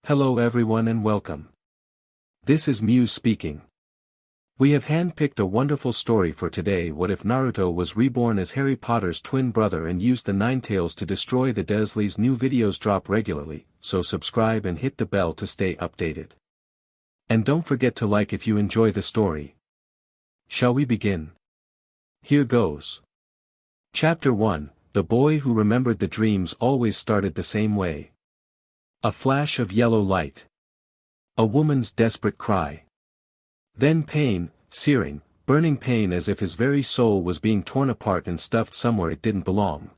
Hello everyone and welcome. This is Muse speaking. We have handpicked a wonderful story for today. What if Naruto was reborn as Harry Potter's twin brother and used the Nine Tails to destroy the Dursleys? New videos drop regularly, so subscribe and hit the bell to stay updated. And don't forget to like if you enjoy the story. Shall we begin? Here goes. Chapter 1, The Boy Who Remembered the Dreams always started the same way. A flash of yellow light. A woman's desperate cry. Then pain, searing, burning pain as if his very soul was being torn apart and stuffed somewhere it didn't belong.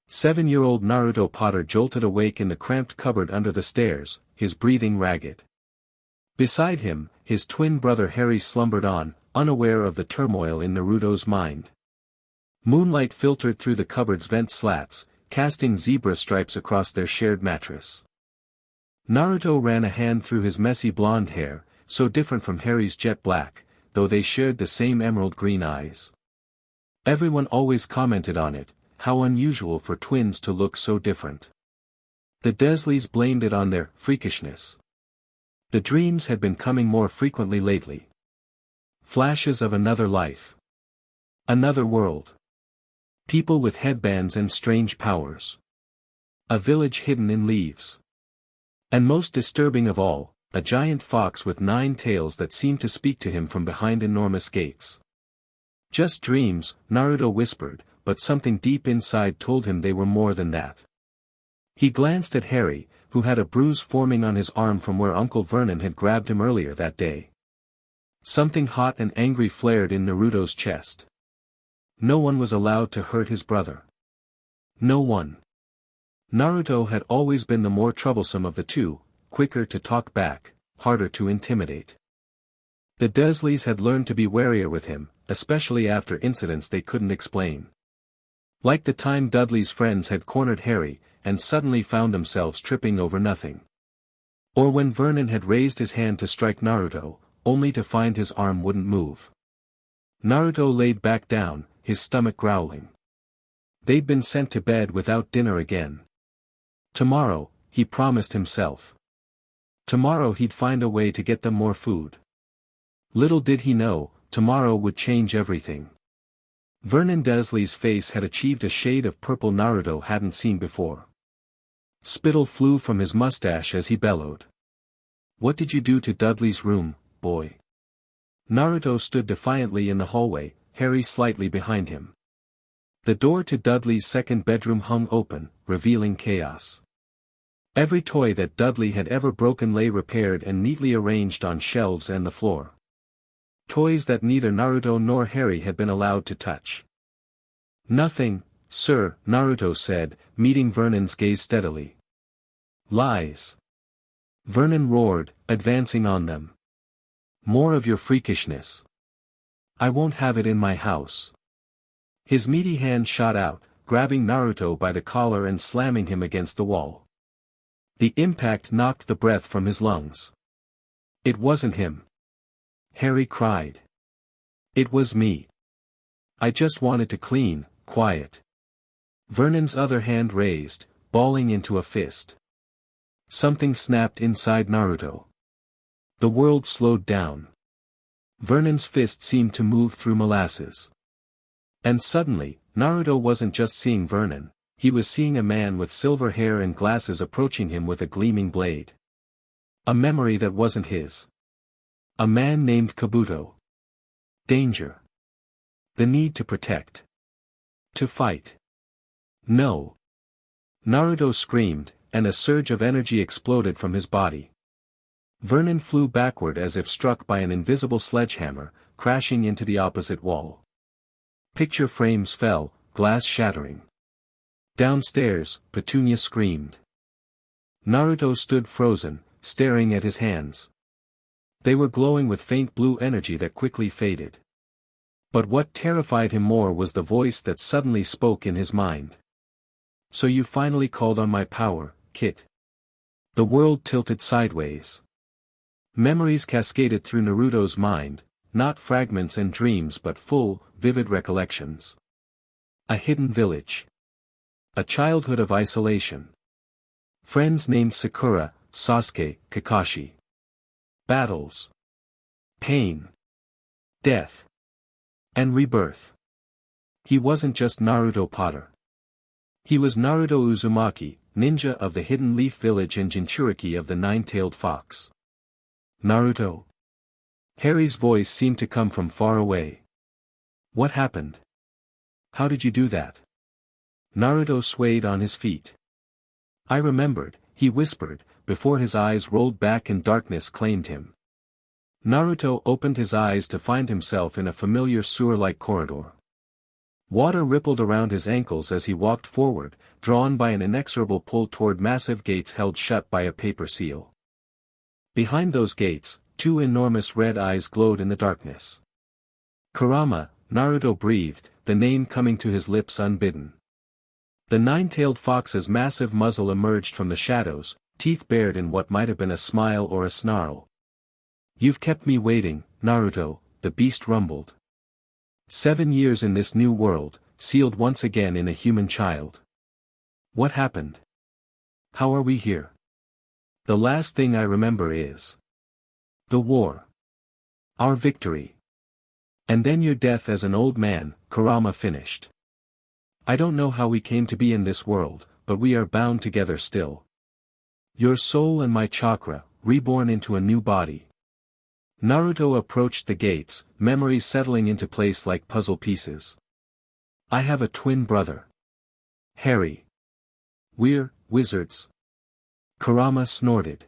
7-year-old Naruto Potter jolted awake in the cramped cupboard under the stairs, his breathing ragged. Beside him, his twin brother Harry slumbered on, unaware of the turmoil in Naruto's mind. Moonlight filtered through the cupboard's vent slats, casting zebra stripes across their shared mattress. Naruto ran a hand through his messy blonde hair, so different from Harry's jet black, though they shared the same emerald green eyes. Everyone always commented on it, how unusual for twins to look so different. The Dursleys blamed it on their freakishness. The dreams had been coming more frequently lately. Flashes of another life. Another world. People with headbands and strange powers. A village hidden in leaves. And most disturbing of all, a giant fox with 9 tails that seemed to speak to him from behind enormous gates. Just dreams, Naruto whispered, but something deep inside told him they were more than that. He glanced at Harry, who had a bruise forming on his arm from where Uncle Vernon had grabbed him earlier that day. Something hot and angry flared in Naruto's chest. No one was allowed to hurt his brother. No one. Naruto had always been the more troublesome of the two, quicker to talk back, harder to intimidate. The Dursleys had learned to be warier with him, especially after incidents they couldn't explain. Like the time Dudley's friends had cornered Harry, and suddenly found themselves tripping over nothing. Or when Vernon had raised his hand to strike Naruto, only to find his arm wouldn't move. Naruto laid back down, his stomach growling. They'd been sent to bed without dinner again. Tomorrow, he promised himself. Tomorrow he'd find a way to get them more food. Little did he know, tomorrow would change everything. Vernon Dursley's face had achieved a shade of purple Naruto hadn't seen before. Spittle flew from his mustache as he bellowed. "What did you do to Dudley's room, boy?" Naruto stood defiantly in the hallway, Harry slightly behind him. The door to Dudley's second bedroom hung open, revealing chaos. Every toy that Dudley had ever broken lay repaired and neatly arranged on shelves and the floor. Toys that neither Naruto nor Harry had been allowed to touch. "Nothing, sir," Naruto said, meeting Vernon's gaze steadily. "Lies!" Vernon roared, advancing on them. "More of your freakishness. I won't have it in my house." His meaty hand shot out, grabbing Naruto by the collar and slamming him against the wall. The impact knocked the breath from his lungs. "It wasn't him," Harry cried. "It was me. I just wanted to clean, quiet." Vernon's other hand raised, balling into a fist. Something snapped inside Naruto. The world slowed down. Vernon's fist seemed to move through molasses. And suddenly, Naruto wasn't just seeing Vernon, he was seeing a man with silver hair and glasses approaching him with a gleaming blade. A memory that wasn't his. A man named Kabuto. Danger. The need to protect. To fight. No. Naruto screamed, and a surge of energy exploded from his body. Vernon flew backward as if struck by an invisible sledgehammer, crashing into the opposite wall. Picture frames fell, glass shattering. Downstairs, Petunia screamed. Naruto stood frozen, staring at his hands. They were glowing with faint blue energy that quickly faded. But what terrified him more was the voice that suddenly spoke in his mind. "So you finally called on my power, Kit." The world tilted sideways. Memories cascaded through Naruto's mind, not fragments and dreams but full, vivid recollections. A hidden village. A childhood of isolation. Friends named Sakura, Sasuke, Kakashi. Battles. Pain. Death. And rebirth. He wasn't just Naruto Potter. He was Naruto Uzumaki, ninja of the Hidden Leaf Village and Jinchuriki of the Nine-Tailed Fox. Naruto. Harry's voice seemed to come from far away. What happened? How did you do that? Naruto swayed on his feet. I remembered, he whispered, before his eyes rolled back and darkness claimed him. Naruto opened his eyes to find himself in a familiar sewer-like corridor. Water rippled around his ankles as he walked forward, drawn by an inexorable pull toward massive gates held shut by a paper seal. Behind those gates, two enormous red eyes glowed in the darkness. Kurama, Naruto breathed, the name coming to his lips unbidden. The nine-tailed fox's massive muzzle emerged from the shadows, teeth bared in what might have been a smile or a snarl. You've kept me waiting, Naruto, the beast rumbled. 7 years in this new world, sealed once again in a human child. What happened? How are we here? The last thing I remember is the war. Our victory. And then your death as an old man, Kurama finished. I don't know how we came to be in this world, but we are bound together still. Your soul and my chakra, reborn into a new body. Naruto approached the gates, memories settling into place like puzzle pieces. I have a twin brother. Harry. We're wizards. Kurama snorted.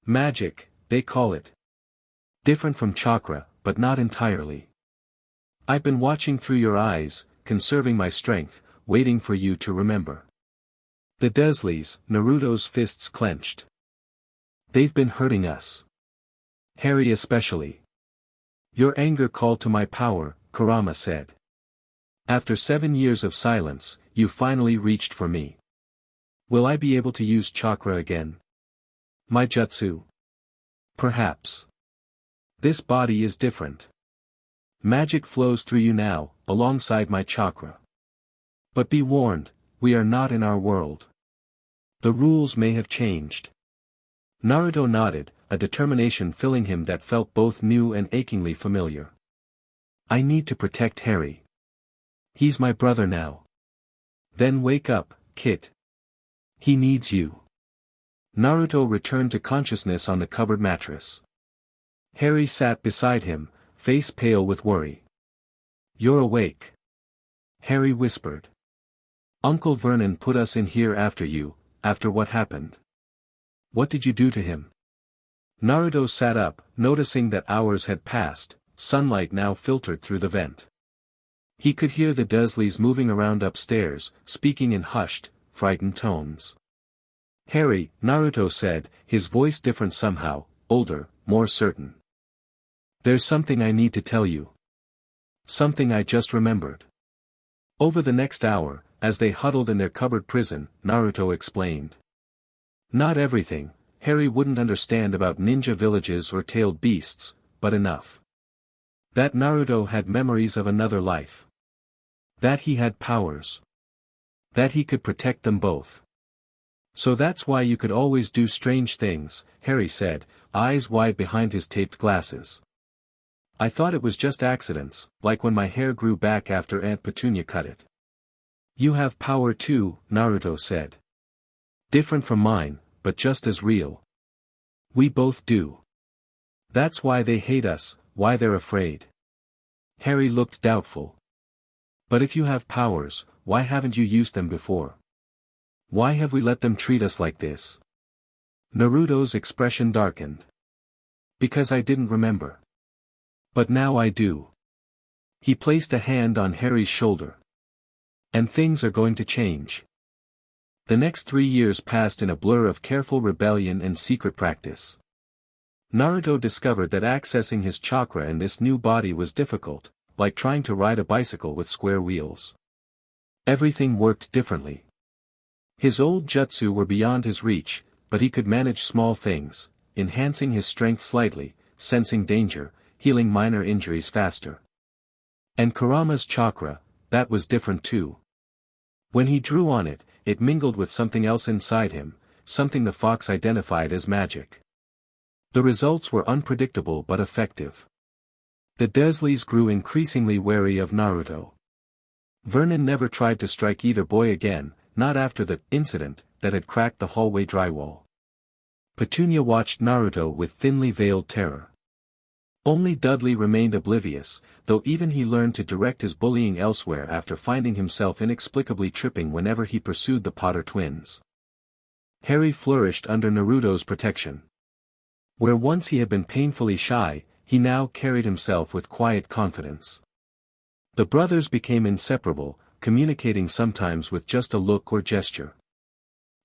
Magic, they call it. Different from chakra, but not entirely. I've been watching through your eyes, conserving my strength, waiting for you to remember. The Dursleys, Naruto's fists clenched. They've been hurting us. Harry especially. Your anger called to my power, Kurama said. After 7 years of silence, you finally reached for me. Will I be able to use chakra again? My jutsu? Perhaps. This body is different. Magic flows through you now, alongside my chakra. But be warned, we are not in our world. The rules may have changed. Naruto nodded, a determination filling him that felt both new and achingly familiar. I need to protect Harry. He's my brother now. Then wake up, Kit. He needs you. Naruto returned to consciousness on the cupboard mattress. Harry sat beside him, face pale with worry. You're awake. Harry whispered. Uncle Vernon put us in here after you, after what happened. What did you do to him? Naruto sat up, noticing that hours had passed, sunlight now filtered through the vent. He could hear the Dursleys moving around upstairs, speaking in hushed, frightened tones. Harry, Naruto said, his voice different somehow, older, more certain. There's something I need to tell you. Something I just remembered. Over the next hour, as they huddled in their cupboard prison, Naruto explained. Not everything, Harry wouldn't understand about ninja villages or tailed beasts, but enough. That Naruto had memories of another life. That he had powers. That he could protect them both. So that's why you could always do strange things, Harry said, eyes wide behind his taped glasses. I thought it was just accidents, like when my hair grew back after Aunt Petunia cut it. You have power too, Naruto said. Different from mine, but just as real. We both do. That's why they hate us, why they're afraid. Harry looked doubtful. But if you have powers, why haven't you used them before? Why have we let them treat us like this? Naruto's expression darkened. Because I didn't remember. But now I do. He placed a hand on Harry's shoulder. And things are going to change. The next 3 years passed in a blur of careful rebellion and secret practice. Naruto discovered that accessing his chakra in this new body was difficult, like trying to ride a bicycle with square wheels. Everything worked differently. His old jutsu were beyond his reach, but he could manage small things, enhancing his strength slightly, sensing danger, healing minor injuries faster. And Kurama's chakra, that was different too. When he drew on it, it mingled with something else inside him, something the fox identified as magic. The results were unpredictable but effective. The Dursleys grew increasingly wary of Naruto. Vernon never tried to strike either boy again, not after the incident that had cracked the hallway drywall. Petunia watched Naruto with thinly veiled terror. Only Dudley remained oblivious, though even he learned to direct his bullying elsewhere after finding himself inexplicably tripping whenever he pursued the Potter twins. Harry flourished under Naruto's protection. Where once he had been painfully shy, he now carried himself with quiet confidence. The brothers became inseparable, communicating sometimes with just a look or gesture.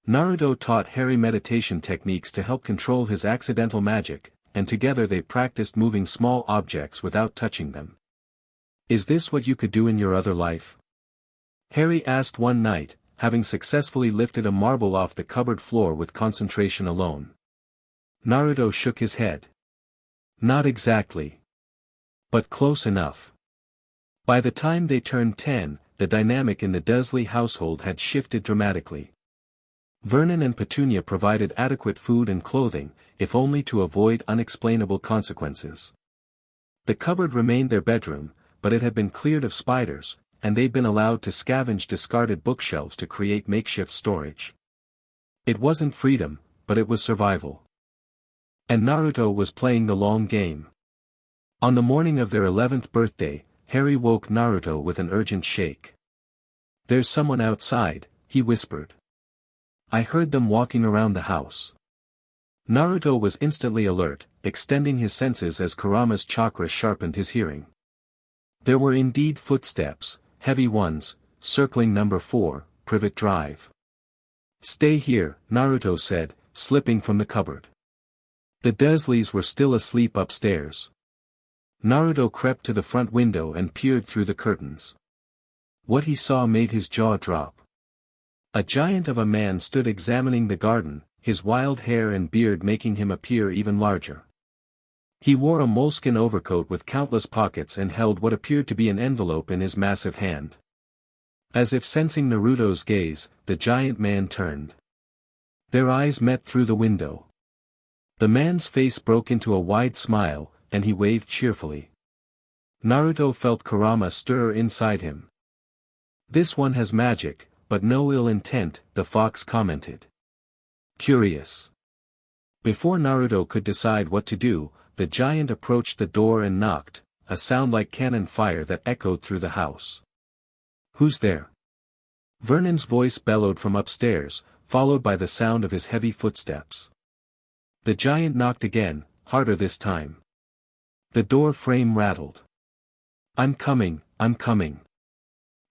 Naruto taught Harry meditation techniques to help control his accidental magic, and together they practiced moving small objects without touching them. "Is this what you could do in your other life?" Harry asked one night, having successfully lifted a marble off the cupboard floor with concentration alone. Naruto shook his head. "Not exactly. But close enough." By the time they turned 10, the dynamic in the Dursley household had shifted dramatically. Vernon and Petunia provided adequate food and clothing, if only to avoid unexplainable consequences. The cupboard remained their bedroom, but it had been cleared of spiders, and they'd been allowed to scavenge discarded bookshelves to create makeshift storage. It wasn't freedom, but it was survival. And Naruto was playing the long game. On the morning of their 11th birthday, Harry woke Naruto with an urgent shake. "There's someone outside," he whispered. "I heard them walking around the house." Naruto was instantly alert, extending his senses as Kurama's chakra sharpened his hearing. There were indeed footsteps, heavy ones, circling number 4, Privet Drive. "Stay here," Naruto said, slipping from the cupboard. The Dursleys were still asleep upstairs. Naruto crept to the front window and peered through the curtains. What he saw made his jaw drop. A giant of a man stood examining the garden, his wild hair and beard making him appear even larger. He wore a moleskin overcoat with countless pockets and held what appeared to be an envelope in his massive hand. As if sensing Naruto's gaze, the giant man turned. Their eyes met through the window. The man's face broke into a wide smile, and he waved cheerfully. Naruto felt Kurama stir inside him. "This one has magic, but no ill intent," the fox commented. Curious. Before Naruto could decide what to do, the giant approached the door and knocked, a sound like cannon fire that echoed through the house. "Who's there?" Vernon's voice bellowed from upstairs, followed by the sound of his heavy footsteps. The giant knocked again, harder this time. The door frame rattled. I'm coming,"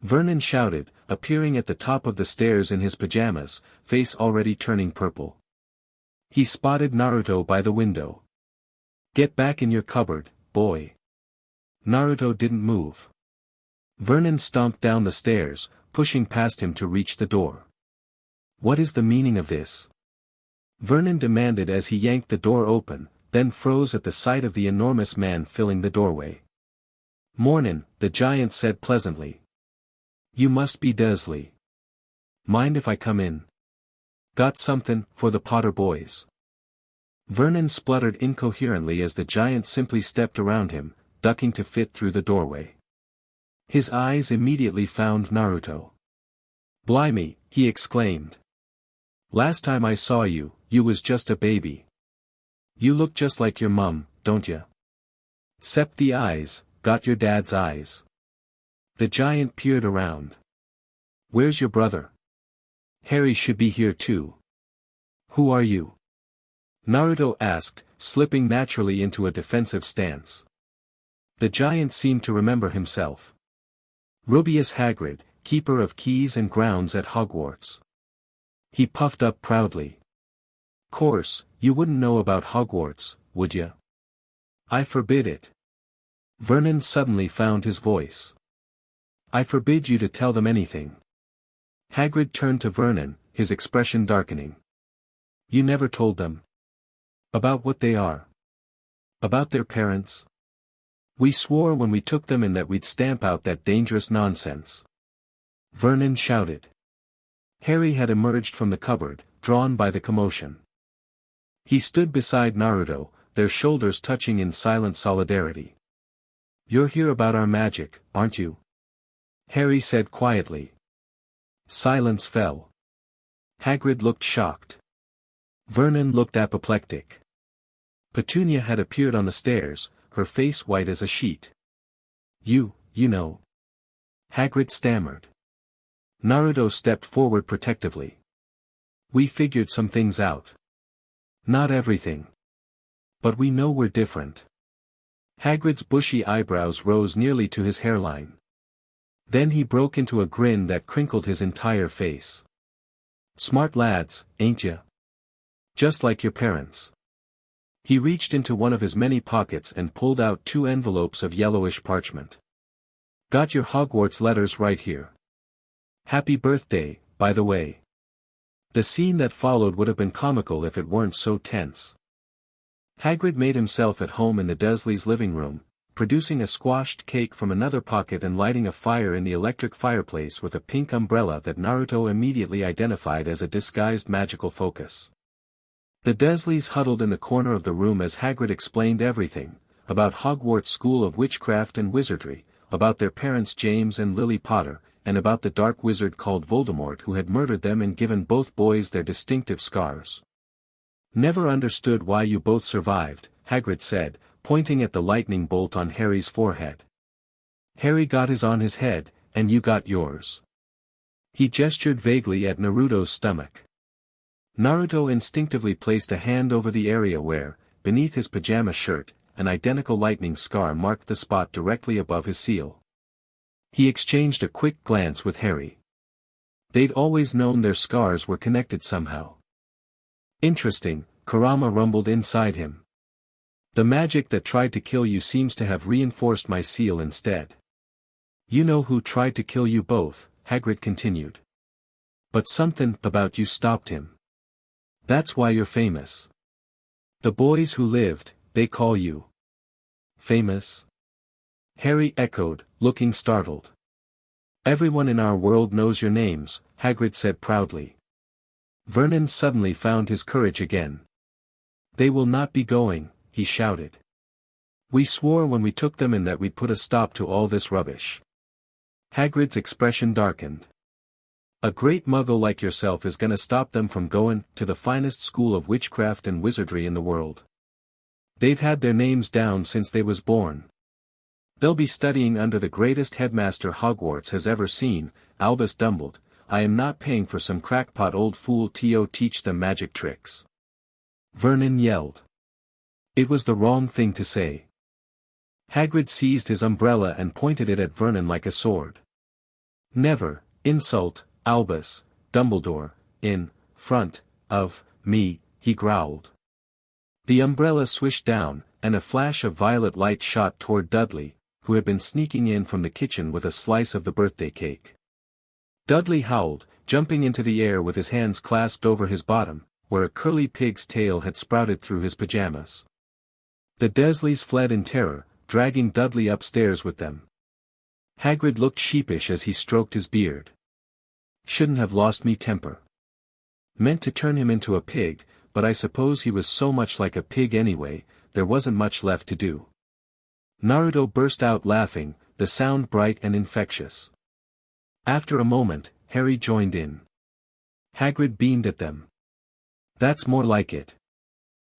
Vernon shouted, appearing at the top of the stairs in his pajamas, face already turning purple. He spotted Naruto by the window. "Get back in your cupboard, boy." Naruto didn't move. Vernon stomped down the stairs, pushing past him to reach the door. "What is the meaning of this?" Vernon demanded as he yanked the door open, then froze at the sight of the enormous man filling the doorway. "Mornin'," the giant said pleasantly. "You must be Dursley. Mind if I come in? Got something for the Potter boys?" Vernon spluttered incoherently as the giant simply stepped around him, ducking to fit through the doorway. His eyes immediately found Naruto. "Blimey," he exclaimed. "Last time I saw you, you was just a baby. You look just like your mum, don't ya? 'Cept the eyes, got your dad's eyes." The giant peered around. "Where's your brother? Harry should be here too." "Who are you?" Naruto asked, slipping naturally into a defensive stance. The giant seemed to remember himself. "Rubius Hagrid, keeper of keys and grounds at Hogwarts." He puffed up proudly. "Course, you wouldn't know about Hogwarts, would ya?" "I forbid it." Vernon suddenly found his voice. "I forbid you to tell them anything." Hagrid turned to Vernon, his expression darkening. "You never told them? About what they are? About their parents? We swore when we took them in that we'd stamp out that dangerous nonsense." Vernon shouted. Harry had emerged from the cupboard, drawn by the commotion. He stood beside Naruto, their shoulders touching in silent solidarity. "You're here about our magic, aren't you?" Harry said quietly. Silence fell. Hagrid looked shocked. Vernon looked apoplectic. Petunia had appeared on the stairs, her face white as a sheet. You know." Hagrid stammered. Naruto stepped forward protectively. "We figured some things out. Not everything. But we know we're different." Hagrid's bushy eyebrows rose nearly to his hairline. Then he broke into a grin that crinkled his entire face. "Smart lads, ain't ya? Just like your parents." He reached into one of his many pockets and pulled out 2 envelopes of yellowish parchment. "Got your Hogwarts letters right here. Happy birthday, by the way." The scene that followed would have been comical if it weren't so tense. Hagrid made himself at home in the Dursleys' living room, producing a squashed cake from another pocket and lighting a fire in the electric fireplace with a pink umbrella that Naruto immediately identified as a disguised magical focus. The Dursleys huddled in the corner of the room as Hagrid explained everything, about Hogwarts School of Witchcraft and Wizardry, about their parents James and Lily Potter, and about the dark wizard called Voldemort who had murdered them and given both boys their distinctive scars. "Never understood why you both survived," Hagrid said, pointing at the lightning bolt on Harry's forehead. "Harry got his on his head, and you got yours." He gestured vaguely at Naruto's stomach. Naruto instinctively placed a hand over the area where, beneath his pajama shirt, an identical lightning scar marked the spot directly above his seal. He exchanged a quick glance with Harry. They'd always known their scars were connected somehow. "Interesting," Kurama rumbled inside him. "The magic that tried to kill you seems to have reinforced my seal instead." "You know who tried to kill you both," Hagrid continued. "But something about you stopped him. That's why you're famous. The boys who lived, they call you famous?" Harry echoed, looking startled. "Everyone in our world knows your names," Hagrid said proudly. Vernon suddenly found his courage again. "They will not be going," he shouted. "We swore when we took them in that we'd put a stop to all this rubbish." Hagrid's expression darkened. "A great muggle like yourself is gonna stop them from going to the finest school of witchcraft and wizardry in the world. They've had their names down since they was born. They'll be studying under the greatest headmaster Hogwarts has ever seen." Albus dumbled. "I am not paying for some crackpot old fool to teach them magic tricks." Vernon yelled. It was the wrong thing to say. Hagrid seized his umbrella and pointed it at Vernon like a sword. "Never, insult, Albus, Dumbledore, in front of me," he growled. The umbrella swished down, and a flash of violet light shot toward Dudley, who had been sneaking in from the kitchen with a slice of the birthday cake. Dudley howled, jumping into the air with his hands clasped over his bottom, where a curly pig's tail had sprouted through his pajamas. The Dursleys fled in terror, dragging Dudley upstairs with them. Hagrid looked sheepish as he stroked his beard. "Shouldn't have lost me temper. Meant to turn him into a pig, but I suppose he was so much like a pig anyway, there wasn't much left to do." Naruto burst out laughing, the sound bright and infectious. After a moment, Harry joined in. Hagrid beamed at them. "That's more like it.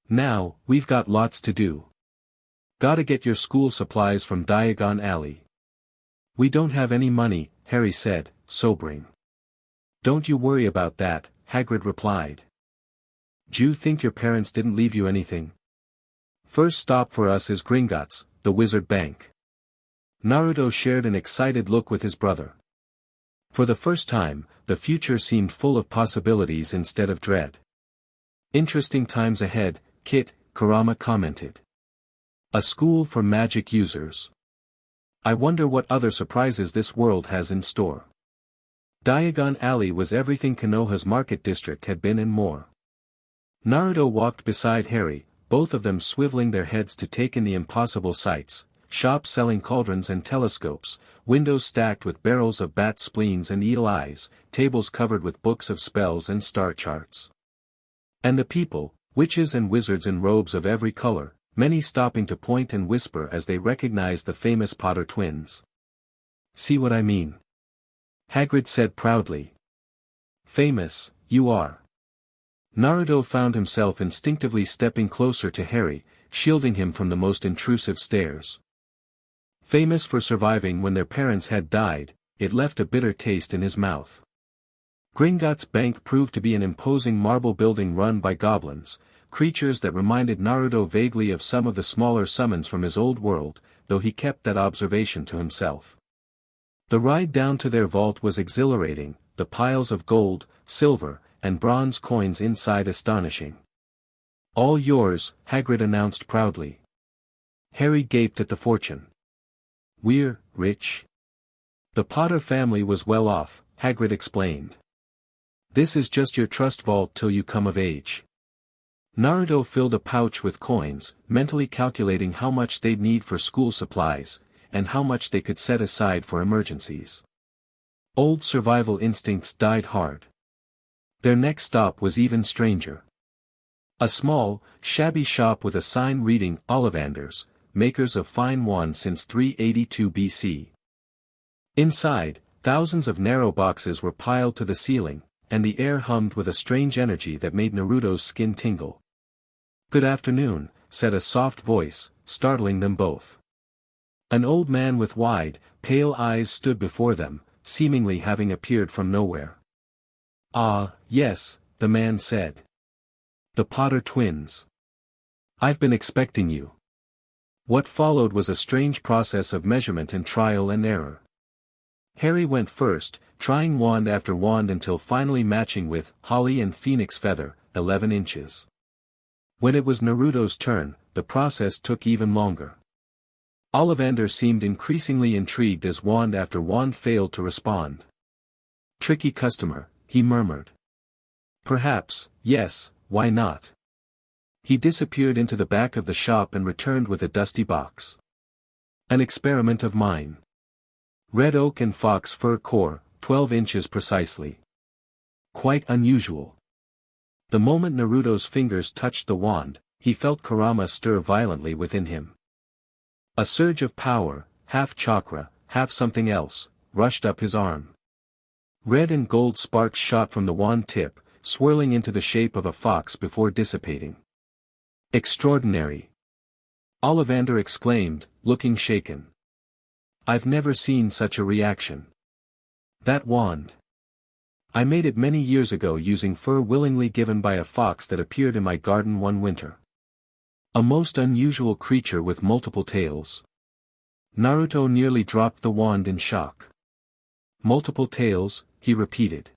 Now, we've got lots to do. Gotta get your school supplies from Diagon Alley." "We don't have any money," Harry said, sobering. "Don't you worry about that," Hagrid replied. "D'you think your parents didn't leave you anything? First stop for us is Gringotts, the wizard bank." Naruto shared an excited look with his brother. For the first time, the future seemed full of possibilities instead of dread. "Interesting times ahead, Kit," Kurama commented. "A school for magic users. I wonder what other surprises this world has in store." Diagon Alley was everything Konoha's market district had been and more. Naruto walked beside Harry, both of them swiveling their heads to take in the impossible sights: shops selling cauldrons and telescopes, windows stacked with barrels of bat spleens and eel eyes, tables covered with books of spells and star charts. And the people, witches and wizards in robes of every color, many stopping to point and whisper as they recognized the famous Potter twins. "See what I mean?" Hagrid said proudly. "Famous, you are." Naruto found himself instinctively stepping closer to Harry, shielding him from the most intrusive stares. Famous for surviving when their parents had died, it left a bitter taste in his mouth. Gringotts Bank proved to be an imposing marble building run by goblins, creatures that reminded Naruto vaguely of some of the smaller summons from his old world, though he kept that observation to himself. The ride down to their vault was exhilarating, the piles of gold, silver, and bronze coins inside astonishing. "All yours," Hagrid announced proudly. Harry gaped at the fortune. "We're rich." "The Potter family was well off," Hagrid explained. "This is just your trust vault till you come of age." Naruto filled a pouch with coins, mentally calculating how much they'd need for school supplies, and how much they could set aside for emergencies. Old survival instincts died hard. Their next stop was even stranger. A small, shabby shop with a sign reading Ollivanders, makers of fine wands since 382 BC. Inside, thousands of narrow boxes were piled to the ceiling, and the air hummed with a strange energy that made Naruto's skin tingle. "Good afternoon," said a soft voice, startling them both. An old man with wide, pale eyes stood before them, seemingly having appeared from nowhere. "Ah, yes," the man said. "The Potter twins. I've been expecting you." What followed was a strange process of measurement and trial and error. Harry went first, trying wand after wand until finally matching with Holly and Phoenix Feather, 11 inches. When it was Naruto's turn, the process took even longer. Ollivander seemed increasingly intrigued as wand after wand failed to respond. "Tricky customer," he murmured. "Perhaps, yes, why not?" He disappeared into the back of the shop and returned with a dusty box. "An experiment of mine. Red oak and fox fur core, 12 inches precisely. Quite unusual." The moment Naruto's fingers touched the wand, he felt Kurama stir violently within him. A surge of power, half chakra, half something else, rushed up his arm. Red and gold sparks shot from the wand tip, swirling into the shape of a fox before dissipating. "Extraordinary!" Ollivander exclaimed, looking shaken. "I've never seen such a reaction. That wand. I made it many years ago using fur willingly given by a fox that appeared in my garden one winter. A most unusual creature with multiple tails." Naruto nearly dropped the wand in shock. "Multiple tails," he repeated.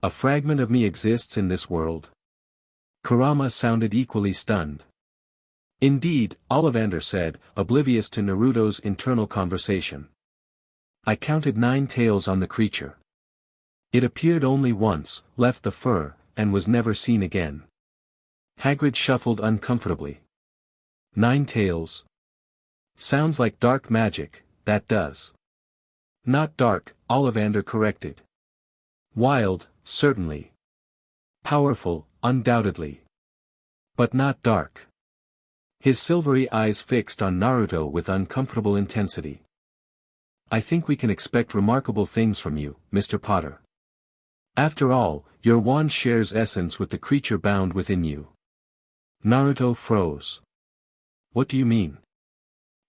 "A fragment of me exists in this world?" Kurama sounded equally stunned. "Indeed," Ollivander said, oblivious to Naruto's internal conversation. "I counted 9 tails on the creature. It appeared only once, left the fur, and was never seen again." Hagrid shuffled uncomfortably. 9 tails. Sounds like dark magic, that does. "Not dark," Ollivander corrected. "Wild, certainly. Powerful, undoubtedly. But not dark." His silvery eyes fixed on Naruto with uncomfortable intensity. "I think we can expect remarkable things from you, Mr. Potter. After all, your wand shares essence with the creature bound within you." Naruto froze. "What do you mean?"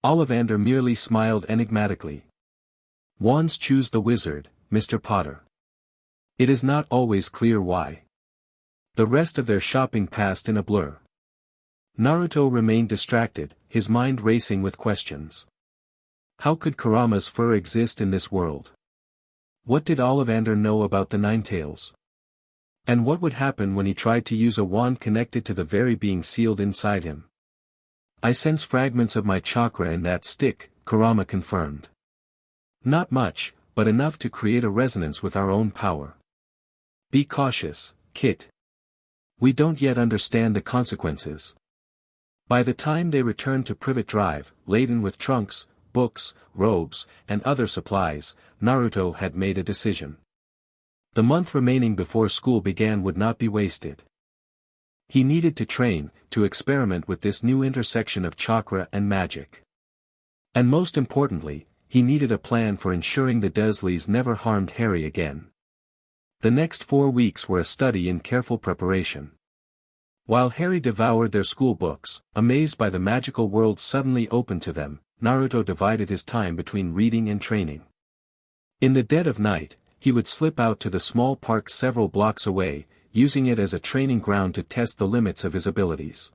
Ollivander merely smiled enigmatically. "Wands choose the wizard, Mr. Potter. It is not always clear why." The rest of their shopping passed in a blur. Naruto remained distracted, his mind racing with questions. How could Kurama's fur exist in this world? What did Ollivander know about the 9 tails? And what would happen when he tried to use a wand connected to the very being sealed inside him? "I sense fragments of my chakra in that stick," Kurama confirmed. "Not much, but enough to create a resonance with our own power. Be cautious, Kit. We don't yet understand the consequences." By the time they returned to Privet Drive, laden with trunks, books, robes, and other supplies, Naruto had made a decision. The month remaining before school began would not be wasted. He needed to train, to experiment with this new intersection of chakra and magic. And most importantly, he needed a plan for ensuring the Dursleys never harmed Harry again. The next 4 weeks were a study in careful preparation. While Harry devoured their school books, amazed by the magical world suddenly opened to them, Naruto divided his time between reading and training. In the dead of night, he would slip out to the small park several blocks away, using it as a training ground to test the limits of his abilities.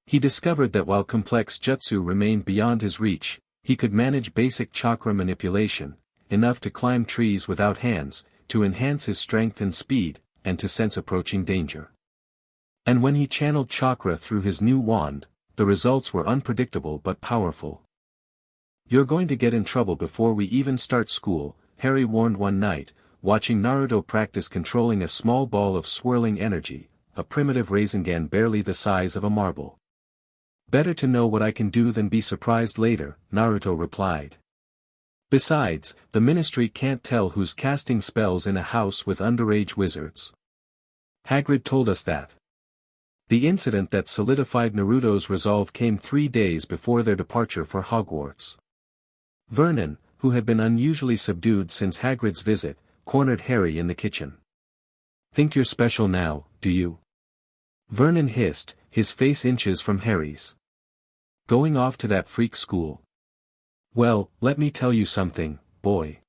He discovered that while complex jutsu remained beyond his reach, he could manage basic chakra manipulation, enough to climb trees without hands, to enhance his strength and speed, and to sense approaching danger. And when he channeled chakra through his new wand, the results were unpredictable but powerful. "You're going to get in trouble before we even start school," Harry warned one night, watching Naruto practice controlling a small ball of swirling energy, a primitive Rasengan barely the size of a marble. "Better to know what I can do than be surprised later," Naruto replied. "Besides, the Ministry can't tell who's casting spells in a house with underage wizards. Hagrid told us that." The incident that solidified Naruto's resolve came 3 days before their departure for Hogwarts. Vernon, who had been unusually subdued since Hagrid's visit, cornered Harry in the kitchen. "Think you're special now, do you?" Vernon hissed, his face inches from Harry's. "Going off to that freak school? Well, let me tell you something, boy.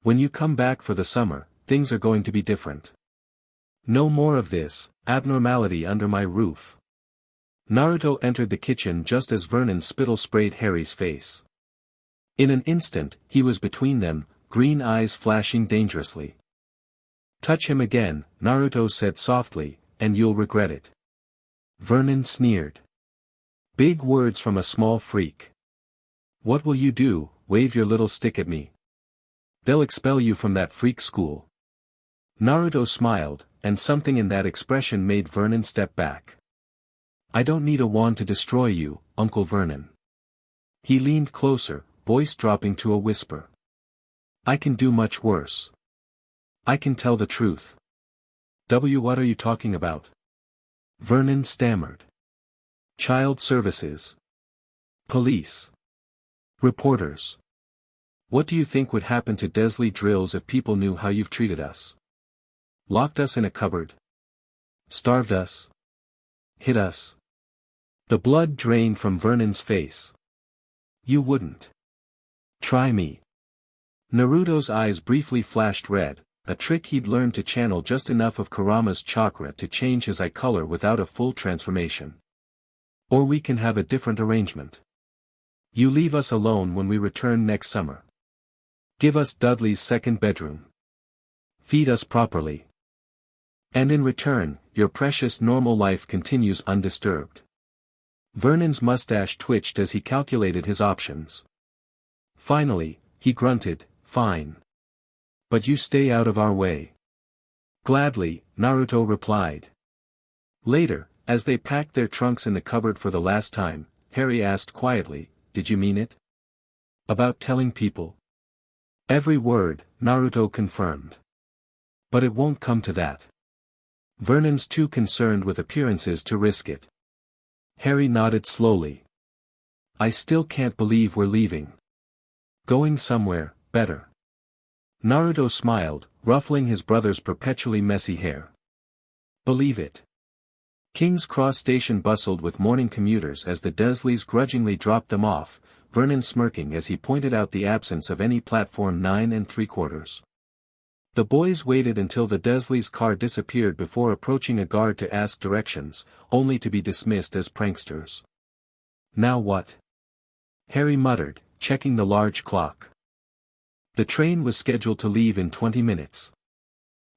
When you come back for the summer, things are going to be different. No more of this abnormality under my roof." Naruto entered the kitchen just as Vernon's spittle sprayed Harry's face. In an instant, he was between them, green eyes flashing dangerously. "Touch him again," Naruto said softly, "and you'll regret it." Vernon sneered. Big words from a small freak. "What will you do, wave your little stick at me? They'll expel you from that freak school." Naruto smiled, and something in that expression made Vernon step back. "I don't need a wand to destroy you, Uncle Vernon." He leaned closer, voice dropping to a whisper. "I can do much worse. I can tell the truth." What are you talking about?" Vernon stammered. "Child services. Police. Reporters. What do you think would happen to Dursley drills if people knew how you've treated us? Locked us in a cupboard? Starved us? Hit us?" The blood drained from Vernon's face. "You wouldn't. Try me." Naruto's eyes briefly flashed red, a trick he'd learned to channel just enough of Kurama's chakra to change his eye color without a full transformation. "Or we can have a different arrangement. You leave us alone when we return next summer. Give us Dudley's second bedroom. Feed us properly. And in return, your precious normal life continues undisturbed." Vernon's mustache twitched as he calculated his options. Finally, he grunted, "Fine. But you stay out of our way." "Gladly," Naruto replied. Later, as they packed their trunks in the cupboard for the last time, Harry asked quietly, "Did you mean it? About telling people?" "Every word," Naruto confirmed. "But it won't come to that. Vernon's too concerned with appearances to risk it." Harry nodded slowly. "I still can't believe we're leaving. Going somewhere better." Naruto smiled, ruffling his brother's perpetually messy hair. "Believe it." King's Cross Station bustled with morning commuters as the Dursleys grudgingly dropped them off, Vernon smirking as he pointed out the absence of any platform 9 3/4. The boys waited until the Dursleys' car disappeared before approaching a guard to ask directions, only to be dismissed as pranksters. "Now what?" Harry muttered, checking the large clock. The train was scheduled to leave in 20 minutes.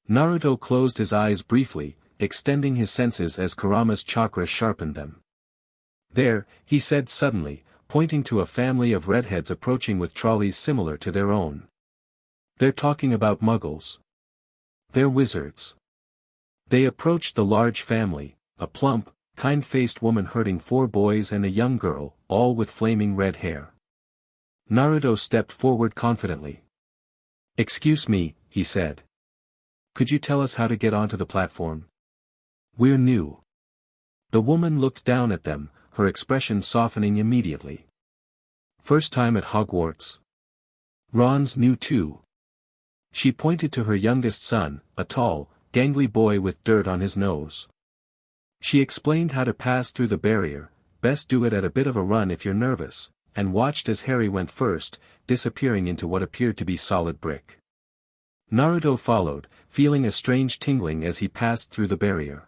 Naruto closed his eyes briefly, extending his senses as Kurama's chakra sharpened them. "There," he said suddenly, pointing to a family of redheads approaching with trolleys similar to their own. "They're talking about muggles. They're wizards." They approached the large family, a plump, kind-faced woman herding 4 boys and a young girl, all with flaming red hair. Naruto stepped forward confidently. "Excuse me," he said. "Could you tell us how to get onto the platform? We're new." The woman looked down at them, her expression softening immediately. First time at Hogwarts? Ron's knew too. She pointed to her youngest son, a tall, gangly boy with dirt on his nose. She explained how to pass through the barrier, best do it at a bit of a run if you're nervous, and watched as Harry went first, disappearing into what appeared to be solid brick. Naruto followed, feeling a strange tingling as he passed through the barrier.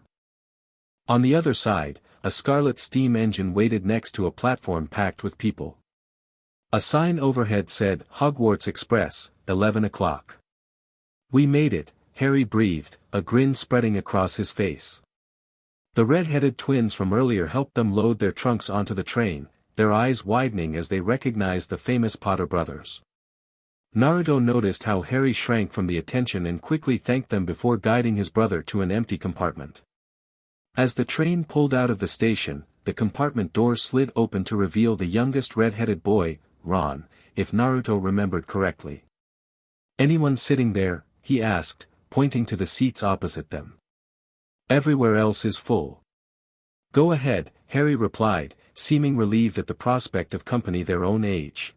On the other side, a scarlet steam engine waited next to a platform packed with people. A sign overhead said, Hogwarts Express, 11 o'clock. We made it, Harry breathed, a grin spreading across his face. The red-headed twins from earlier helped them load their trunks onto the train, their eyes widening as they recognized the famous Potter brothers. Naruto noticed how Harry shrank from the attention and quickly thanked them before guiding his brother to an empty compartment. As the train pulled out of the station, the compartment door slid open to reveal the youngest red-headed boy, Ron, if Naruto remembered correctly. Anyone sitting there? He asked, pointing to the seats opposite them. Everywhere else is full. Go ahead, Harry replied, seeming relieved at the prospect of company their own age.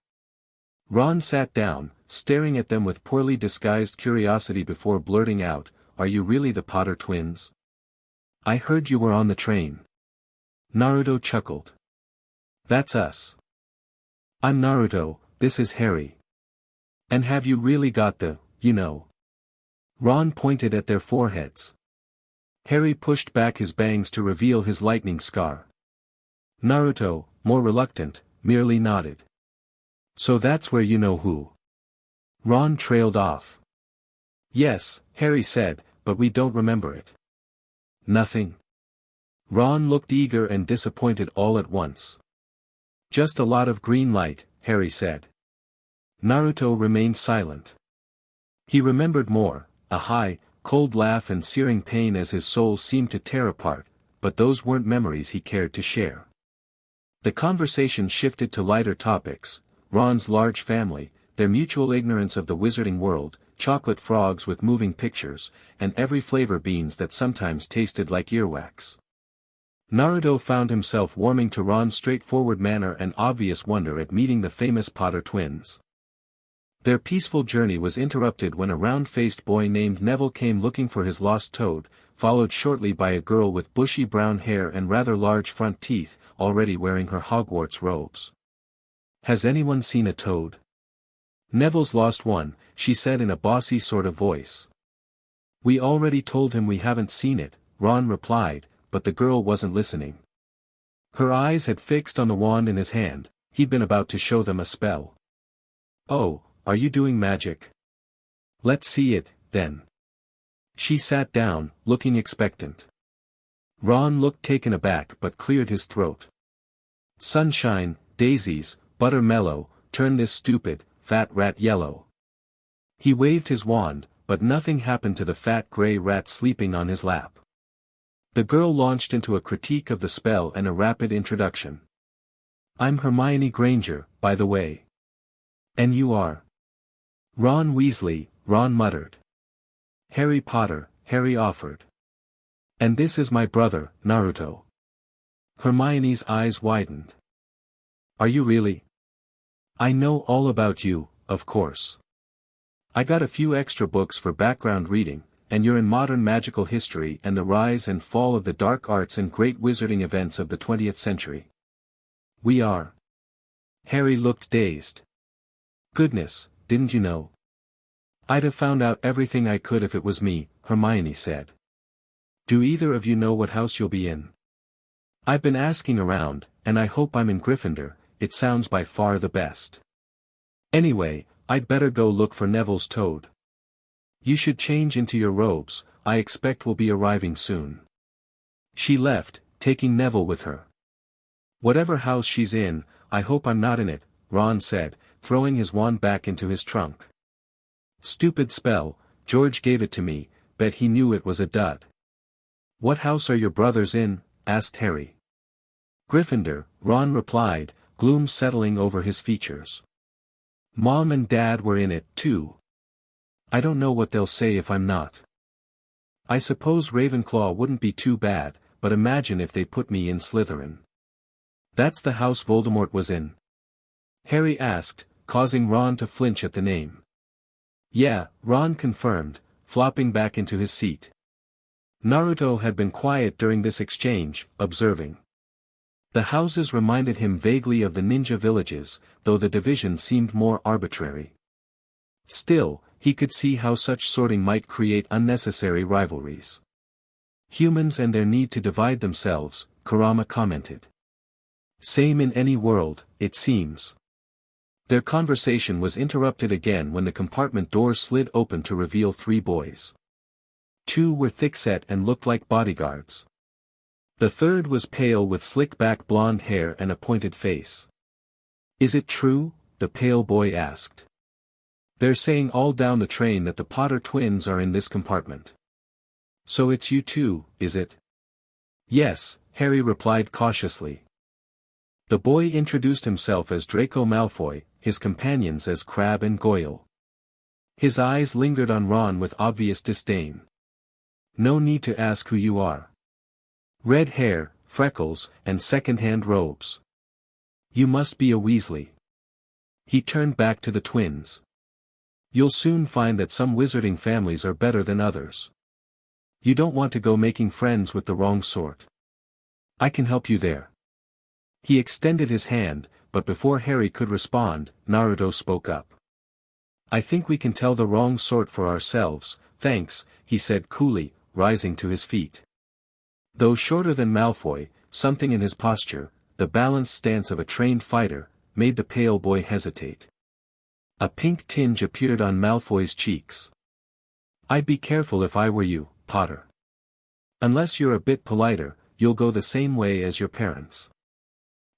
Ron sat down, staring at them with poorly disguised curiosity before blurting out, Are you really the Potter twins? I heard you were on the train. Naruto chuckled. That's us. I'm Naruto, this is Harry. And have you really got the, you know? Ron pointed at their foreheads. Harry pushed back his bangs to reveal his lightning scar. Naruto, more reluctant, merely nodded. So that's where you know who. Ron trailed off. Yes, Harry said, but we don't remember it. Nothing. Ron looked eager and disappointed all at once. Just a lot of green light, Harry said. Naruto remained silent. He remembered more, a high, cold laugh and searing pain as his soul seemed to tear apart, but those weren't memories he cared to share. The conversation shifted to lighter topics, Ron's large family, their mutual ignorance of the wizarding world, chocolate frogs with moving pictures, and every flavor beans that sometimes tasted like earwax. Naruto found himself warming to Ron's straightforward manner and obvious wonder at meeting the famous Potter twins. Their peaceful journey was interrupted when a round-faced boy named Neville came looking for his lost toad, followed shortly by a girl with bushy brown hair and rather large front teeth, already wearing her Hogwarts robes. Has anyone seen a toad? Neville's lost one, she said in a bossy sort of voice. We already told him we haven't seen it, Ron replied, but the girl wasn't listening. Her eyes had fixed on the wand in his hand, he'd been about to show them a spell. Oh, are you doing magic? Let's see it, then. She sat down, looking expectant. Ron looked taken aback but cleared his throat. Sunshine, daisies, buttermellow, turn this stupid, fat rat yellow. He waved his wand, but nothing happened to the fat gray rat sleeping on his lap. The girl launched into a critique of the spell and a rapid introduction. I'm Hermione Granger, by the way. And you are? Ron Weasley, Ron muttered. Harry Potter, Harry offered. And this is my brother, Naruto. Hermione's eyes widened. Are you really? I know all about you, of course. I got a few extra books for background reading, and you're in modern magical history and the rise and fall of the dark arts and great wizarding events of the 20th century. We are. Harry looked dazed. Goodness, didn't you know? I'd have found out everything I could if it was me, Hermione said. Do either of you know what house you'll be in? I've been asking around, and I hope I'm in Gryffindor, it sounds by far the best. Anyway, I'd better go look for Neville's toad. You should change into your robes, I expect we'll be arriving soon. She left, taking Neville with her. Whatever house she's in, I hope I'm not in it, Ron said, throwing his wand back into his trunk. Stupid spell, George gave it to me, bet he knew it was a dud. What house are your brothers in? Asked Harry. Gryffindor, Ron replied, gloom settling over his features. Mom and Dad were in it, too. I don't know what they'll say if I'm not. I suppose Ravenclaw wouldn't be too bad, but imagine if they put me in Slytherin. That's the house Voldemort was in? Harry asked, causing Ron to flinch at the name. Yeah, Ron confirmed, flopping back into his seat. Naruto had been quiet during this exchange, observing. The houses reminded him vaguely of the ninja villages, though the division seemed more arbitrary. Still, he could see how such sorting might create unnecessary rivalries. Humans and their need to divide themselves, Kurama commented. Same in any world, it seems. Their conversation was interrupted again when the compartment door slid open to reveal 3 boys. 2 were thick-set and looked like bodyguards. The third was pale with slick-back blonde hair and a pointed face. Is it true? The pale boy asked. They're saying all down the train that the Potter twins are in this compartment. So it's you two, is it? Yes, Harry replied cautiously. The boy introduced himself as Draco Malfoy, his companions as Crabbe and Goyle. His eyes lingered on Ron with obvious disdain. No need to ask who you are. Red hair, freckles, and second-hand robes. You must be a Weasley. He turned back to the twins. You'll soon find that some wizarding families are better than others. You don't want to go making friends with the wrong sort. I can help you there. He extended his hand, but before Harry could respond, Naruto spoke up. I think we can tell the wrong sort for ourselves, thanks, he said coolly, rising to his feet. Though shorter than Malfoy, something in his posture, the balanced stance of a trained fighter, made the pale boy hesitate. A pink tinge appeared on Malfoy's cheeks. I'd be careful if I were you, Potter. Unless you're a bit politer, you'll go the same way as your parents.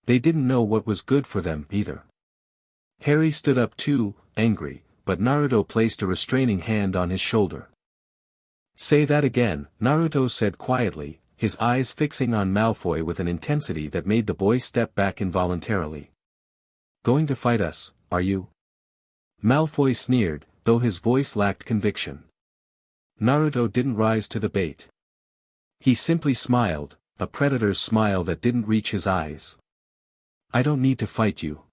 They didn't know what was good for them either. Harry stood up too, angry, but Naruto placed a restraining hand on his shoulder. Say that again, Naruto said quietly, his eyes fixing on Malfoy with an intensity that made the boy step back involuntarily. Going to fight us, are you? Malfoy sneered, though his voice lacked conviction. Naruto didn't rise to the bait. He simply smiled, a predator's smile that didn't reach his eyes. I don't need to fight you.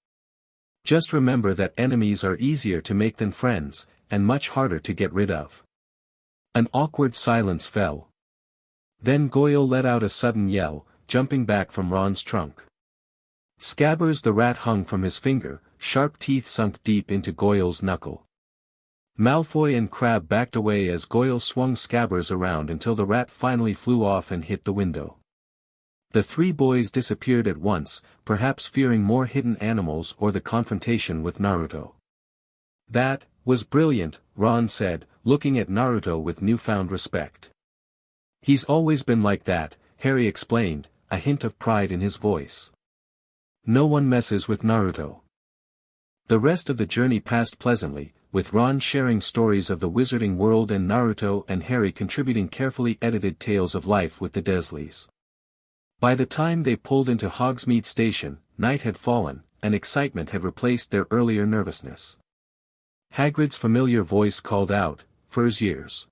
Just remember that enemies are easier to make than friends, and much harder to get rid of. An awkward silence fell. Then Goyle let out a sudden yell, jumping back from Ron's trunk. Scabbers the rat hung from his finger, sharp teeth sunk deep into Goyle's knuckle. Malfoy and Crabbe backed away as Goyle swung Scabbers around until the rat finally flew off and hit the window. The 3 boys disappeared at once, perhaps fearing more hidden animals or the confrontation with Naruto. That was brilliant, Ron said, looking at Naruto with newfound respect. He's always been like that, Harry explained, a hint of pride in his voice. No one messes with Naruto. The rest of the journey passed pleasantly, with Ron sharing stories of the wizarding world and Naruto and Harry contributing carefully edited tales of life with the Dursleys. By the time they pulled into Hogsmeade Station, night had fallen, and excitement had replaced their earlier nervousness. Hagrid's familiar voice called out, "Fur's years.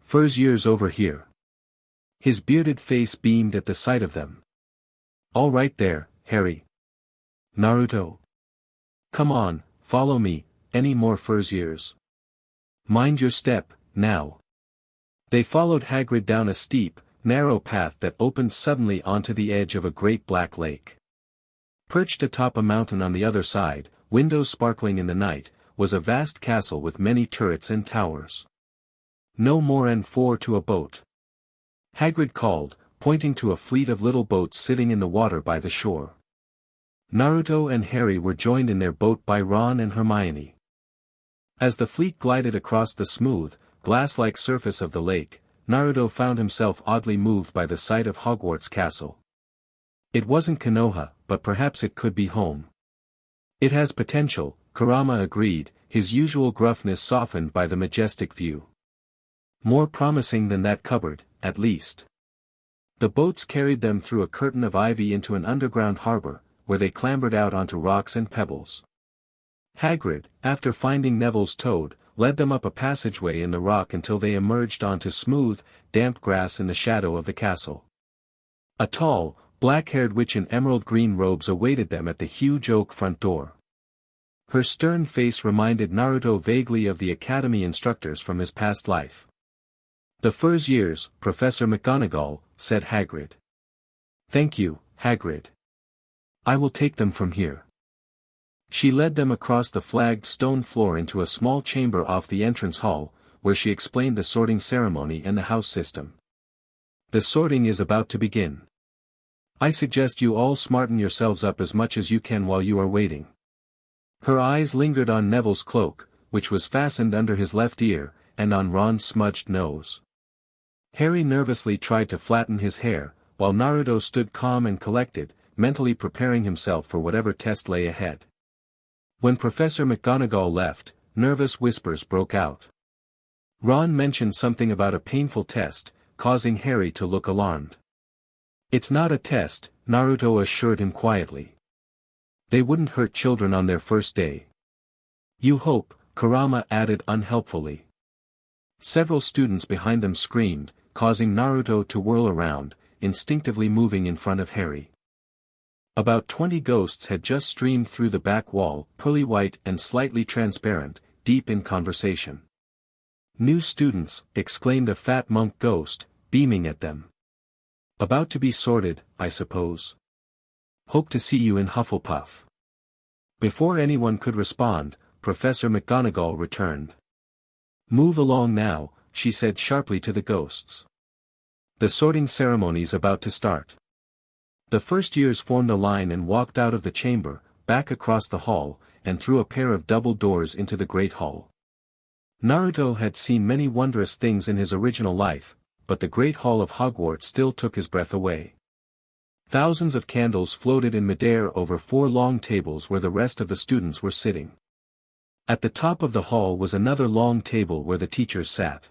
Fur's years over here." His bearded face beamed at the sight of them. All right there, Harry. Naruto. Come on, follow me, any more Fur's years? Mind your step, now. They followed Hagrid down a steep, narrow path that opened suddenly onto the edge of a great black lake. Perched atop a mountain on the other side, windows sparkling in the night, was a vast castle with many turrets and towers. No more than 4 to a boat. Hagrid called, pointing to a fleet of little boats sitting in the water by the shore. Naruto and Harry were joined in their boat by Ron and Hermione. As the fleet glided across the smooth, glass-like surface of the lake, Naruto found himself oddly moved by the sight of Hogwarts Castle. It wasn't Konoha, but perhaps it could be home. It has potential, Kurama agreed, his usual gruffness softened by the majestic view. More promising than that cupboard, at least. The boats carried them through a curtain of ivy into an underground harbor, where they clambered out onto rocks and pebbles. Hagrid, after finding Neville's toad, led them up a passageway in the rock until they emerged onto smooth, damp grass in the shadow of the castle. A tall, black-haired witch in emerald-green robes awaited them at the huge oak front door. Her stern face reminded Naruto vaguely of the academy instructors from his past life. "The first years, Professor McGonagall," said Hagrid. "Thank you, Hagrid. I will take them from here." She led them across the flagged stone floor into a small chamber off the entrance hall, where she explained the sorting ceremony and the house system. "The sorting is about to begin. I suggest you all smarten yourselves up as much as you can while you are waiting." Her eyes lingered on Neville's cloak, which was fastened under his left ear, and on Ron's smudged nose. Harry nervously tried to flatten his hair, while Naruto stood calm and collected, mentally preparing himself for whatever test lay ahead. When Professor McGonagall left, nervous whispers broke out. Ron mentioned something about a painful test, causing Harry to look alarmed. "It's not a test," Naruto assured him quietly. "They wouldn't hurt children on their first day." "You hope," Kurama added unhelpfully. Several students behind them screamed, causing Naruto to whirl around, instinctively moving in front of Harry. About 20 ghosts had just streamed through the back wall, pearly white and slightly transparent, deep in conversation. "New students," exclaimed a fat monk ghost, beaming at them. "About to be sorted, I suppose. Hope to see you in Hufflepuff." Before anyone could respond, Professor McGonagall returned. "Move along now," she said sharply to the ghosts. "The sorting ceremony's about to start." The first years formed a line and walked out of the chamber, back across the hall, and through a pair of double doors into the Great Hall. Naruto had seen many wondrous things in his original life, but the Great Hall of Hogwarts still took his breath away. Thousands of candles floated in midair over 4 long tables where the rest of the students were sitting. At the top of the hall was another long table where the teachers sat.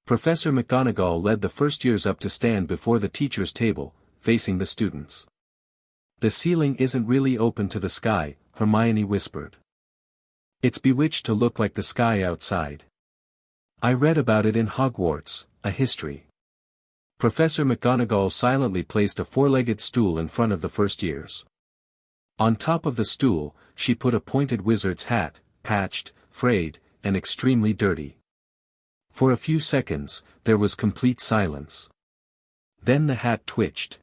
Professor McGonagall led the first years up to stand before the teacher's table, facing the students. "The ceiling isn't really open to the sky," Hermione whispered. "It's bewitched to look like the sky outside. I read about it in Hogwarts, a history." Professor McGonagall silently placed a 4-legged stool in front of the first years. On top of the stool, she put a pointed wizard's hat, patched, frayed, and extremely dirty. For a few seconds, there was complete silence. Then the hat twitched.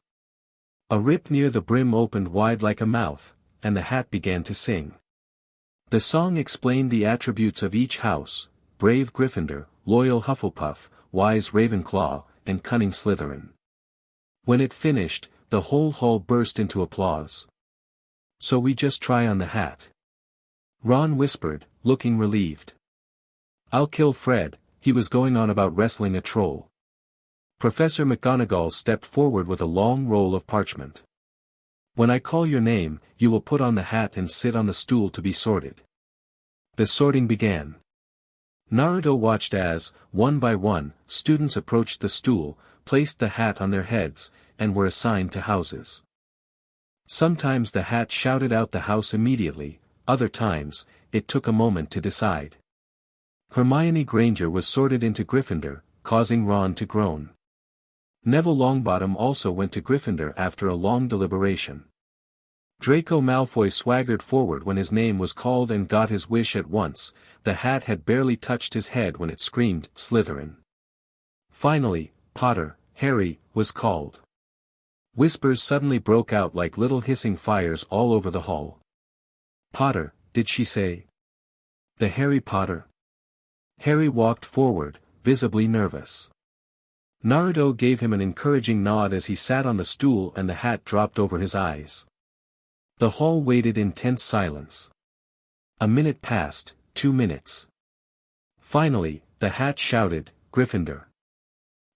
A rip near the brim opened wide like a mouth, and the hat began to sing. The song explained the attributes of each house: brave Gryffindor, loyal Hufflepuff, wise Ravenclaw, and cunning Slytherin. When it finished, the whole hall burst into applause. "So we just try on the hat?" Ron whispered, looking relieved. "I'll kill Fred," he was going on about wrestling a troll. Professor McGonagall stepped forward with a long roll of parchment. "When I call your name, you will put on the hat and sit on the stool to be sorted." The sorting began. Naruto watched as, one by one, students approached the stool, placed the hat on their heads, and were assigned to houses. Sometimes the hat shouted out the house immediately, other times, it took a moment to decide. Hermione Granger was sorted into Gryffindor, causing Ron to groan. Neville Longbottom also went to Gryffindor after a long deliberation. Draco Malfoy swaggered forward when his name was called and got his wish at once. The hat had barely touched his head when it screamed, "Slytherin." Finally, Potter, Harry, was called. Whispers suddenly broke out like little hissing fires all over the hall. "Potter, did she say? The Harry Potter?" Harry walked forward, visibly nervous. Naruto gave him an encouraging nod as he sat on the stool and the hat dropped over his eyes. The hall waited in tense silence. A minute passed, 2 minutes. Finally, the hat shouted, "Gryffindor."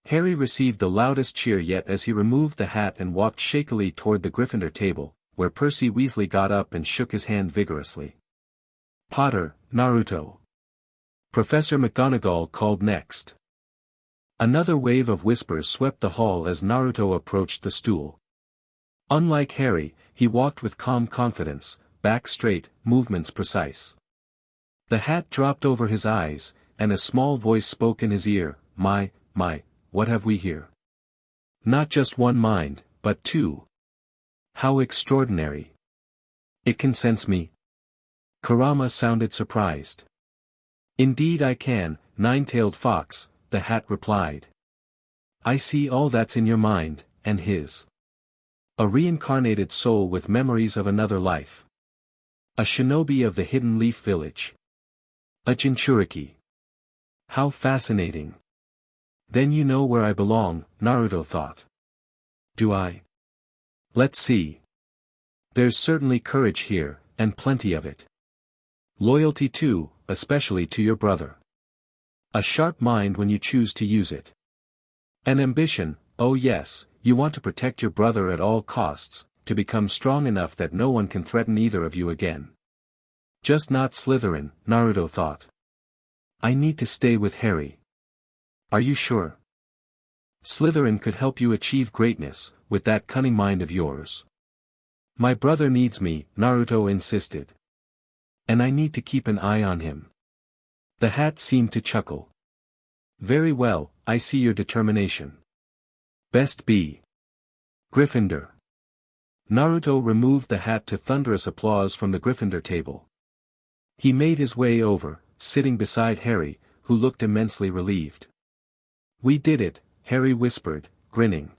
Harry received the loudest cheer yet as he removed the hat and walked shakily toward the Gryffindor table, where Percy Weasley got up and shook his hand vigorously. "Potter, Naruto." Professor McGonagall called next. Another wave of whispers swept the hall as Naruto approached the stool. Unlike Harry, he walked with calm confidence, back straight, movements precise. The hat dropped over his eyes, and a small voice spoke in his ear, My, what have we here? Not just one mind, but 2. How extraordinary. It can sense me? Kurama sounded surprised. Indeed I can, nine-tailed fox, the hat replied. I see all that's in your mind, and his. A reincarnated soul with memories of another life. A shinobi of the Hidden Leaf Village. A Jinchuriki. How fascinating. Then you know where I belong, Naruto thought. Do I? Let's see. There's certainly courage here, and plenty of it. Loyalty too, especially to your brother. A sharp mind when you choose to use it. An ambition, oh yes, you want to protect your brother at all costs, to become strong enough that no one can threaten either of you again. Just not Slytherin, Naruto thought. I need to stay with Harry. Are you sure? Slytherin could help you achieve greatness, with that cunning mind of yours. My brother needs me, Naruto insisted. And I need to keep an eye on him. The hat seemed to chuckle. Very well, I see your determination. Best be Gryffindor. Naruto removed the hat to thunderous applause from the Gryffindor table. He made his way over, sitting beside Harry, who looked immensely relieved. We did it, Harry whispered, grinning.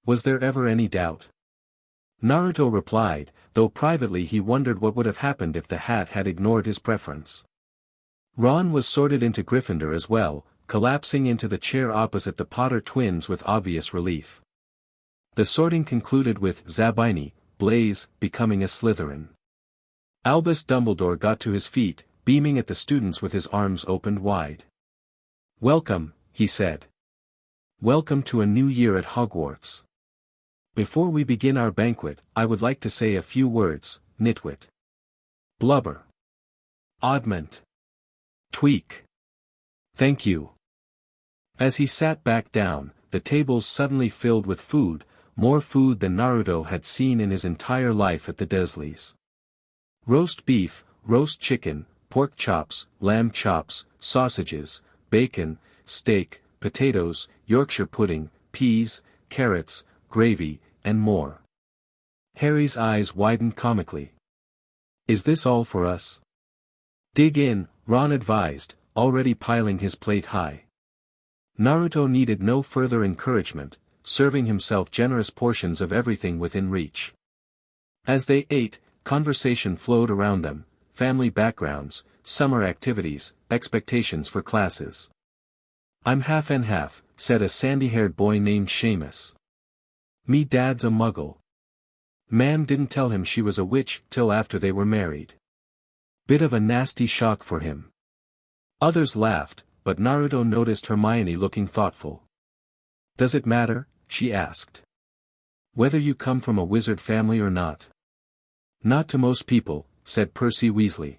Was there ever any doubt? Naruto replied, though privately he wondered what would have happened if the hat had ignored his preference. Ron was sorted into Gryffindor as well, collapsing into the chair opposite the Potter twins with obvious relief. The sorting concluded with Zabini, Blaze, becoming a Slytherin. Albus Dumbledore got to his feet, beaming at the students with his arms opened wide. Welcome, he said. Welcome to a new year at Hogwarts. Before we begin our banquet, I would like to say a few words, nitwit. Blubber. Oddment. Tweak. Thank you. As he sat back down, the tables suddenly filled with food, more food than Naruto had seen in his entire life at the Dursleys. Roast beef, roast chicken, pork chops, lamb chops, sausages, bacon, steak, potatoes, Yorkshire pudding, peas, carrots, gravy, and more. Harry's eyes widened comically. Is this all for us? Dig in, Ron advised, already piling his plate high. Naruto needed no further encouragement, serving himself generous portions of everything within reach. As they ate, conversation flowed around them, family backgrounds, summer activities, expectations for classes. I'm half and half, said a sandy-haired boy named Seamus. Me dad's a muggle. Mam didn't tell him she was a witch till after they were married. Bit of a nasty shock for him. Others laughed, but Naruto noticed Hermione looking thoughtful. Does it matter, she asked. Whether you come from a wizard family or not? Not to most people, said Percy Weasley.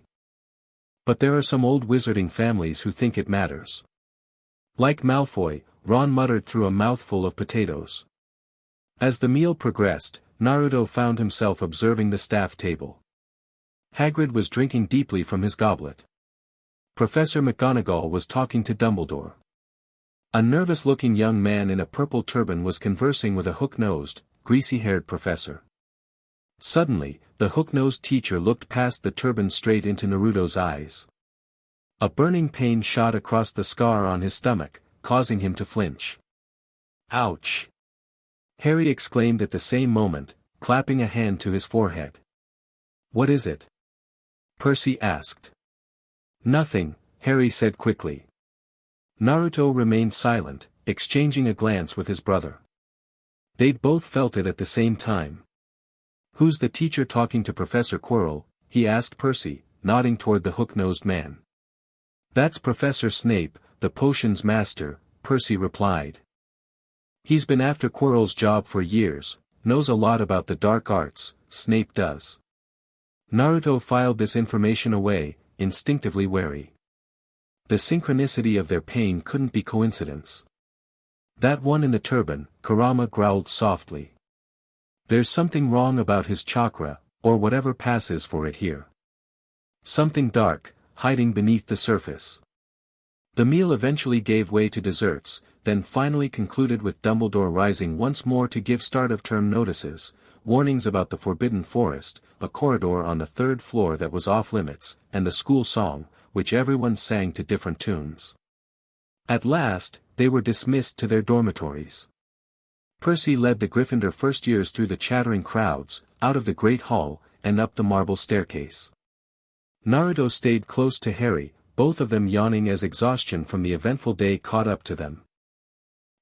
But there are some old wizarding families who think it matters. Like Malfoy, Ron muttered through a mouthful of potatoes. As the meal progressed, Naruto found himself observing the staff table. Hagrid was drinking deeply from his goblet. Professor McGonagall was talking to Dumbledore. A nervous-looking young man in a purple turban was conversing with a hook-nosed, greasy-haired professor. Suddenly, the hook-nosed teacher looked past the turban straight into Naruto's eyes. A burning pain shot across the scar on his stomach, causing him to flinch. Ouch! Harry exclaimed at the same moment, clapping a hand to his forehead. What is it? Percy asked. Nothing, Harry said quickly. Naruto remained silent, exchanging a glance with his brother. They'd both felt it at the same time. Who's the teacher talking to Professor Quirrell? He asked Percy, nodding toward the hook-nosed man. That's Professor Snape, the potions master, Percy replied. He's been after Quirrell's job for years, knows a lot about the dark arts, Snape does. Naruto filed this information away, instinctively wary. The synchronicity of their pain couldn't be coincidence. That one in the turban, Kurama growled softly. There's something wrong about his chakra, or whatever passes for it here. Something dark, hiding beneath the surface. The meal eventually gave way to desserts, then finally concluded with Dumbledore rising once more to give start-of-term notices, warnings about the Forbidden Forest, a corridor on the third floor that was off-limits, and the school song, which everyone sang to different tunes. At last, they were dismissed to their dormitories. Percy led the Gryffindor first years through the chattering crowds, out of the Great Hall, and up the marble staircase. Naruto stayed close to Harry, both of them yawning as exhaustion from the eventful day caught up to them.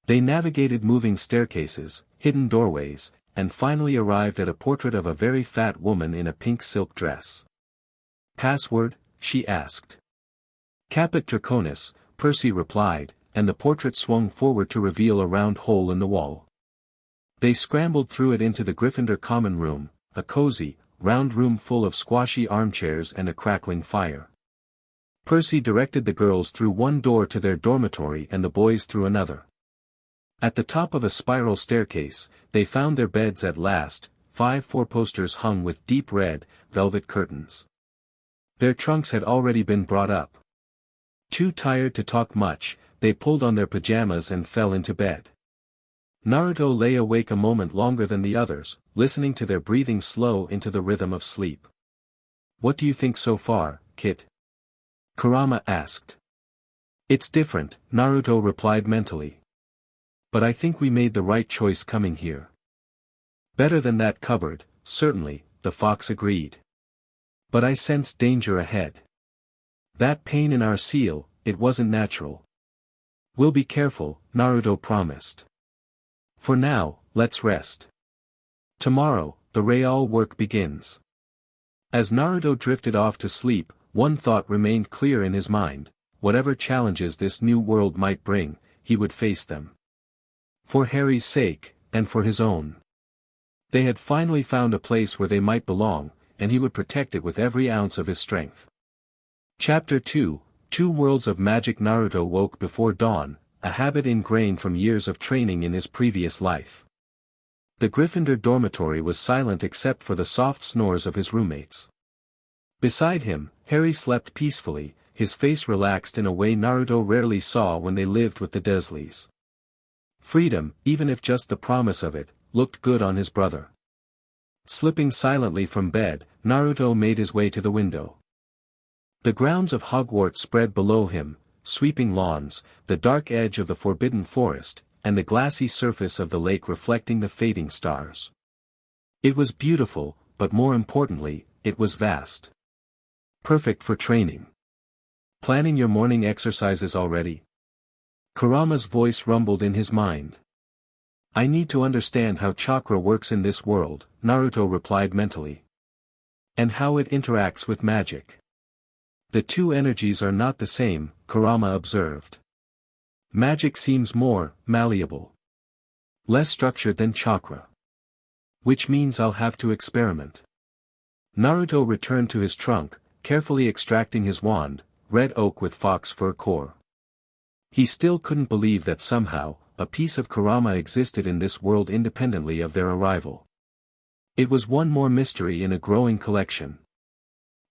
They navigated moving staircases, hidden doorways, and finally arrived at a portrait of a very fat woman in a pink silk dress. "Password?" she asked. "Caput Draconis," Percy replied, and the portrait swung forward to reveal a round hole in the wall. They scrambled through it into the Gryffindor common room, a cozy, round room full of squashy armchairs and a crackling fire. Percy directed the girls through one door to their dormitory and the boys through another. At the top of a spiral staircase, they found their beds at last, 5 four-posters hung with deep red, velvet curtains. Their trunks had already been brought up. Too tired to talk much, they pulled on their pajamas and fell into bed. Naruto lay awake a moment longer than the others, listening to their breathing slow into the rhythm of sleep. "What do you think so far, Kit?" Kurama asked. "It's different," Naruto replied mentally. "But I think we made the right choice coming here." "Better than that cupboard, certainly," the fox agreed. "But I sensed danger ahead. That pain in our seal, it wasn't natural." "We'll be careful," Naruto promised. "For now, let's rest. Tomorrow, the real work begins." As Naruto drifted off to sleep, one thought remained clear in his mind: whatever challenges this new world might bring, he would face them. For Harry's sake, and for his own. They had finally found a place where they might belong, and he would protect it with every ounce of his strength. Chapter 2, Two Worlds of Magic. Naruto woke before dawn, a habit ingrained from years of training in his previous life. The Gryffindor dormitory was silent except for the soft snores of his roommates. Beside him, Harry slept peacefully, his face relaxed in a way Naruto rarely saw when they lived with the Dursleys. Freedom, even if just the promise of it, looked good on his brother. Slipping silently from bed, Naruto made his way to the window. The grounds of Hogwarts spread below him, sweeping lawns, the dark edge of the Forbidden Forest, and the glassy surface of the lake reflecting the fading stars. It was beautiful, but more importantly, it was vast. Perfect for training. "Planning your morning exercises already?" Kurama's voice rumbled in his mind. "I need to understand how chakra works in this world," Naruto replied mentally. "And how it interacts with magic. The two energies are not the same," Kurama observed. "Magic seems more malleable. Less structured than chakra. Which means I'll have to experiment." Naruto returned to his trunk, carefully extracting his wand, red oak with fox fur core. He still couldn't believe that somehow, a piece of Kurama existed in this world independently of their arrival. It was one more mystery in a growing collection.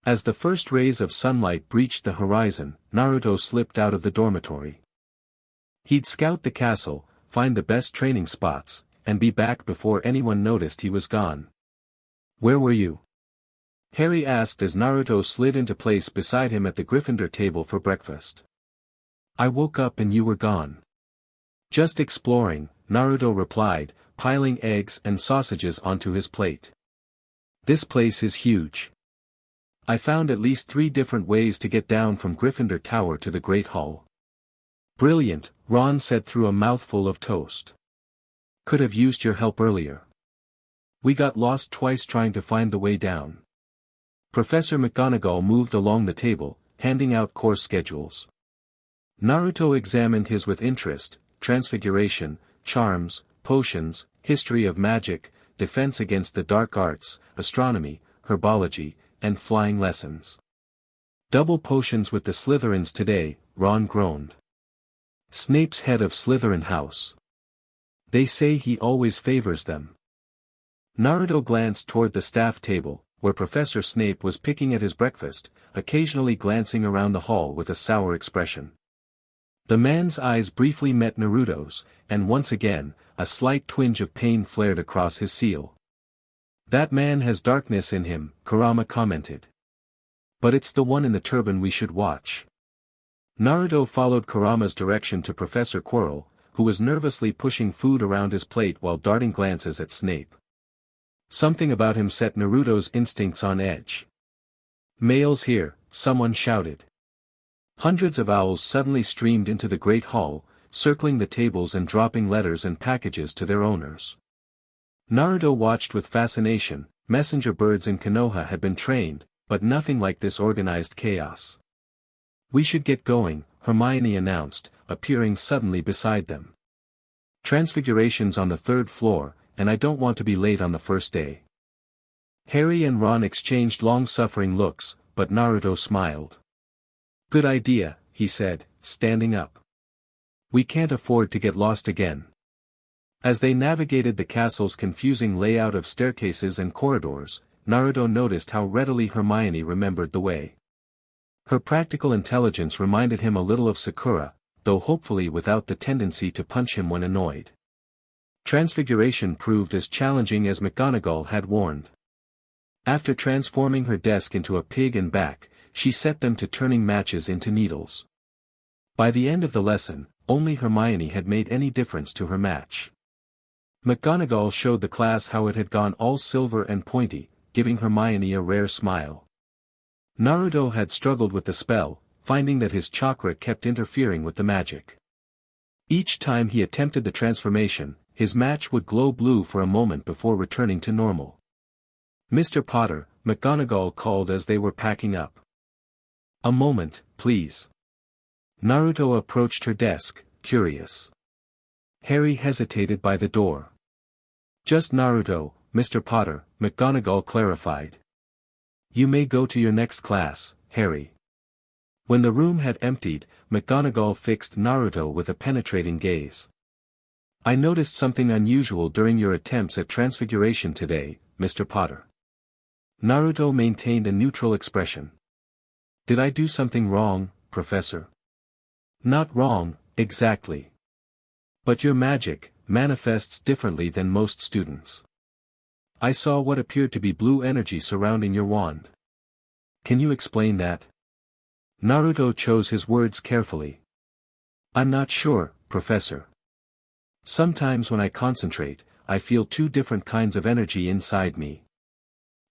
As the first rays of sunlight breached the horizon, Naruto slipped out of the dormitory. He'd scout the castle, find the best training spots, and be back before anyone noticed he was gone. "Where were you?" Harry asked as Naruto slid into place beside him at the Gryffindor table for breakfast. "I woke up and you were gone." "Just exploring," Naruto replied, piling eggs and sausages onto his plate. "This place is huge. I found at least 3 different ways to get down from Gryffindor Tower to the Great Hall." "Brilliant," Ron said through a mouthful of toast. "Could have used your help earlier. We got lost twice trying to find the way down." Professor McGonagall moved along the table, handing out course schedules. Naruto examined his with interest: transfiguration, charms, potions, history of magic, defense against the dark arts, astronomy, herbology, and flying lessons. "Double potions with the Slytherins today," Ron groaned. "Snape's head of Slytherin House. They say he always favors them." Naruto glanced toward the staff table, where Professor Snape was picking at his breakfast, occasionally glancing around the hall with a sour expression. The man's eyes briefly met Naruto's, and once again, a slight twinge of pain flared across his seal. That man has darkness in him, Kurama commented. But it's the one in the turban we should watch. Naruto followed Kurama's direction to Professor Quirrell, who was nervously pushing food around his plate while darting glances at Snape. Something about him set Naruto's instincts on edge. "Mail's here," someone shouted. Hundreds of owls suddenly streamed into the great hall, circling the tables and dropping letters and packages to their owners. Naruto watched with fascination. Messenger birds in Konoha had been trained, but nothing like this organized chaos. "We should get going," Hermione announced, appearing suddenly beside them. "Transfiguration's on the 3rd floor, and I don't want to be late on the first day." Harry and Ron exchanged long-suffering looks, but Naruto smiled. "Good idea," he said, standing up. "We can't afford to get lost again." As they navigated the castle's confusing layout of staircases and corridors, Naruto noticed how readily Hermione remembered the way. Her practical intelligence reminded him a little of Sakura, though hopefully without the tendency to punch him when annoyed. Transfiguration proved as challenging as McGonagall had warned. After transforming her desk into a pig and back, she set them to turning matches into needles. By the end of the lesson, only Hermione had made any difference to her match. McGonagall showed the class how it had gone all silver and pointy, giving Hermione a rare smile. Naruto had struggled with the spell, finding that his chakra kept interfering with the magic. Each time he attempted the transformation, his match would glow blue for a moment before returning to normal. "Mr. Potter," McGonagall called as they were packing up. "A moment, please." Naruto approached her desk, curious. Harry hesitated by the door. "Just Naruto, Mr. Potter," McGonagall clarified. "You may go to your next class, Harry." When the room had emptied, McGonagall fixed Naruto with a penetrating gaze. "I noticed something unusual during your attempts at transfiguration today, Mr. Potter." Naruto maintained a neutral expression. "Did I do something wrong, Professor?" "Not wrong, exactly. But your magic manifests differently than most students. I saw what appeared to be blue energy surrounding your wand. Can you explain that?" Naruto chose his words carefully. "I'm not sure, Professor. Sometimes when I concentrate, I feel two different kinds of energy inside me.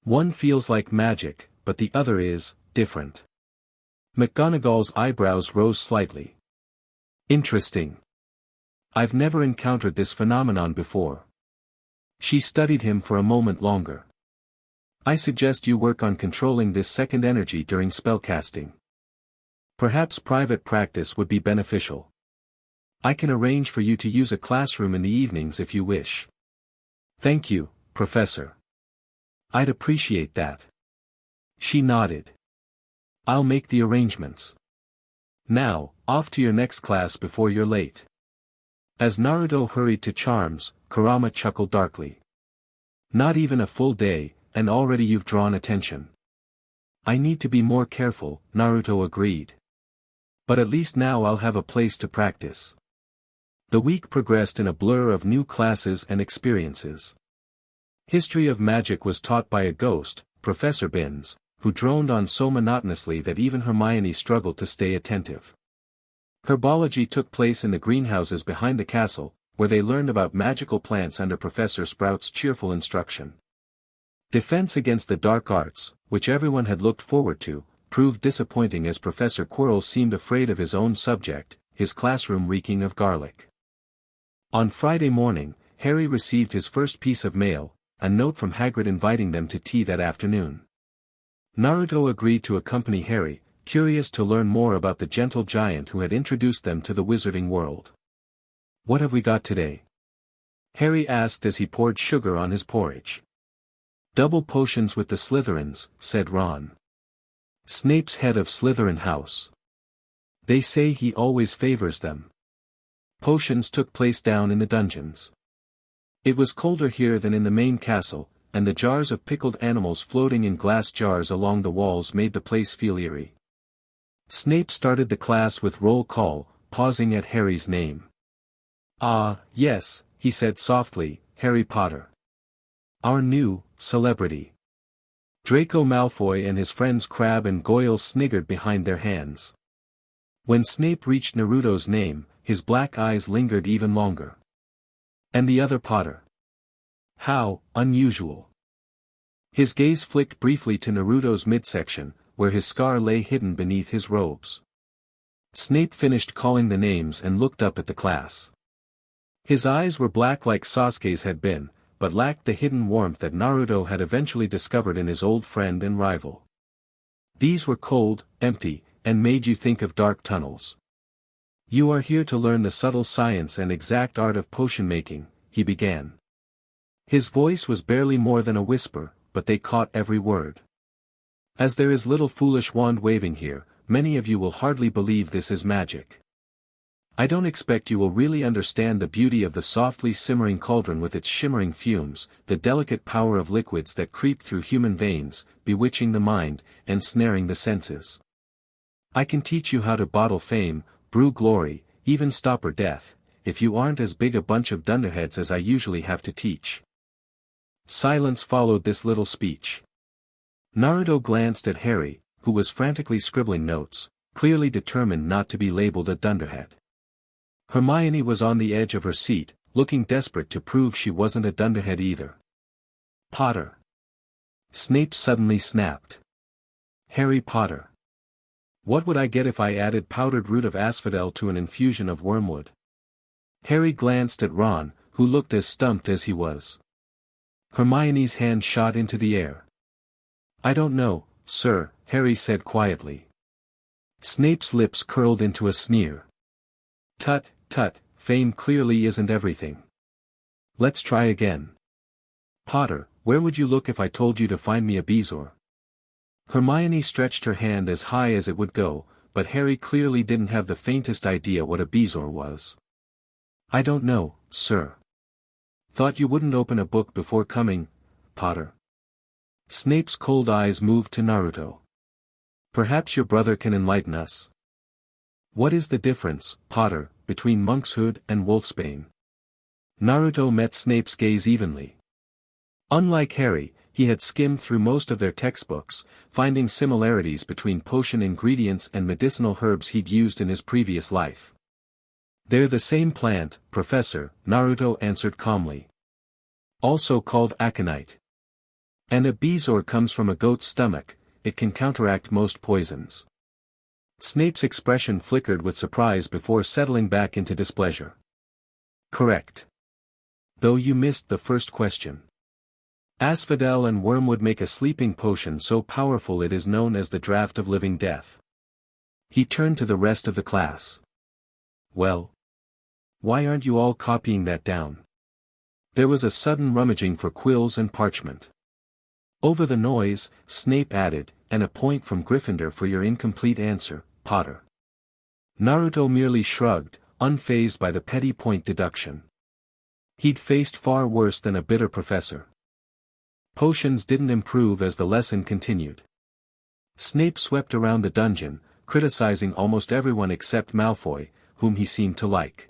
One feels like magic, but the other is different." McGonagall's eyebrows rose slightly. "Interesting. I've never encountered this phenomenon before." She studied him for a moment longer. "I suggest you work on controlling this second energy during spellcasting. Perhaps private practice would be beneficial. I can arrange for you to use a classroom in the evenings if you wish." "Thank you, Professor. I'd appreciate that." She nodded. "I'll make the arrangements. Now, off to your next class before you're late." As Naruto hurried to Charms, Kurama chuckled darkly. "Not even a full day, and already you've drawn attention." "I need to be more careful," Naruto agreed. "But at least now I'll have a place to practice." The week progressed in a blur of new classes and experiences. History of magic was taught by a ghost, Professor Binns, who droned on so monotonously that even Hermione struggled to stay attentive. Herbology took place in the greenhouses behind the castle, where they learned about magical plants under Professor Sprout's cheerful instruction. Defense against the dark arts, which everyone had looked forward to, proved disappointing as Professor Quirrell seemed afraid of his own subject, his classroom reeking of garlic. On Friday morning, Harry received his first piece of mail, a note from Hagrid inviting them to tea that afternoon. Naruto agreed to accompany Harry, curious to learn more about the gentle giant who had introduced them to the wizarding world. "What have we got today?" Harry asked as he poured sugar on his porridge. "Double potions with the Slytherins," said Ron. "Snape's head of Slytherin house. They say he always favors them." Potions took place down in the dungeons. It was colder here than in the main castle, and the jars of pickled animals floating in glass jars along the walls made the place feel eerie. Snape started the class with roll call, pausing at Harry's name. "Ah, yes," he said softly, "Harry Potter. Our new celebrity." Draco Malfoy and his friends Crabbe and Goyle sniggered behind their hands. When Snape reached Naruto's name, his black eyes lingered even longer. "And the other Potter? How unusual." His gaze flicked briefly to Naruto's midsection, where his scar lay hidden beneath his robes. Snape finished calling the names and looked up at the class. His eyes were black like Sasuke's had been, but lacked the hidden warmth that Naruto had eventually discovered in his old friend and rival. These were cold, empty, and made you think of dark tunnels. "You are here to learn the subtle science and exact art of potion making," he began. His voice was barely more than a whisper, but they caught every word. "As there is little foolish wand-waving here, many of you will hardly believe this is magic. I don't expect you will really understand the beauty of the softly simmering cauldron with its shimmering fumes, the delicate power of liquids that creep through human veins, bewitching the mind, and snaring the senses. I can teach you how to bottle fame, brew glory, even stopper death, if you aren't as big a bunch of dunderheads as I usually have to teach." Silence followed this little speech. Naruto glanced at Harry, who was frantically scribbling notes, clearly determined not to be labeled a dunderhead. Hermione was on the edge of her seat, looking desperate to prove she wasn't a dunderhead either. "Potter." Snape suddenly snapped. "Harry Potter. What would I get if I added powdered root of asphodel to an infusion of wormwood?" Harry glanced at Ron, who looked as stumped as he was. Hermione's hand shot into the air. "I don't know, sir," Harry said quietly. Snape's lips curled into a sneer. "Tut, tut, fame clearly isn't everything. Let's try again. Potter, where would you look if I told you to find me a bezoar?" Hermione stretched her hand as high as it would go, but Harry clearly didn't have the faintest idea what a bezoar was. "I don't know, sir." "Thought you wouldn't open a book before coming, Potter." Snape's cold eyes moved to Naruto. "Perhaps your brother can enlighten us. What is the difference, Potter, between monkshood and wolfsbane?" Naruto met Snape's gaze evenly. Unlike Harry, he had skimmed through most of their textbooks, finding similarities between potion ingredients and medicinal herbs he'd used in his previous life. "They're the same plant, Professor," Naruto answered calmly. "Also called aconite. And a bezoar comes from a goat's stomach, it can counteract most poisons." Snape's expression flickered with surprise before settling back into displeasure. "Correct. Though you missed the first question. Asphodel and wormwood make a sleeping potion so powerful it is known as the draught of living death." He turned to the rest of the class. "Well, why aren't you all copying that down?" There was a sudden rummaging for quills and parchment. Over the noise, Snape added, "And a point from Gryffindor for your incomplete answer, Potter." Naruto merely shrugged, unfazed by the petty point deduction. He'd faced far worse than a bitter professor. Potions didn't improve as the lesson continued. Snape swept around the dungeon, criticizing almost everyone except Malfoy, whom he seemed to like.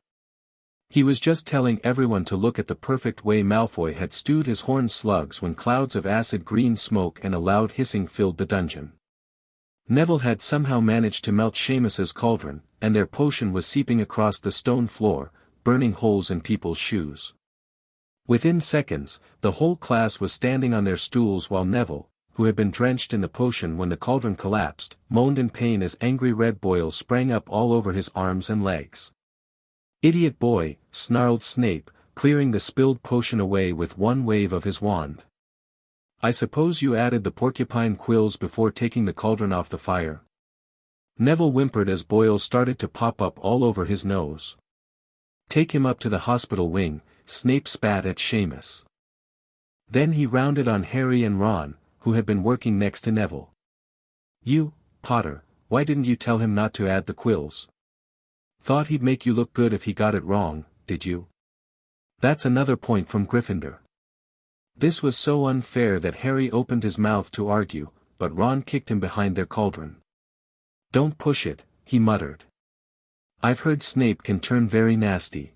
He was just telling everyone to look at the perfect way Malfoy had stewed his horned slugs when clouds of acid green smoke and a loud hissing filled the dungeon. Neville had somehow managed to melt Seamus's cauldron, and their potion was seeping across the stone floor, burning holes in people's shoes. Within seconds, the whole class was standing on their stools while Neville, who had been drenched in the potion when the cauldron collapsed, moaned in pain as angry red boils sprang up all over his arms and legs. "Idiot boy," snarled Snape, clearing the spilled potion away with one wave of his wand. "I suppose you added the porcupine quills before taking the cauldron off the fire?" Neville whimpered as boils started to pop up all over his nose. "Take him up to the hospital wing," Snape spat at Seamus. Then he rounded on Harry and Ron, who had been working next to Neville. "You, Potter, why didn't you tell him not to add the quills? Thought he'd make you look good if he got it wrong, did you?" "That's another point from Gryffindor." This was so unfair that Harry opened his mouth to argue, but Ron kicked him behind their cauldron. "Don't push it," he muttered. I've heard Snape can turn very nasty.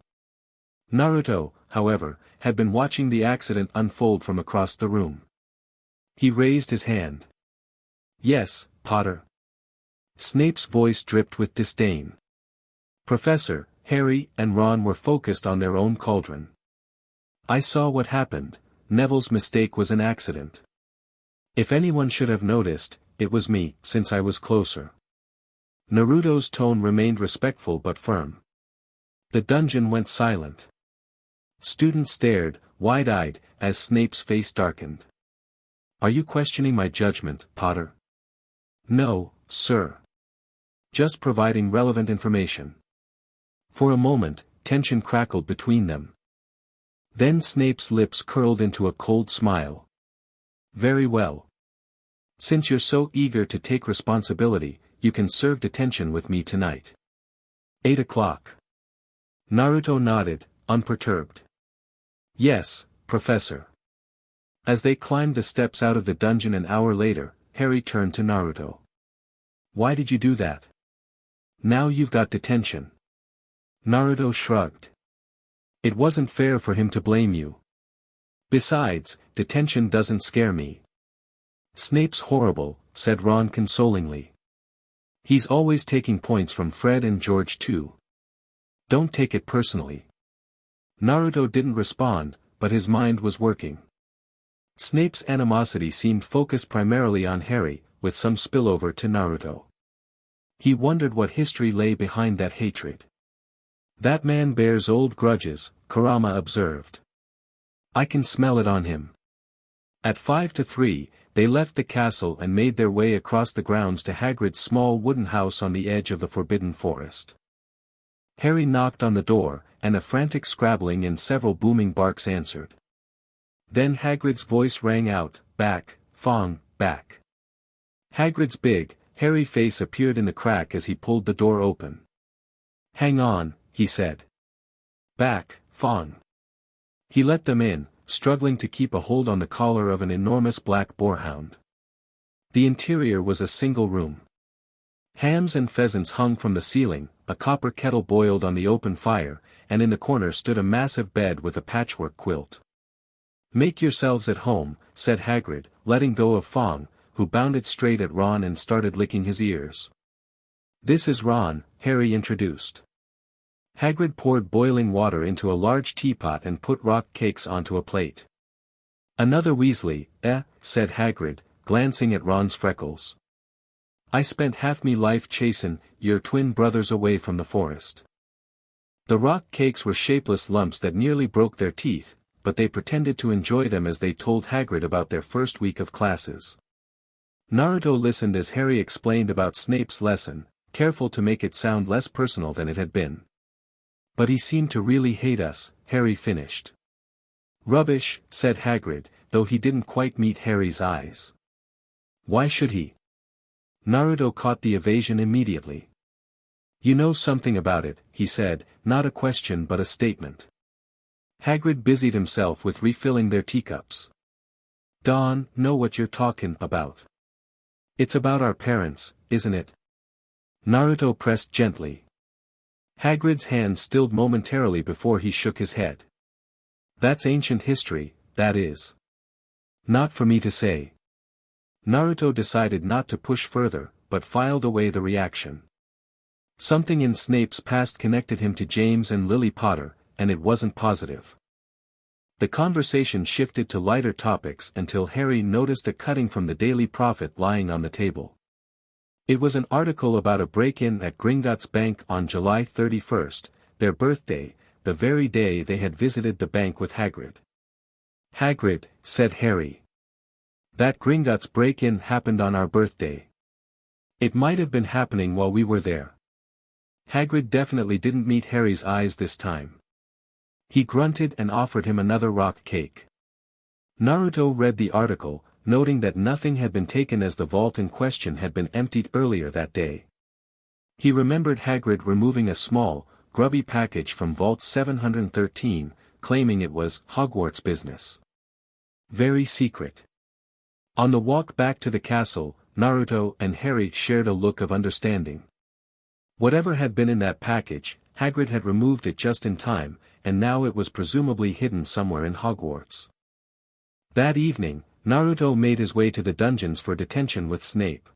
Naruto, however, had been watching the accident unfold from across the room. He raised his hand. Yes, Potter. Snape's voice dripped with disdain. Professor, Harry and Ron were focused on their own cauldron. I saw what happened. Neville's mistake was an accident. If anyone should have noticed, it was me, since I was closer. Naruto's tone remained respectful but firm. The dungeon went silent. Students stared, wide-eyed, as Snape's face darkened. Are you questioning my judgment, Potter? No, sir. Just providing relevant information. For a moment, tension crackled between them. Then Snape's lips curled into a cold smile. Very well. Since you're so eager to take responsibility, you can serve detention with me tonight. 8 o'clock. Naruto nodded, unperturbed. Yes, Professor. As they climbed the steps out of the dungeon an hour later, Harry turned to Naruto. Why did you do that? Now you've got detention. Naruto shrugged. It wasn't fair for him to blame you. Besides, detention doesn't scare me. Snape's horrible, said Ron consolingly. He's always taking points from Fred and George too. Don't take it personally. Naruto didn't respond, but his mind was working. Snape's animosity seemed focused primarily on Harry, with some spillover to Naruto. He wondered what history lay behind that hatred. That man bears old grudges, Kurama observed. I can smell it on him. At 2:55, they left the castle and made their way across the grounds to Hagrid's small wooden house on the edge of the Forbidden Forest. Harry knocked on the door, and a frantic scrabbling and several booming barks answered. Then Hagrid's voice rang out, back, Fong, back. Hagrid's big, hairy face appeared in the crack as he pulled the door open. Hang on, he said. Back, Fong. He let them in, struggling to keep a hold on the collar of an enormous black boarhound. The interior was a single room. Hams and pheasants hung from the ceiling, a copper kettle boiled on the open fire, and in the corner stood a massive bed with a patchwork quilt. Make yourselves at home, said Hagrid, letting go of Fong, who bounded straight at Ron and started licking his ears. This is Ron, Harry introduced. Hagrid poured boiling water into a large teapot and put rock cakes onto a plate. Another Weasley, said Hagrid, glancing at Ron's freckles. I spent half me life chasin' your twin brothers away from the forest. The rock cakes were shapeless lumps that nearly broke their teeth, but they pretended to enjoy them as they told Hagrid about their first week of classes. Naruto listened as Harry explained about Snape's lesson, careful to make it sound less personal than it had been. But he seemed to really hate us, Harry finished. Rubbish, said Hagrid, though he didn't quite meet Harry's eyes. Why should he? Naruto caught the evasion immediately. You know something about it, he said, not a question but a statement. Hagrid busied himself with refilling their teacups. Don, know what you're talking about. It's about our parents, isn't it? Naruto pressed gently. Hagrid's hand stilled momentarily before he shook his head. That's ancient history, that is. Not for me to say. Naruto decided not to push further, but filed away the reaction. Something in Snape's past connected him to James and Lily Potter, and it wasn't positive. The conversation shifted to lighter topics until Harry noticed a cutting from the Daily Prophet lying on the table. It was an article about a break-in at Gringotts Bank on July 31st, their birthday, the very day they had visited the bank with Hagrid. Hagrid, said Harry. That Gringotts break-in happened on our birthday. It might have been happening while we were there. Hagrid definitely didn't meet Harry's eyes this time. He grunted and offered him another rock cake. Naruto read the article, noting that nothing had been taken as the vault in question had been emptied earlier that day. He remembered Hagrid removing a small, grubby package from Vault 713, claiming it was Hogwarts business. Very secret. On the walk back to the castle, Naruto and Harry shared a look of understanding. Whatever had been in that package, Hagrid had removed it just in time, and now it was presumably hidden somewhere in Hogwarts. That evening, Naruto made his way to the dungeons for detention with Snape.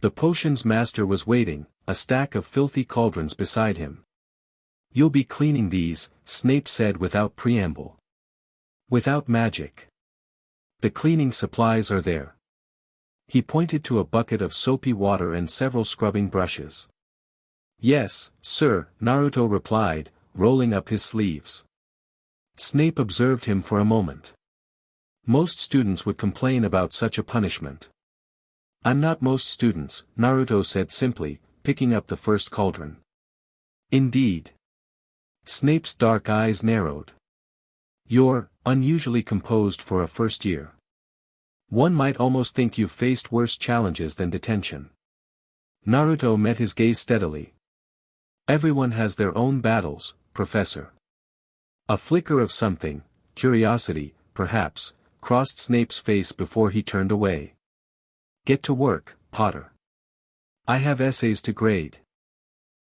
The potions master was waiting, a stack of filthy cauldrons beside him. "You'll be cleaning these," Snape said without preamble. "Without magic. The cleaning supplies are there." He pointed to a bucket of soapy water and several scrubbing brushes. "Yes, sir," Naruto replied, rolling up his sleeves. Snape observed him for a moment. Most students would complain about such a punishment. "I'm not most students," Naruto said simply, picking up the first cauldron. "Indeed." Snape's dark eyes narrowed. "You're unusually composed for a first year. One might almost think you've faced worse challenges than detention." Naruto met his gaze steadily. "Everyone has their own battles, Professor." A flicker of something, curiosity, perhaps, crossed Snape's face before he turned away. "Get to work, Potter. I have essays to grade."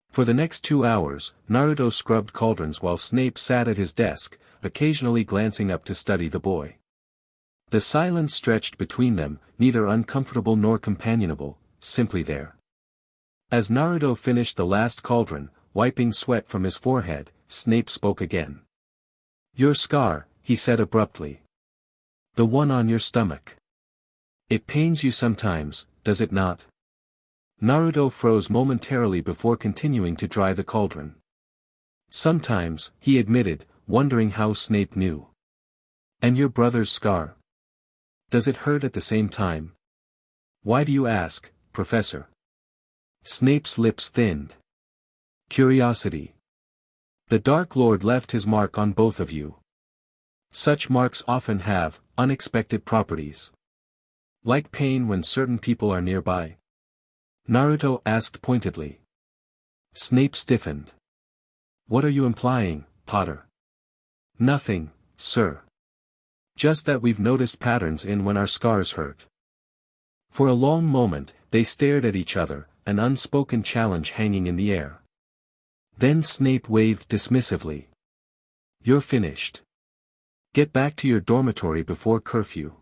For the next 2 hours, Naruto scrubbed cauldrons while Snape sat at his desk, occasionally glancing up to study the boy. The silence stretched between them, neither uncomfortable nor companionable, simply there. As Naruto finished the last cauldron, wiping sweat from his forehead, Snape spoke again. "Your scar," he said abruptly. "The one on your stomach. It pains you sometimes, does it not?" Naruto froze momentarily before continuing to dry the cauldron. "Sometimes," he admitted, wondering how Snape knew. "And your brother's scar? Does it hurt at the same time?" "Why do you ask, Professor?" Snape's lips thinned. "Curiosity. The Dark Lord left his mark on both of you. Such marks often have unexpected properties. Like pain when certain people are nearby?" Naruto asked pointedly. Snape stiffened. "What are you implying, Potter?" "Nothing, sir. Just that we've noticed patterns in when our scars hurt." For a long moment, they stared at each other, an unspoken challenge hanging in the air. Then Snape waved dismissively. "You're finished. Get back to your dormitory before curfew."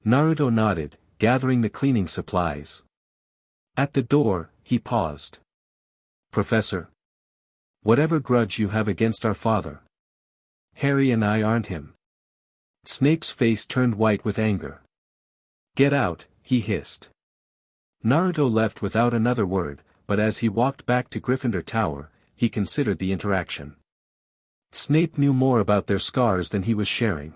Naruto nodded, gathering the cleaning supplies. At the door, he paused. "Professor? Whatever grudge you have against our father. Harry and I aren't him." Snape's face turned white with anger. "Get out," he hissed. Naruto left without another word, but as he walked back to Gryffindor Tower, he considered the interaction. Snape knew more about their scars than he was sharing.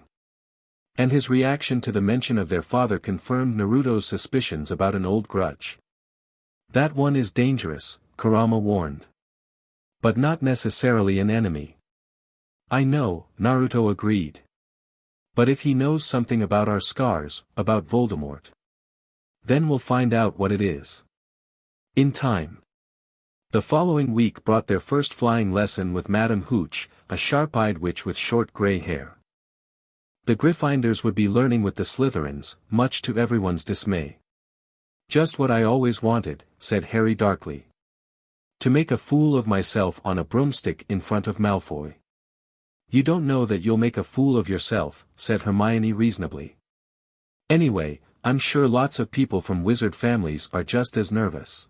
And his reaction to the mention of their father confirmed Naruto's suspicions about an old grudge. "That one is dangerous," Kurama warned. "But not necessarily an enemy." "I know," Naruto agreed. "But if he knows something about our scars, about Voldemort, then we'll find out what it is. In time." The following week brought their first flying lesson with Madame Hooch, a sharp-eyed witch with short grey hair. The Gryffindors would be learning with the Slytherins, much to everyone's dismay. "Just what I always wanted," said Harry darkly. "To make a fool of myself on a broomstick in front of Malfoy." "You don't know that you'll make a fool of yourself," said Hermione reasonably. "Anyway, I'm sure lots of people from wizard families are just as nervous."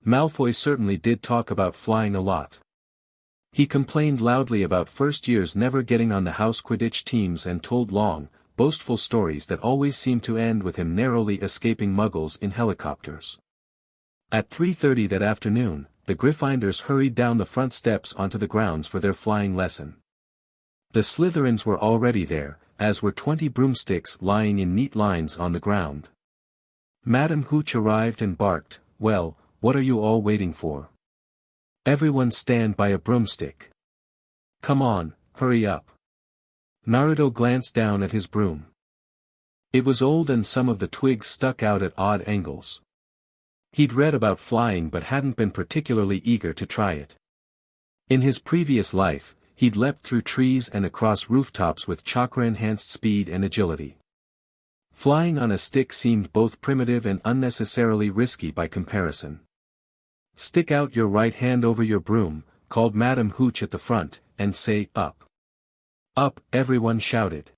Malfoy certainly did talk about flying a lot. He complained loudly about first years never getting on the house Quidditch teams and told long, boastful stories that always seemed to end with him narrowly escaping muggles in helicopters. At 3:30 that afternoon, the Gryffindors hurried down the front steps onto the grounds for their flying lesson. The Slytherins were already there, as were 20 broomsticks lying in neat lines on the ground. Madame Hooch arrived and barked, "Well, what are you all waiting for? Everyone stand by a broomstick. Come on, hurry up." Naruto glanced down at his broom. It was old and some of the twigs stuck out at odd angles. He'd read about flying but hadn't been particularly eager to try it. In his previous life, he'd leapt through trees and across rooftops with chakra-enhanced speed and agility. Flying on a stick seemed both primitive and unnecessarily risky by comparison. Stick out your right hand over your broom, called Madam Hooch at the front, and say, up. Up, everyone shouted.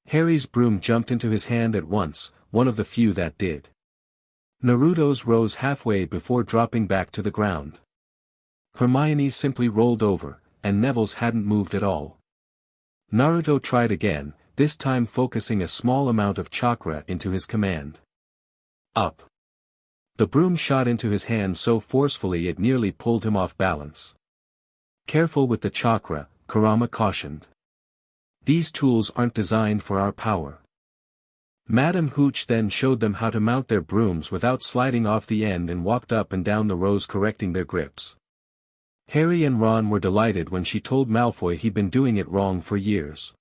Harry's broom jumped into his hand at once, one of the few that did. Naruto's rose halfway before dropping back to the ground. Hermione's simply rolled over, and Neville's hadn't moved at all. Naruto tried again, this time focusing a small amount of chakra into his command. Up. The broom shot into his hand so forcefully it nearly pulled him off balance. Careful with the chakra, Kurama cautioned. These tools aren't designed for our power. Madam Hooch then showed them how to mount their brooms without sliding off the end and walked up and down the rows correcting their grips. Harry and Ron were delighted when she told Malfoy he'd been doing it wrong for years.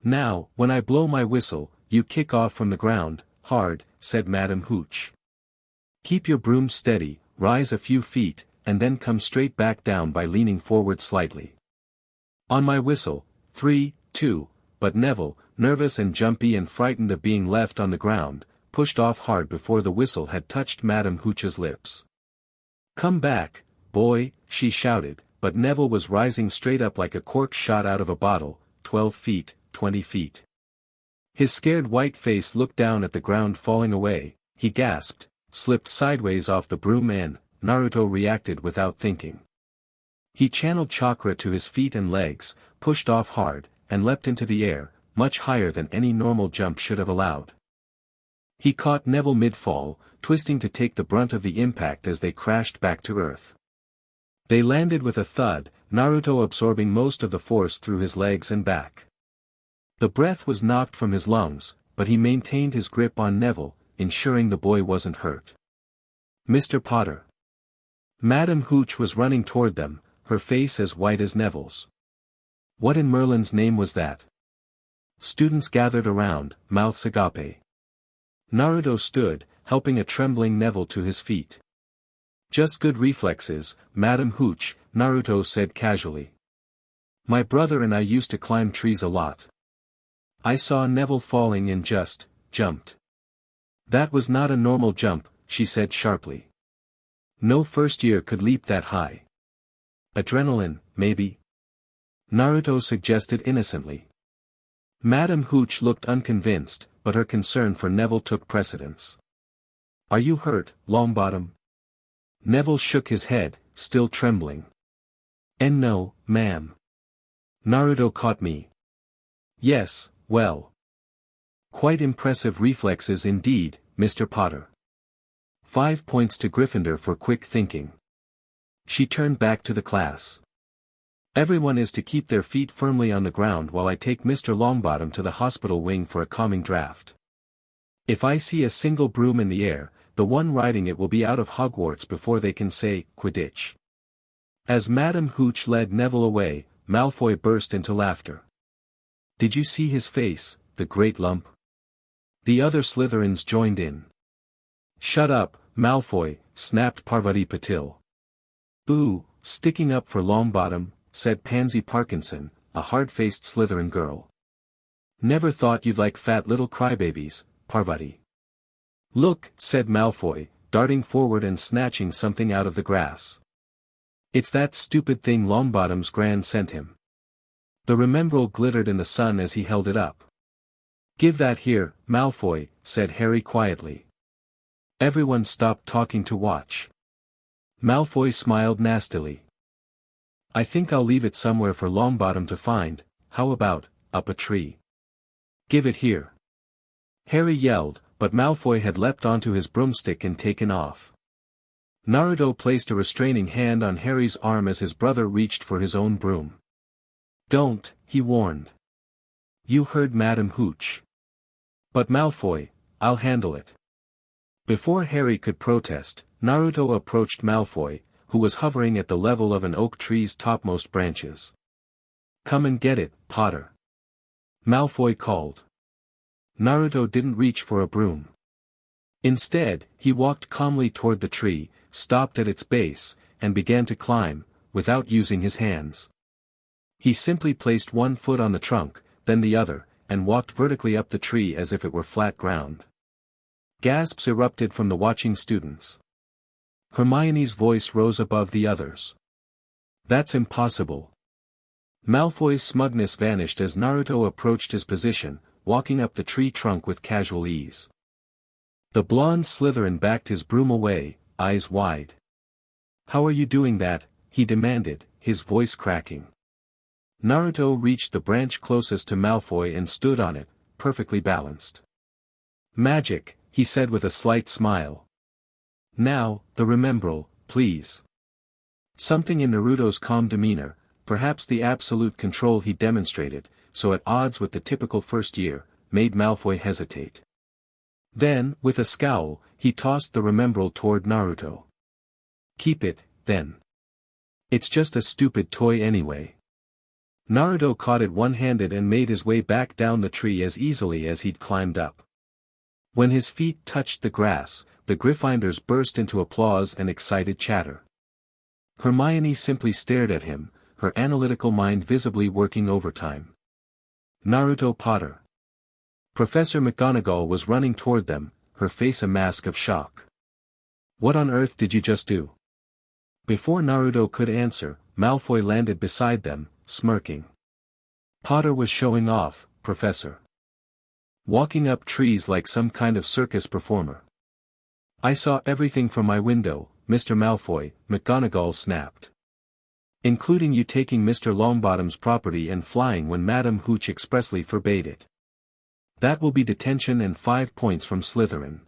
Now, when I blow my whistle, you kick off from the ground, hard, said Madam Hooch. Keep your broom steady, rise a few feet, and then come straight back down by leaning forward slightly. On my whistle, 3, 2, but Neville, nervous and jumpy and frightened of being left on the ground, pushed off hard before the whistle had touched Madam Hooch's lips. Come back, boy, she shouted, but Neville was rising straight up like a cork shot out of a bottle, 12 feet, 20 feet. His scared white face looked down at the ground falling away, he gasped, slipped sideways off the broom and, Naruto reacted without thinking. He channeled chakra to his feet and legs, pushed off hard, and leapt into the air, much higher than any normal jump should have allowed. He caught Neville mid-fall, twisting to take the brunt of the impact as they crashed back to earth. They landed with a thud, Naruto absorbing most of the force through his legs and back. The breath was knocked from his lungs, but he maintained his grip on Neville, ensuring the boy wasn't hurt. Mr. Potter. Madam Hooch was running toward them, her face as white as Neville's. What in Merlin's name was that? Students gathered around, mouths agape. Naruto stood, helping a trembling Neville to his feet. Just good reflexes, Madam Hooch, Naruto said casually. My brother and I used to climb trees a lot. I saw Neville falling and just jumped. That was not a normal jump, she said sharply. No first year could leap that high. Adrenaline, maybe? Naruto suggested innocently. Madam Hooch looked unconvinced, but her concern for Neville took precedence. Are you hurt, Longbottom? Neville shook his head, still trembling. And no, ma'am. Naruto caught me. Yes, well. Quite impressive reflexes indeed, Mr. Potter. 5 points to Gryffindor for quick thinking. She turned back to the class. Everyone is to keep their feet firmly on the ground while I take Mr. Longbottom to the hospital wing for a calming draft. If I see a single broom in the air, the one riding it will be out of Hogwarts before they can say, Quidditch. As Madam Hooch led Neville away, Malfoy burst into laughter. Did you see his face, the great lump? The other Slytherins joined in. Shut up, Malfoy, snapped Parvati Patil. Boo, sticking up for Longbottom, said Pansy Parkinson, a hard-faced Slytherin girl. Never thought you'd like fat little crybabies, Parvati. Look, said Malfoy, darting forward and snatching something out of the grass. It's that stupid thing Longbottom's gran sent him. The remembrall glittered in the sun as he held it up. Give that here, Malfoy, said Harry quietly. Everyone stopped talking to watch. Malfoy smiled nastily. I think I'll leave it somewhere for Longbottom to find, how about, up a tree? Give it here. Harry yelled, but Malfoy had leapt onto his broomstick and taken off. Naruto placed a restraining hand on Harry's arm as his brother reached for his own broom. Don't, he warned. You heard Madam Hooch. But Malfoy, I'll handle it. Before Harry could protest, Naruto approached Malfoy, who was hovering at the level of an oak tree's topmost branches. Come and get it, Potter. Malfoy called. Naruto didn't reach for a broom. Instead, he walked calmly toward the tree, stopped at its base, and began to climb, without using his hands. He simply placed one foot on the trunk, then the other, and walked vertically up the tree as if it were flat ground. Gasps erupted from the watching students. Hermione's voice rose above the others. That's impossible. Malfoy's smugness vanished as Naruto approached his position, walking up the tree trunk with casual ease. The blonde Slytherin backed his broom away, eyes wide. How are you doing that? He demanded, his voice cracking. Naruto reached the branch closest to Malfoy and stood on it, perfectly balanced. Magic, he said with a slight smile. Now, the remembrall, please. Something in Naruto's calm demeanor, perhaps the absolute control he demonstrated, so at odds with the typical first year, made Malfoy hesitate. Then, with a scowl, he tossed the remembrall toward Naruto. Keep it, then. It's just a stupid toy anyway. Naruto caught it one-handed and made his way back down the tree as easily as he'd climbed up. When his feet touched the grass, the Gryffindors burst into applause and excited chatter. Hermione simply stared at him, her analytical mind visibly working overtime. Naruto Potter. Professor McGonagall was running toward them, her face a mask of shock. What on earth did you just do? Before Naruto could answer, Malfoy landed beside them, smirking. Potter was showing off, Professor. Walking up trees like some kind of circus performer. I saw everything from my window, Mr. Malfoy, McGonagall snapped. Including you taking Mr. Longbottom's property and flying when Madame Hooch expressly forbade it. That will be detention and 5 points from Slytherin.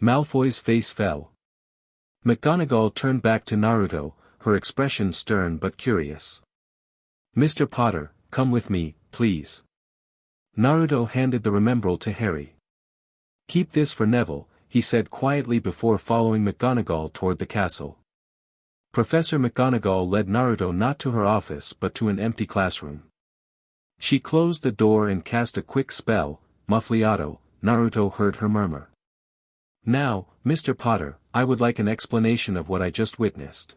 Malfoy's face fell. McGonagall turned back to Naruto, her expression stern but curious. Mr. Potter, come with me, please. Naruto handed the remembrall to Harry. Keep this for Neville, he said quietly before following McGonagall toward the castle. Professor McGonagall led Naruto not to her office but to an empty classroom. She closed the door and cast a quick spell, Muffliato, Naruto heard her murmur. Now, Mr. Potter, I would like an explanation of what I just witnessed.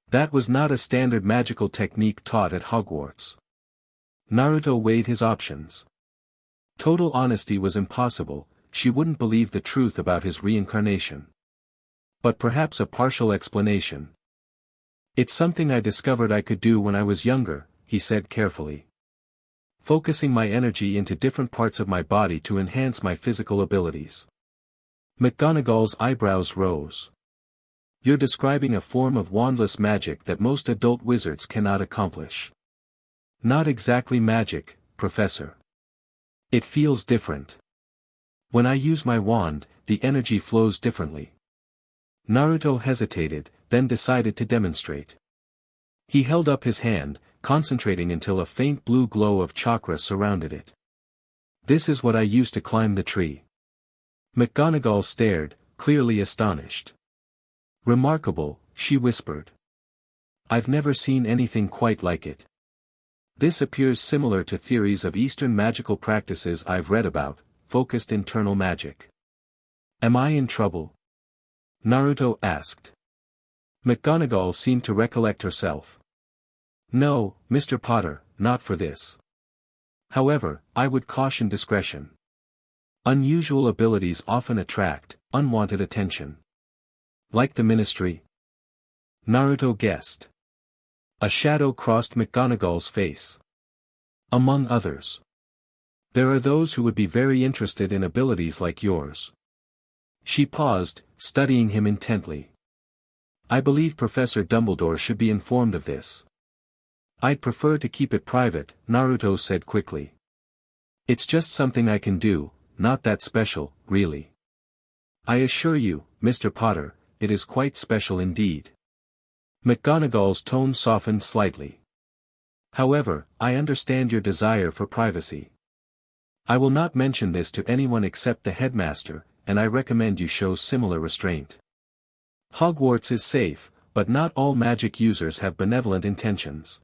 That was not a standard magical technique taught at Hogwarts. Naruto weighed his options. Total honesty was impossible, she wouldn't believe the truth about his reincarnation. But perhaps a partial explanation. It's something I discovered I could do when I was younger, he said carefully. Focusing my energy into different parts of my body to enhance my physical abilities. McGonagall's eyebrows rose. You're describing a form of wandless magic that most adult wizards cannot accomplish. Not exactly magic, Professor. It feels different. When I use my wand, the energy flows differently. Naruto hesitated, then decided to demonstrate. He held up his hand, concentrating until a faint blue glow of chakra surrounded it. This is what I used to climb the tree. McGonagall stared, clearly astonished. Remarkable, she whispered. I've never seen anything quite like it. This appears similar to theories of Eastern magical practices I've read about, focused internal magic. Am I in trouble? Naruto asked. McGonagall seemed to recollect herself. No, Mr. Potter, not for this. However, I would caution discretion. Unusual abilities often attract unwanted attention. Like the Ministry? Naruto guessed. A shadow crossed McGonagall's face. Among others. There are those who would be very interested in abilities like yours. She paused, studying him intently. I believe Professor Dumbledore should be informed of this. I'd prefer to keep it private, Naruto said quickly. It's just something I can do, not that special, really. I assure you, Mr. Potter, it is quite special indeed. McGonagall's tone softened slightly. However, I understand your desire for privacy. I will not mention this to anyone except the headmaster, and I recommend you show similar restraint. Hogwarts is safe, but not all magic users have benevolent intentions.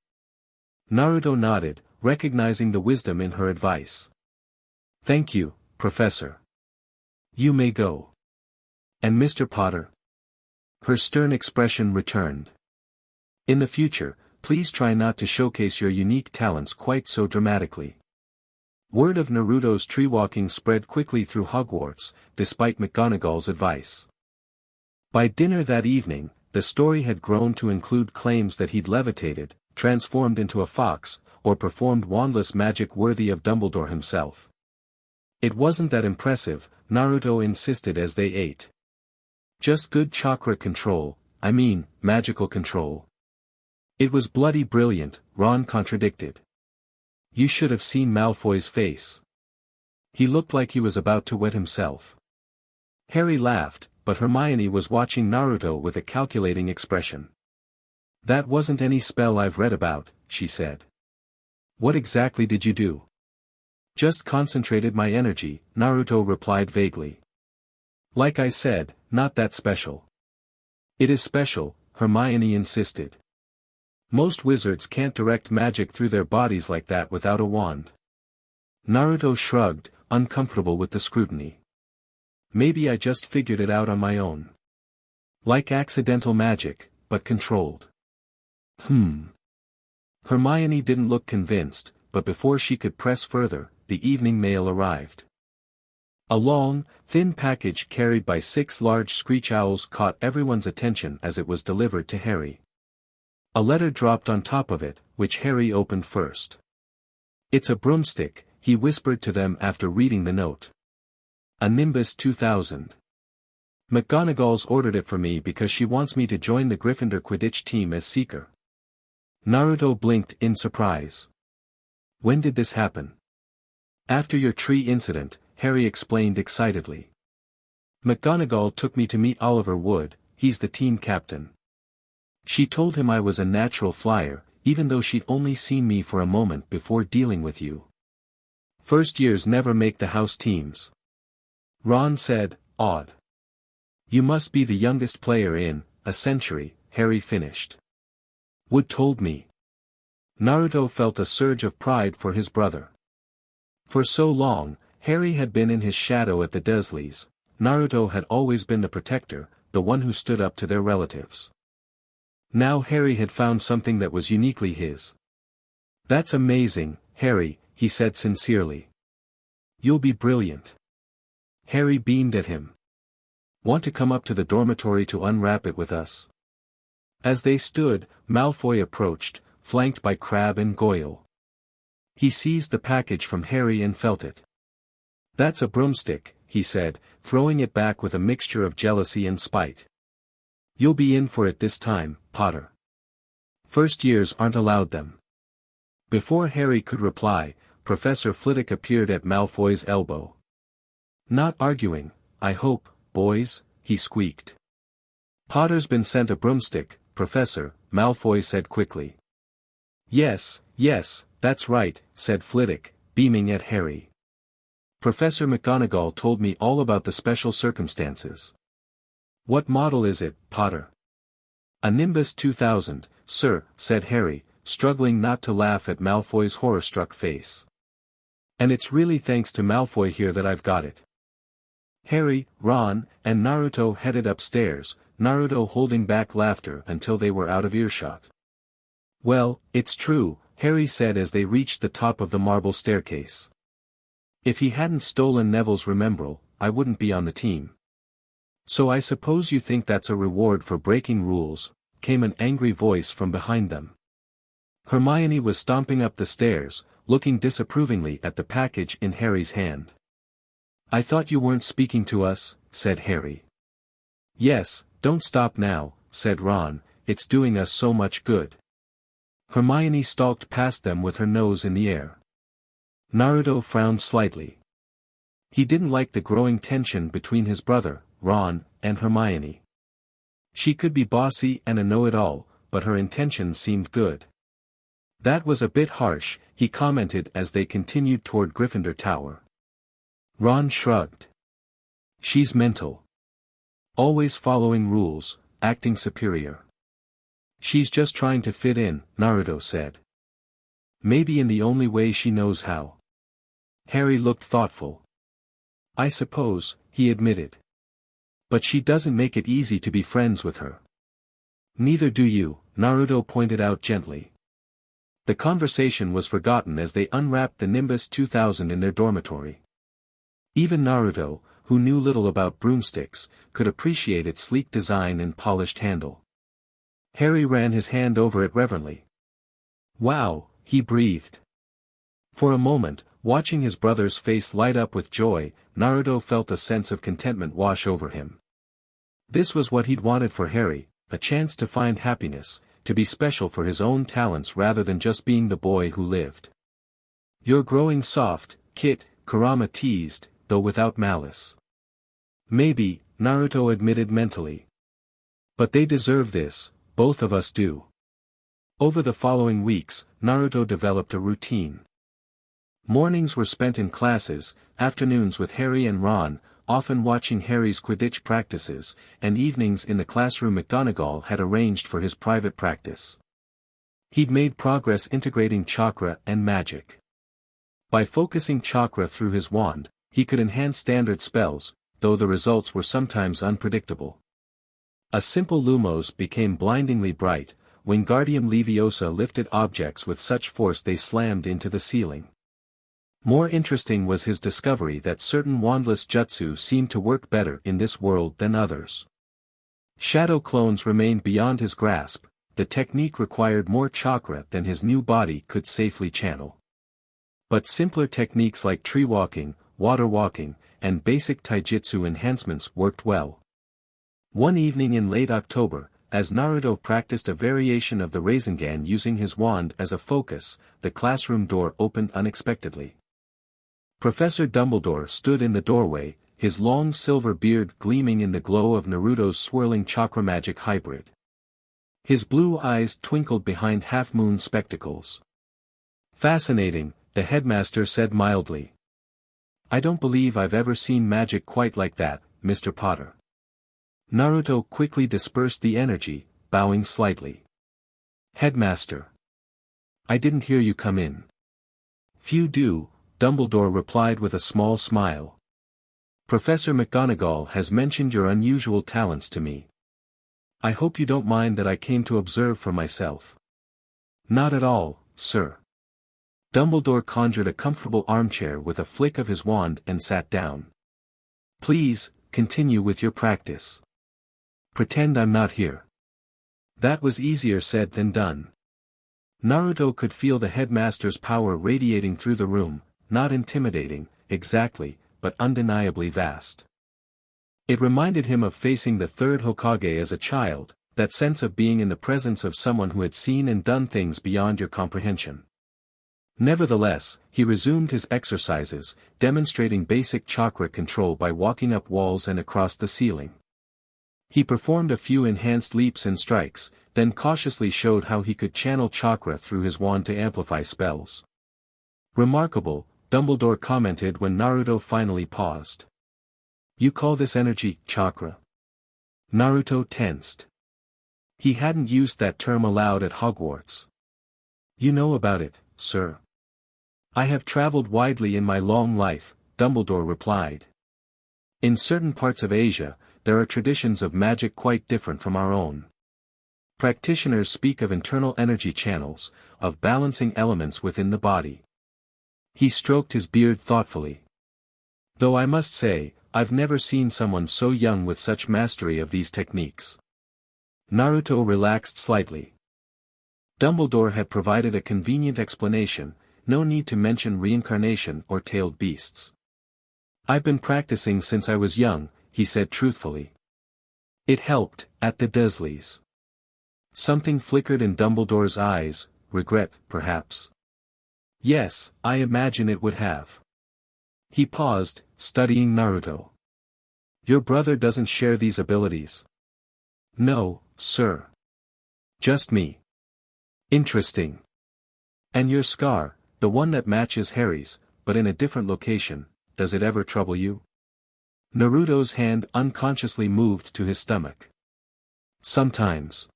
Naruto nodded, recognizing the wisdom in her advice. Thank you, Professor. You may go. And Mr. Potter? Her stern expression returned. In the future, please try not to showcase your unique talents quite so dramatically. Word of Naruto's tree walking spread quickly through Hogwarts, despite McGonagall's advice. By dinner that evening, the story had grown to include claims that he'd levitated, transformed into a fox, or performed wandless magic worthy of Dumbledore himself. It wasn't that impressive, Naruto insisted as they ate. Just good chakra control, magical control. It was bloody brilliant, Ron contradicted. You should have seen Malfoy's face. He looked like he was about to wet himself. Harry laughed, but Hermione was watching Naruto with a calculating expression. That wasn't any spell I've read about, she said. What exactly did you do? Just concentrated my energy, Naruto replied vaguely. Like I said, not that special. It is special, Hermione insisted. Most wizards can't direct magic through their bodies like that without a wand. Naruto shrugged, uncomfortable with the scrutiny. Maybe I just figured it out on my own. Like accidental magic, but controlled. Hermione didn't look convinced, but before she could press further, the evening mail arrived. A long, thin package carried by 6 large screech owls caught everyone's attention as it was delivered to Harry. A letter dropped on top of it, which Harry opened first. It's a broomstick, he whispered to them after reading the note. A Nimbus 2000. McGonagall's ordered it for me because she wants me to join the Gryffindor Quidditch team as Seeker. Naruto blinked in surprise. When did this happen? After your tree incident, Harry explained excitedly. McGonagall took me to meet Oliver Wood, he's the team captain. She told him I was a natural flyer, even though she'd only seen me for a moment before dealing with you. First years never make the house teams. Ron said, awed. You must be the youngest player in a century, Harry finished. Wood told me. Naruto felt a surge of pride for his brother. For so long, Harry had been in his shadow at the Dursleys. Naruto had always been the protector, the one who stood up to their relatives. Now Harry had found something that was uniquely his. That's amazing, Harry, he said sincerely. You'll be brilliant. Harry beamed at him. Want to come up to the dormitory to unwrap it with us? As they stood, Malfoy approached, flanked by Crabbe and Goyle. He seized the package from Harry and felt it. That's a broomstick, he said, throwing it back with a mixture of jealousy and spite. You'll be in for it this time, Potter. First years aren't allowed them. Before Harry could reply, Professor Flitwick appeared at Malfoy's elbow. Not arguing, I hope, boys, he squeaked. Potter's been sent a broomstick, Professor, Malfoy said quickly. Yes, that's right, said Flitwick, beaming at Harry. Professor McGonagall told me all about the special circumstances. What model is it, Potter? A Nimbus 2000, sir, said Harry, struggling not to laugh at Malfoy's horror-struck face. And it's really thanks to Malfoy here that I've got it. Harry, Ron, and Naruto headed upstairs, Naruto holding back laughter until they were out of earshot. Well, it's true, Harry said as they reached the top of the marble staircase. If he hadn't stolen Neville's Remembrall, I wouldn't be on the team. So I suppose you think that's a reward for breaking rules, came an angry voice from behind them. Hermione was stomping up the stairs, looking disapprovingly at the package in Harry's hand. I thought you weren't speaking to us, said Harry. Yes, don't stop now, said Ron, it's doing us so much good. Hermione stalked past them with her nose in the air. Naruto frowned slightly. He didn't like the growing tension between his brother, Ron, and Hermione. She could be bossy and a know-it-all, but her intentions seemed good. That was a bit harsh, he commented as they continued toward Gryffindor Tower. Ron shrugged. She's mental. Always following rules, acting superior. She's just trying to fit in, Naruto said. Maybe in the only way she knows how. Harry looked thoughtful. I suppose, he admitted. But she doesn't make it easy to be friends with her. Neither do you, Naruto pointed out gently. The conversation was forgotten as they unwrapped the Nimbus 2000 in their dormitory. Even Naruto, who knew little about broomsticks, could appreciate its sleek design and polished handle. Harry ran his hand over it reverently. "Wow," he breathed. For a moment, watching his brother's face light up with joy, Naruto felt a sense of contentment wash over him. This was what he'd wanted for Harry, a chance to find happiness, to be special for his own talents rather than just being the boy who lived. "You're growing soft, Kit," Kurama teased, though without malice. "Maybe," Naruto admitted mentally. "But they deserve this, both of us do." Over the following weeks, Naruto developed a routine. Mornings were spent in classes, afternoons with Harry and Ron, often watching Harry's Quidditch practices, and evenings in the classroom McGonagall had arranged for his private practice. He'd made progress integrating chakra and magic. By focusing chakra through his wand, he could enhance standard spells, though the results were sometimes unpredictable. A simple Lumos became blindingly bright, Wingardium Leviosa lifted objects with such force they slammed into the ceiling. More interesting was his discovery that certain wandless jutsu seemed to work better in this world than others. Shadow clones remained beyond his grasp, the technique required more chakra than his new body could safely channel. But simpler techniques like tree walking, water walking, and basic taijutsu enhancements worked well. One evening in late October, as Naruto practiced a variation of the Rasengan using his wand as a focus, the classroom door opened unexpectedly. Professor Dumbledore stood in the doorway, his long silver beard gleaming in the glow of Naruto's swirling chakra magic hybrid. His blue eyes twinkled behind half-moon spectacles. "Fascinating," the headmaster said mildly. "I don't believe I've ever seen magic quite like that, Mr. Potter." Naruto quickly dispersed the energy, bowing slightly. "Headmaster. I didn't hear you come in." "Few do," Dumbledore replied with a small smile. "Professor McGonagall has mentioned your unusual talents to me. I hope you don't mind that I came to observe for myself." "Not at all, sir." Dumbledore conjured a comfortable armchair with a flick of his wand and sat down. "Please, continue with your practice. Pretend I'm not here." That was easier said than done. Naruto could feel the headmaster's power radiating through the room, not intimidating, exactly, but undeniably vast. It reminded him of facing the third Hokage as a child, that sense of being in the presence of someone who had seen and done things beyond your comprehension. Nevertheless, he resumed his exercises, demonstrating basic chakra control by walking up walls and across the ceiling. He performed a few enhanced leaps and strikes, then cautiously showed how he could channel chakra through his wand to amplify spells. "Remarkable," Dumbledore commented when Naruto finally paused. "You call this energy, chakra?" Naruto tensed. He hadn't used that term aloud at Hogwarts. "You know about it, sir." "I have traveled widely in my long life," Dumbledore replied. "In certain parts of Asia, there are traditions of magic quite different from our own. Practitioners speak of internal energy channels, of balancing elements within the body." He stroked his beard thoughtfully. "Though I must say, I've never seen someone so young with such mastery of these techniques." Naruto relaxed slightly. Dumbledore had provided a convenient explanation, no need to mention reincarnation or tailed beasts. "I've been practicing since I was young," he said truthfully. "It helped, at the Dursleys." Something flickered in Dumbledore's eyes, regret, perhaps. "Yes, I imagine it would have." He paused, studying Naruto. "Your brother doesn't share these abilities?" "No, sir. Just me." "Interesting. And your scar, the one that matches Harry's, but in a different location, does it ever trouble you?" Naruto's hand unconsciously moved to his stomach. "Sometimes.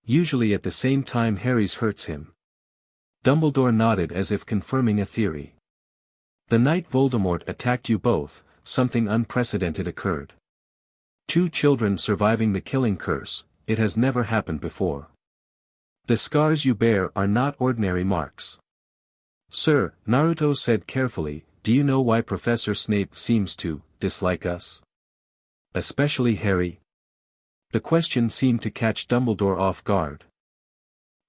Usually at the same time Harry's hurts him." Dumbledore nodded as if confirming a theory. "The night Voldemort attacked you both, something unprecedented occurred. 2 children surviving the killing curse, it has never happened before. The scars you bear are not ordinary marks." "Sir," Naruto said carefully, "do you know why Professor Snape seems to dislike us? Especially Harry? The question seemed to catch Dumbledore off guard.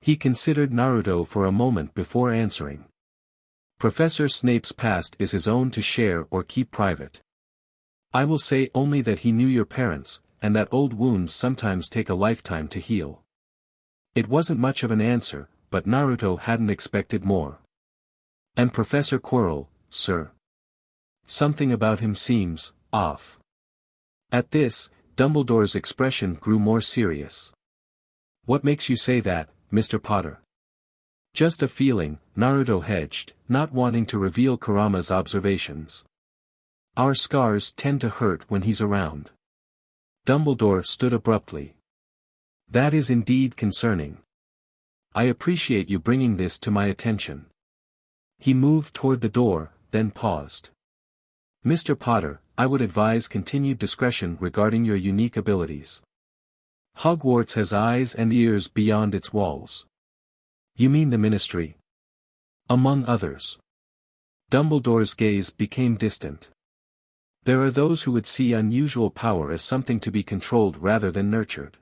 He considered Naruto for a moment before answering. Professor Snape's past is his own to share or keep private. I will say only that he knew your parents, and that old wounds sometimes take a lifetime to heal. It wasn't much of an answer, but Naruto hadn't expected more. And Professor Quirrell, sir? Something about him seems off. At this, Dumbledore's expression grew more serious. What makes you say that, Mr. Potter? Just a feeling, Naruto hedged, not wanting to reveal Kurama's observations. Our scars tend to hurt when he's around. Dumbledore stood abruptly. That is indeed concerning. I appreciate you bringing this to my attention. He moved toward the door, then paused. Mr. Potter, I would advise continued discretion regarding your unique abilities. Hogwarts has eyes and ears beyond its walls. You mean the Ministry? Among others. Dumbledore's gaze became distant. There are those who would see unusual power as something to be controlled rather than nurtured.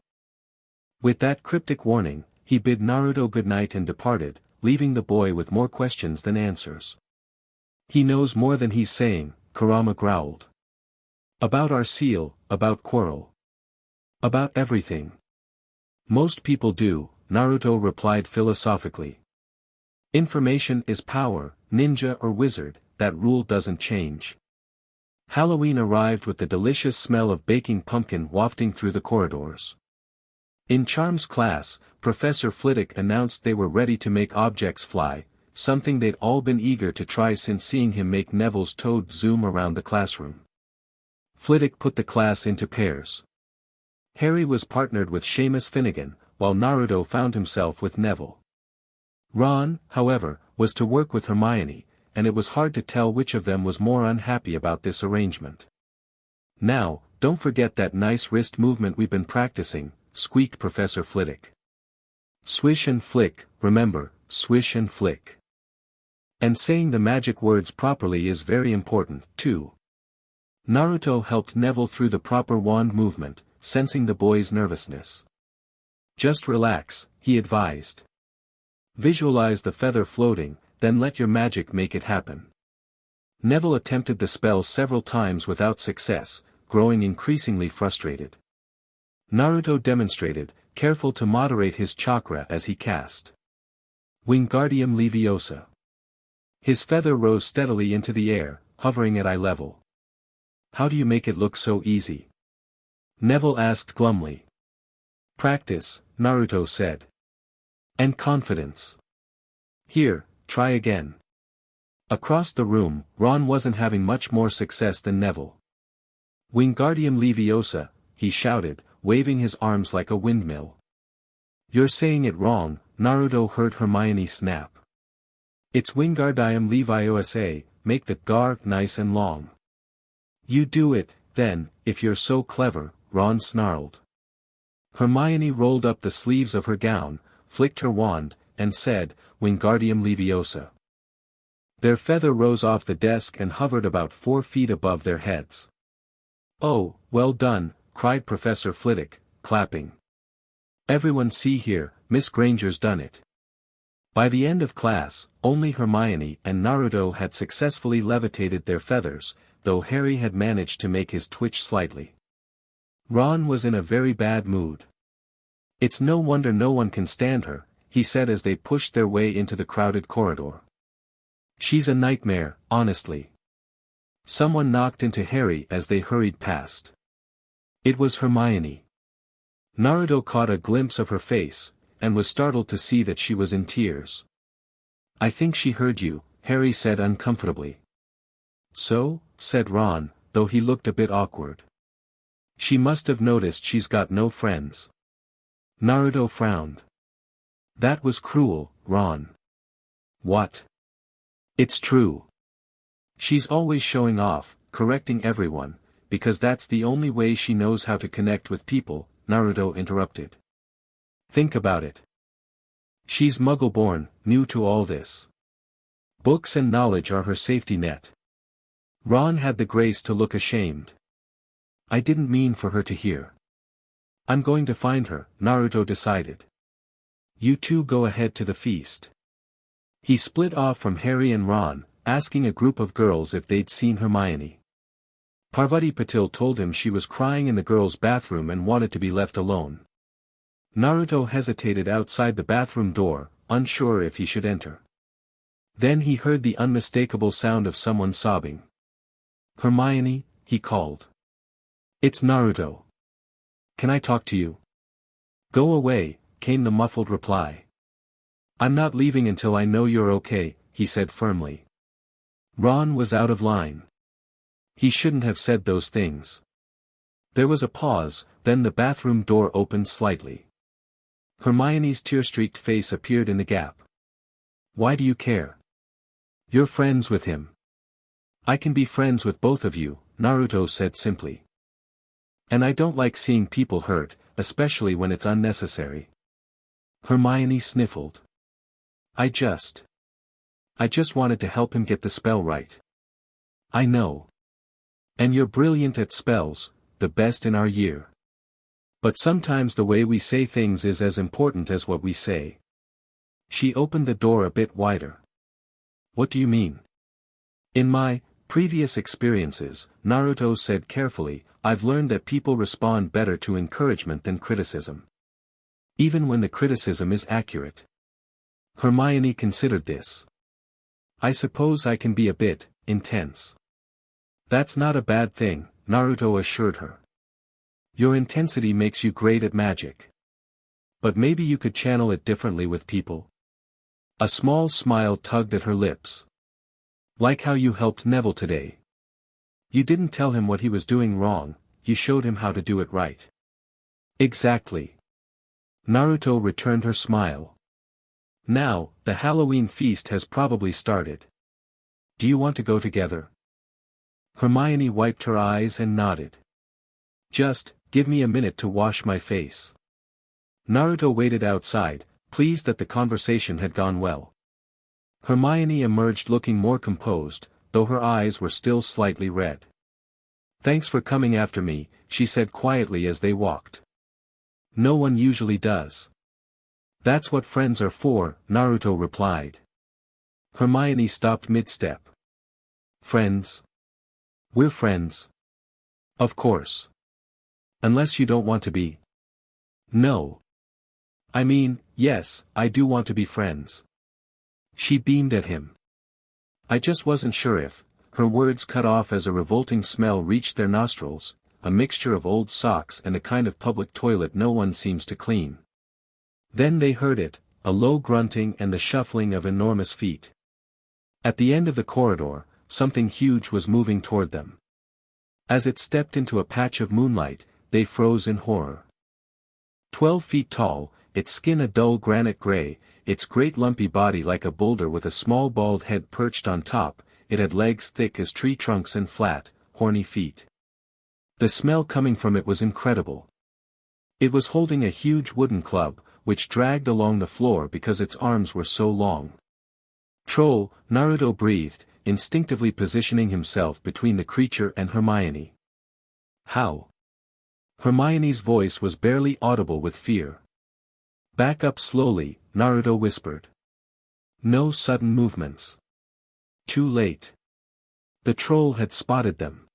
With that cryptic warning, he bid Naruto goodnight and departed, leaving the boy with more questions than answers. He knows more than he's saying, Kurama growled. About our seal, about Quirrell. About everything. Most people do, Naruto replied philosophically. Information is power, ninja or wizard, that rule doesn't change. Halloween arrived with the delicious smell of baking pumpkin wafting through the corridors. In Charms class, Professor Flitwick announced they were ready to make objects fly, something they'd all been eager to try since seeing him make Neville's toad zoom around the classroom. Flitwick put the class into pairs. Harry was partnered with Seamus Finnegan, while Naruto found himself with Neville. Ron, however, was to work with Hermione, and it was hard to tell which of them was more unhappy about this arrangement. Now, don't forget that nice wrist movement we've been practicing, squeaked Professor Flitwick. Swish and flick, remember, swish and flick. And saying the magic words properly is very important, too. Naruto helped Neville through the proper wand movement, sensing the boy's nervousness. Just relax, he advised. Visualize the feather floating, then let your magic make it happen. Neville attempted the spell several times without success, growing increasingly frustrated. Naruto demonstrated, careful to moderate his chakra as he cast Wingardium Leviosa. His feather rose steadily into the air, hovering at eye level. How do you make it look so easy? Neville asked glumly. Practice, Naruto said. And confidence. Here, try again. Across the room, Ron wasn't having much more success than Neville. Wingardium Leviosa, he shouted, waving his arms like a windmill. You're saying it wrong, Naruto heard Hermione snap. It's Wingardium Leviosa, make the gar nice and long. You do it, then, if you're so clever, Ron snarled. Hermione rolled up the sleeves of her gown, flicked her wand, and said, Wingardium Leviosa. Their feather rose off the desk and hovered about 4 feet above their heads. Oh, well done, cried Professor Flitwick, clapping. Everyone see here, Miss Granger's done it. By the end of class, only Hermione and Naruto had successfully levitated their feathers, though Harry had managed to make his twitch slightly. Ron was in a very bad mood. It's no wonder no one can stand her, he said as they pushed their way into the crowded corridor. She's a nightmare, honestly. Someone knocked into Harry as they hurried past. It was Hermione. Naruto caught a glimpse of her face, and was startled to see that she was in tears. I think she heard you, Harry said uncomfortably. So, said Ron, though he looked a bit awkward. She must have noticed she's got no friends. Naruto frowned. That was cruel, Ron. What? It's true. She's always showing off, correcting everyone, because that's the only way she knows how to connect with people, Naruto interrupted. Think about it. She's Muggle-born, new to all this. Books and knowledge are her safety net. Ron had the grace to look ashamed. I didn't mean for her to hear. I'm going to find her, Naruto decided. You two go ahead to the feast. He split off from Harry and Ron, asking a group of girls if they'd seen Hermione. Parvati Patil told him she was crying in the girls' bathroom and wanted to be left alone. Naruto hesitated outside the bathroom door, unsure if he should enter. Then he heard the unmistakable sound of someone sobbing. Hermione, he called. It's Naruto. Can I talk to you? Go away, came the muffled reply. I'm not leaving until I know you're okay, he said firmly. Ron was out of line. He shouldn't have said those things. There was a pause, then the bathroom door opened slightly. Hermione's tear-streaked face appeared in the gap. Why do you care? You're friends with him. I can be friends with both of you, Naruto said simply. And I don't like seeing people hurt, especially when it's unnecessary. Hermione sniffled. I just wanted to help him get the spell right. I know. And you're brilliant at spells, the best in our year. But sometimes the way we say things is as important as what we say. She opened the door a bit wider. What do you mean? In my previous experiences, Naruto said carefully, I've learned that people respond better to encouragement than criticism. Even when the criticism is accurate. Hermione considered this. I suppose I can be a bit intense. That's not a bad thing, Naruto assured her. Your intensity makes you great at magic. But maybe you could channel it differently with people. A small smile tugged at her lips. Like how you helped Neville today. You didn't tell him what he was doing wrong, you showed him how to do it right. Exactly. Naruto returned her smile. Now, the Halloween feast has probably started. Do you want to go together? Hermione wiped her eyes and nodded. Just, give me a minute to wash my face. Naruto waited outside, pleased that the conversation had gone well. Hermione emerged looking more composed, though her eyes were still slightly red. Thanks for coming after me, she said quietly as they walked. No one usually does. That's what friends are for, Naruto replied. Hermione stopped mid-step. Friends? We're friends. Of course. Unless you don't want to be. No. I mean, yes, I do want to be friends. She beamed at him. I just wasn't sure if, her words cut off as a revolting smell reached their nostrils, a mixture of old socks and a kind of public toilet no one seems to clean. Then they heard it, a low grunting and the shuffling of enormous feet. At the end of the corridor, something huge was moving toward them. As it stepped into a patch of moonlight, they froze in horror. 12 feet tall, its skin a dull granite gray, its great lumpy body like a boulder with a small bald head perched on top, it had legs thick as tree trunks and flat, horny feet. The smell coming from it was incredible. It was holding a huge wooden club, which dragged along the floor because its arms were so long. Troll, Naruto breathed, instinctively positioning himself between the creature and Hermione. How? Hermione's voice was barely audible with fear. Back up slowly, Naruto whispered. No sudden movements. Too late. The troll had spotted them.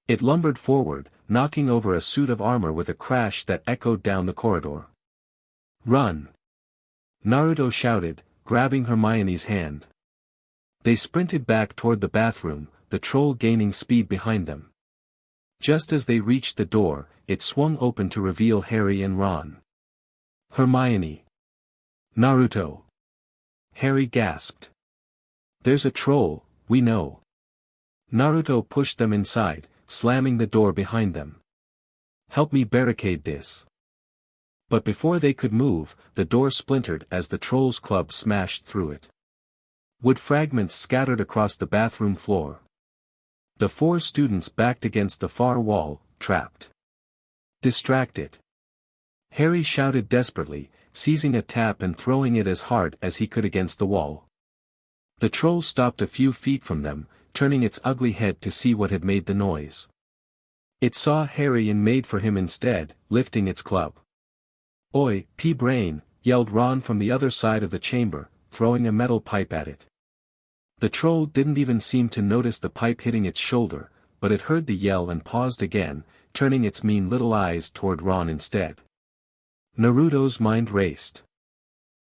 It lumbered forward, knocking over a suit of armor with a crash that echoed down the corridor. Run! Naruto shouted, grabbing Hermione's hand. They sprinted back toward the bathroom, the troll gaining speed behind them. Just as they reached the door, it swung open to reveal Harry and Ron. Hermione. Naruto. Harry gasped. There's a troll, we know. Naruto pushed them inside, slamming the door behind them. Help me barricade this. But before they could move, the door splintered as the troll's club smashed through it. Wood fragments scattered across the bathroom floor. The 4 students backed against the far wall, trapped. Distract it. Harry shouted desperately, seizing a tap and throwing it as hard as he could against the wall. The troll stopped a few feet from them, turning its ugly head to see what had made the noise. It saw Harry and made for him instead, lifting its club. "Oi, pea-brain," yelled Ron from the other side of the chamber, throwing a metal pipe at it. The troll didn't even seem to notice the pipe hitting its shoulder, but it heard the yell and paused again, turning its mean little eyes toward Ron instead. Naruto's mind raced.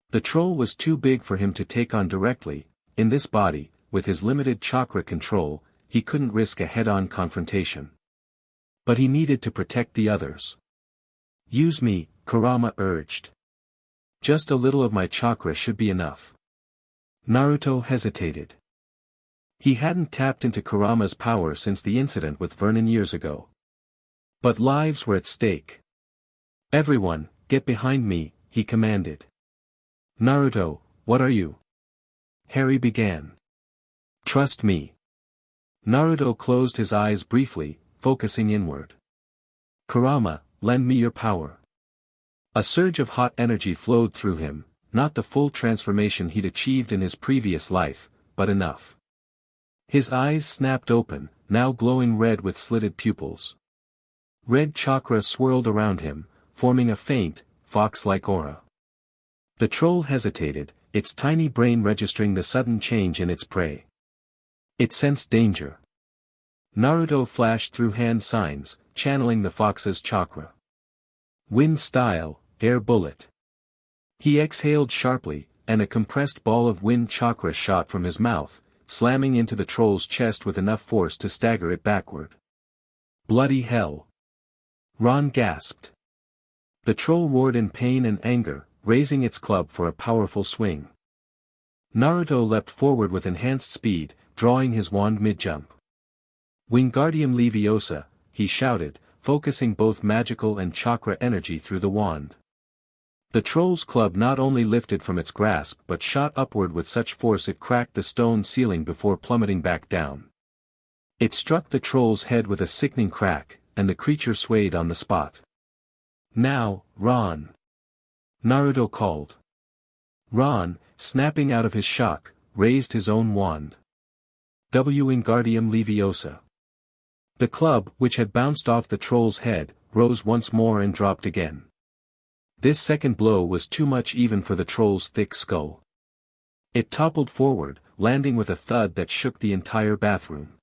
The troll was too big for him to take on directly. In this body, with his limited chakra control, he couldn't risk a head-on confrontation. But he needed to protect the others. "Use me," Kurama urged. "Just a little of my chakra should be enough." Naruto hesitated. He hadn't tapped into Kurama's power since the incident with Vernon years ago. But lives were at stake. "Everyone, get behind me," he commanded. "Naruto, what are you?" Harry began. "Trust me." Naruto closed his eyes briefly, focusing inward. "Kurama, lend me your power." A surge of hot energy flowed through him, not the full transformation he'd achieved in his previous life, but enough. His eyes snapped open, now glowing red with slitted pupils. Red chakra swirled around him, forming a faint, fox-like aura. The troll hesitated, its tiny brain registering the sudden change in its prey. It sensed danger. Naruto flashed through hand signs, channeling the fox's chakra. "Wind style, air bullet." He exhaled sharply, and a compressed ball of wind chakra shot from his mouth, slamming into the troll's chest with enough force to stagger it backward. "Bloody hell!" Ron gasped. The troll roared in pain and anger, raising its club for a powerful swing. Naruto leapt forward with enhanced speed, drawing his wand mid-jump. "Wingardium Leviosa," he shouted, focusing both magical and chakra energy through the wand. The troll's club not only lifted from its grasp but shot upward with such force it cracked the stone ceiling before plummeting back down. It struck the troll's head with a sickening crack, and the creature swayed on the spot. "Now, Ron!" Naruto called. Ron, snapping out of his shock, raised his own wand. Wingardium Leviosa. The club, which had bounced off the troll's head, rose once more and dropped again. This second blow was too much even for the troll's thick skull. It toppled forward, landing with a thud that shook the entire bathroom.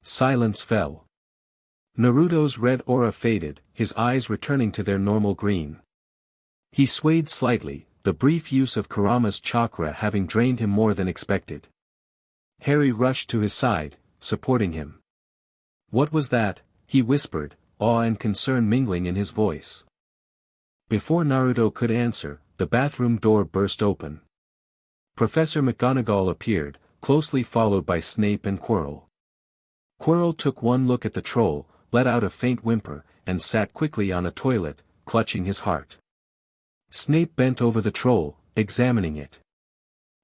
Silence fell. Naruto's red aura faded, his eyes returning to their normal green. He swayed slightly, the brief use of Kurama's chakra having drained him more than expected. Harry rushed to his side, supporting him. "What was that?" he whispered, awe and concern mingling in his voice. Before Naruto could answer, the bathroom door burst open. Professor McGonagall appeared, closely followed by Snape and Quirrell. Quirrell took one look at the troll, let out a faint whimper, and sat quickly on a toilet, clutching his heart. Snape bent over the troll, examining it.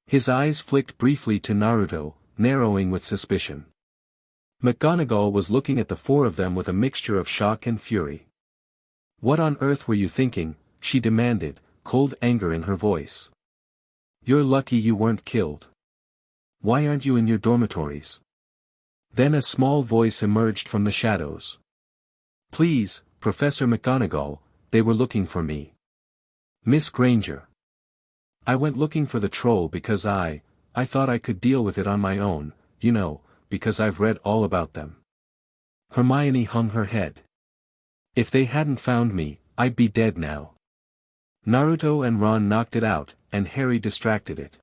His eyes flicked briefly to Naruto, narrowing with suspicion. McGonagall was looking at the four of them with a mixture of shock and fury. "What on earth were you thinking?" she demanded, cold anger in her voice. "You're lucky you weren't killed. Why aren't you in your dormitories?" Then a small voice emerged from the shadows. "Please, Professor McGonagall, they were looking for me. Miss Granger. I went looking for the troll because I thought I could deal with it on my own, you know, because I've read all about them." Hermione hung her head. "If they hadn't found me, I'd be dead now." Naruto and Ron knocked it out, and Harry distracted it.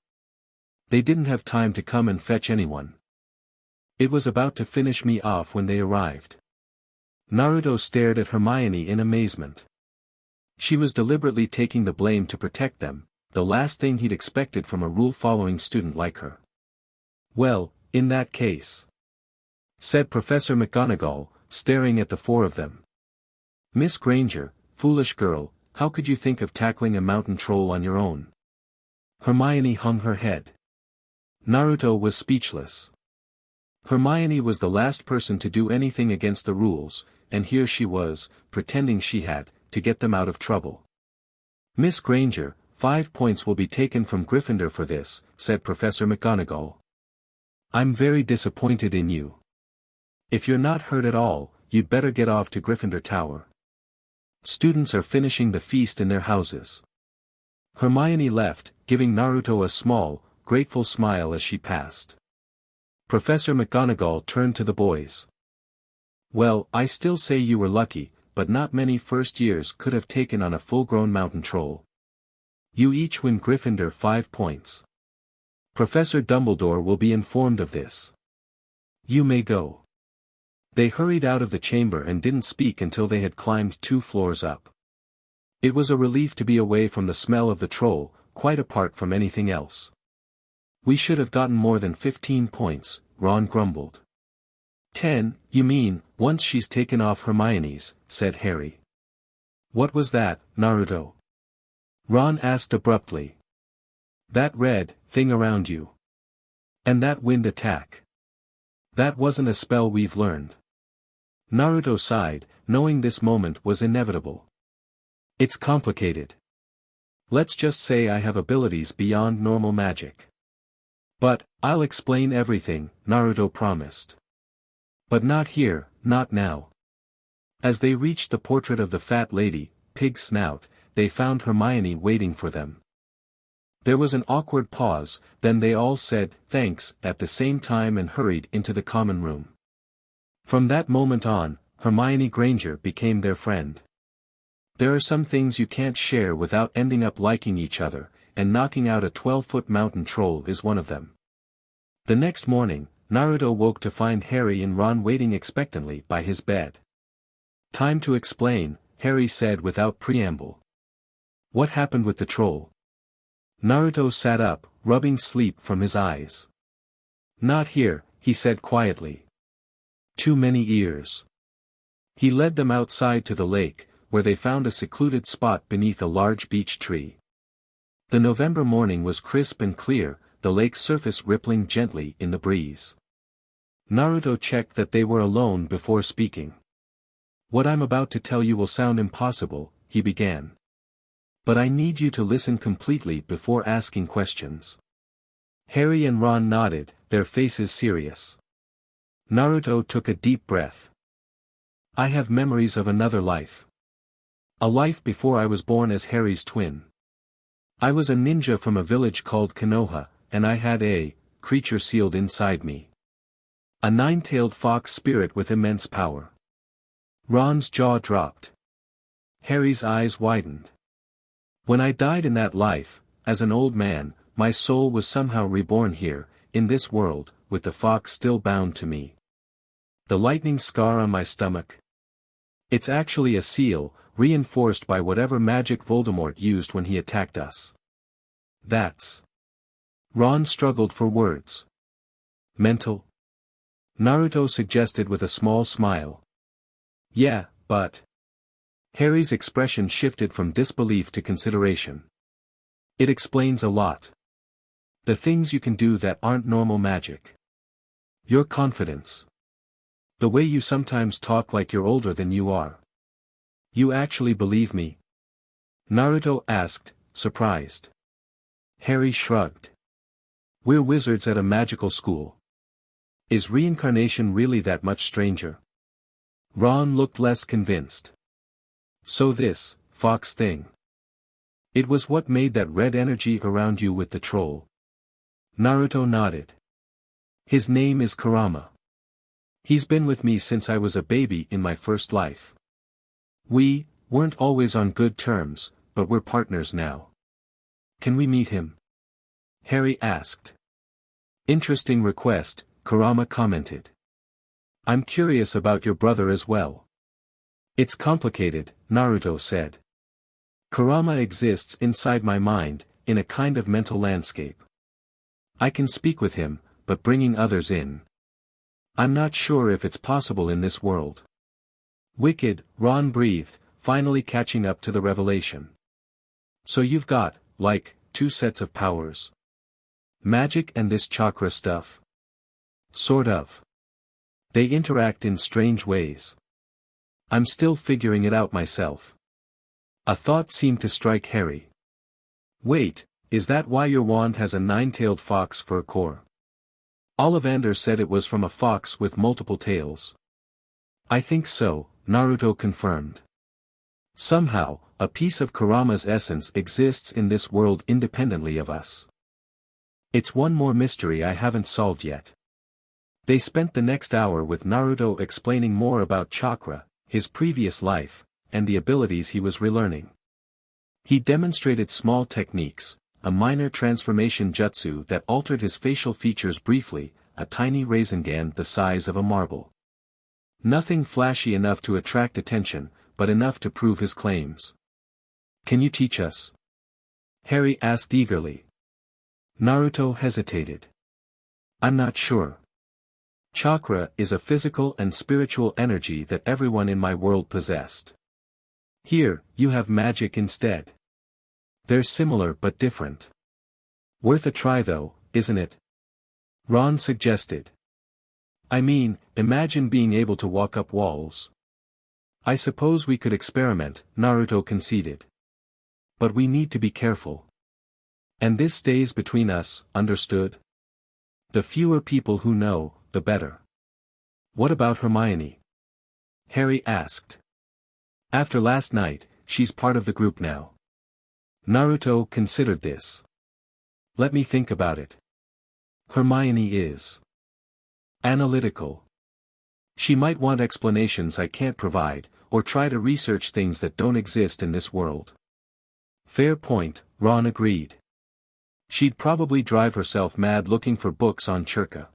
They didn't have time to come and fetch anyone. It was about to finish me off when they arrived. Naruto stared at Hermione in amazement. She was deliberately taking the blame to protect them, the last thing he'd expected from a rule-following student like her. "Well, in that case," said Professor McGonagall, staring at the four of them. "Miss Granger, foolish girl, how could you think of tackling a mountain troll on your own?" Hermione hung her head. Naruto was speechless. Hermione was the last person to do anything against the rules, and here she was, pretending she had, to get them out of trouble. "Miss Granger, 5 points will be taken from Gryffindor for this," said Professor McGonagall. I'm very disappointed in you. If you're not hurt at all, you'd better get off to Gryffindor Tower. Students are finishing the feast in their houses. Hermione left, giving Naruto a small, grateful smile as she passed. Professor McGonagall turned to the boys. Well, I still say you were lucky, but not many first years could have taken on a full-grown mountain troll. You each win Gryffindor 5 points. Professor Dumbledore will be informed of this. You may go. They hurried out of the chamber and didn't speak until they had climbed 2 floors up. It was a relief to be away from the smell of the troll, quite apart from anything else. We should have gotten more than 15 points, Ron grumbled. 10, you mean, once she's taken off Hermione's, said Harry. What was that, Naruto? Ron asked abruptly. That red thing around you. And that wind attack. That wasn't a spell we've learned. Naruto sighed, knowing this moment was inevitable. It's complicated. Let's just say I have abilities beyond normal magic. But, I'll explain everything, Naruto promised. But not here, not now. As they reached the portrait of the fat lady, Pig Snout, they found Hermione waiting for them. There was an awkward pause, then they all said, thanks, at the same time and hurried into the common room. From that moment on, Hermione Granger became their friend. There are some things you can't share without ending up liking each other, and knocking out a 12-foot mountain troll is one of them. The next morning, Naruto woke to find Harry and Ron waiting expectantly by his bed. Time to explain, Harry said without preamble. What happened with the troll? Naruto sat up, rubbing sleep from his eyes. Not here, he said quietly. Too many ears. He led them outside to the lake, where they found a secluded spot beneath a large beech tree. The November morning was crisp and clear, the lake's surface rippling gently in the breeze. Naruto checked that they were alone before speaking. What I'm about to tell you will sound impossible, he began. But I need you to listen completely before asking questions. Harry and Ron nodded, their faces serious. Naruto took a deep breath. I have memories of another life. A life before I was born as Harry's twin. I was a ninja from a village called Konoha, and I had a creature sealed inside me. A 9-tailed fox spirit with immense power. Ron's jaw dropped. Harry's eyes widened. When I died in that life, as an old man, my soul was somehow reborn here, in this world, with the fox still bound to me. The lightning scar on my stomach? It's actually a seal, reinforced by whatever magic Voldemort used when he attacked us. That's... Ron struggled for words. Mental? Naruto suggested with a small smile. Yeah, but... Harry's expression shifted from disbelief to consideration. It explains a lot. The things you can do that aren't normal magic. Your confidence. The way you sometimes talk like you're older than you are. You actually believe me? Naruto asked, surprised. Harry shrugged. We're wizards at a magical school. Is reincarnation really that much stranger? Ron looked less convinced. So this, fox thing. It was what made that red energy around you with the troll. Naruto nodded. His name is Kurama. He's been with me since I was a baby in my first life. We weren't always on good terms, but we're partners now. Can we meet him? Harry asked. Interesting request, Kurama commented. I'm curious about your brother as well. It's complicated, Naruto said. Kurama exists inside my mind, in a kind of mental landscape. I can speak with him, but bringing others in. I'm not sure if it's possible in this world. Wicked, Ron breathed, finally catching up to the revelation. So you've got, like, 2 sets of powers. Magic and this chakra stuff. Sort of. They interact in strange ways. I'm still figuring it out myself. A thought seemed to strike Harry. Wait, is that why your wand has a 9-tailed fox for a core? Ollivander said it was from a fox with multiple tails. I think so, Naruto confirmed. Somehow, a piece of Kurama's essence exists in this world independently of us. It's one more mystery I haven't solved yet. They spent the next hour with Naruto explaining more about chakra, his previous life, and the abilities he was relearning. He demonstrated small techniques, a minor transformation jutsu that altered his facial features briefly, a tiny Rasengan the size of a marble. Nothing flashy enough to attract attention, but enough to prove his claims. Can you teach us? Harry asked eagerly. Naruto hesitated. I'm not sure. Chakra is a physical and spiritual energy that everyone in my world possessed. Here, you have magic instead. They're similar but different. Worth a try though, isn't it? Ron suggested. I mean, imagine being able to walk up walls. I suppose we could experiment, Naruto conceded. But we need to be careful. And this stays between us, understood? The fewer people who know, the better. What about Hermione? Harry asked. After last night, she's part of the group now. Naruto considered this. Let me think about it. Hermione is analytical. She might want explanations I can't provide, or try to research things that don't exist in this world. Fair point, Ron agreed. She'd probably drive herself mad looking for books on chakra,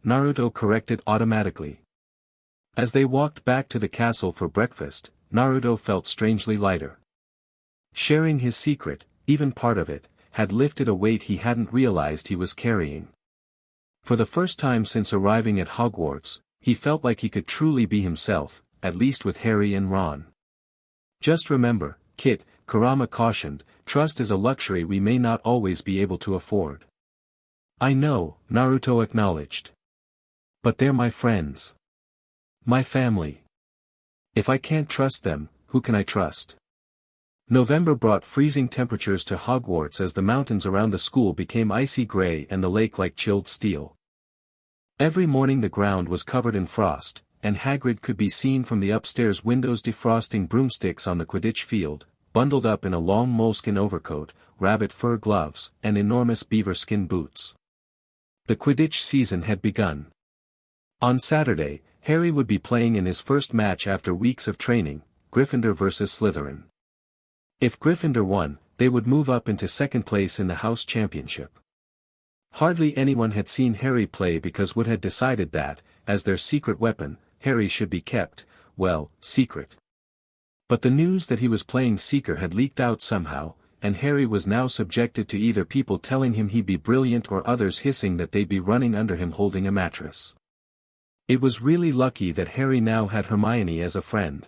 Naruto corrected automatically. As they walked back to the castle for breakfast, Naruto felt strangely lighter. Sharing his secret, even part of it, had lifted a weight he hadn't realized he was carrying. For the first time since arriving at Hogwarts, he felt like he could truly be himself, at least with Harry and Ron. Just remember, Kit, Kurama cautioned, trust is a luxury we may not always be able to afford. I know, Naruto acknowledged. But they're my friends. My family. If I can't trust them, who can I trust? November brought freezing temperatures to Hogwarts as the mountains around the school became icy gray and the lake like chilled steel. Every morning the ground was covered in frost, and Hagrid could be seen from the upstairs windows defrosting broomsticks on the Quidditch field, bundled up in a long moleskin overcoat, rabbit fur gloves, and enormous beaver skin boots. The Quidditch season had begun. On Saturday, Harry would be playing in his first match after weeks of training, Gryffindor versus Slytherin. If Gryffindor won, they would move up into second place in the house championship. Hardly anyone had seen Harry play because Wood had decided that, as their secret weapon, Harry should be kept, well, secret. But the news that he was playing Seeker had leaked out somehow, and Harry was now subjected to either people telling him he'd be brilliant or others hissing that they'd be running under him holding a mattress. It was really lucky that Harry now had Hermione as a friend.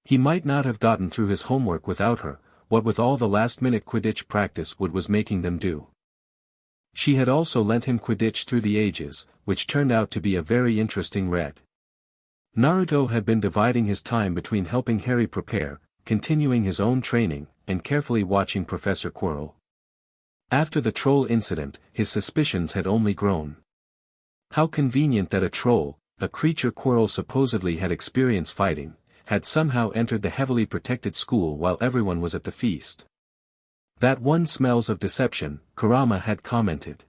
He might not have gotten through his homework without her, what with all the last-minute Quidditch practice Wood was making them do. She had also lent him Quidditch Through the Ages, which turned out to be a very interesting read. Naruto had been dividing his time between helping Harry prepare, continuing his own training, and carefully watching Professor Quirrell. After the troll incident, his suspicions had only grown. How convenient that a troll, a creature Quirrell supposedly had experience fighting, had somehow entered the heavily protected school while everyone was at the feast. That one smells of deception, Kurama had commented.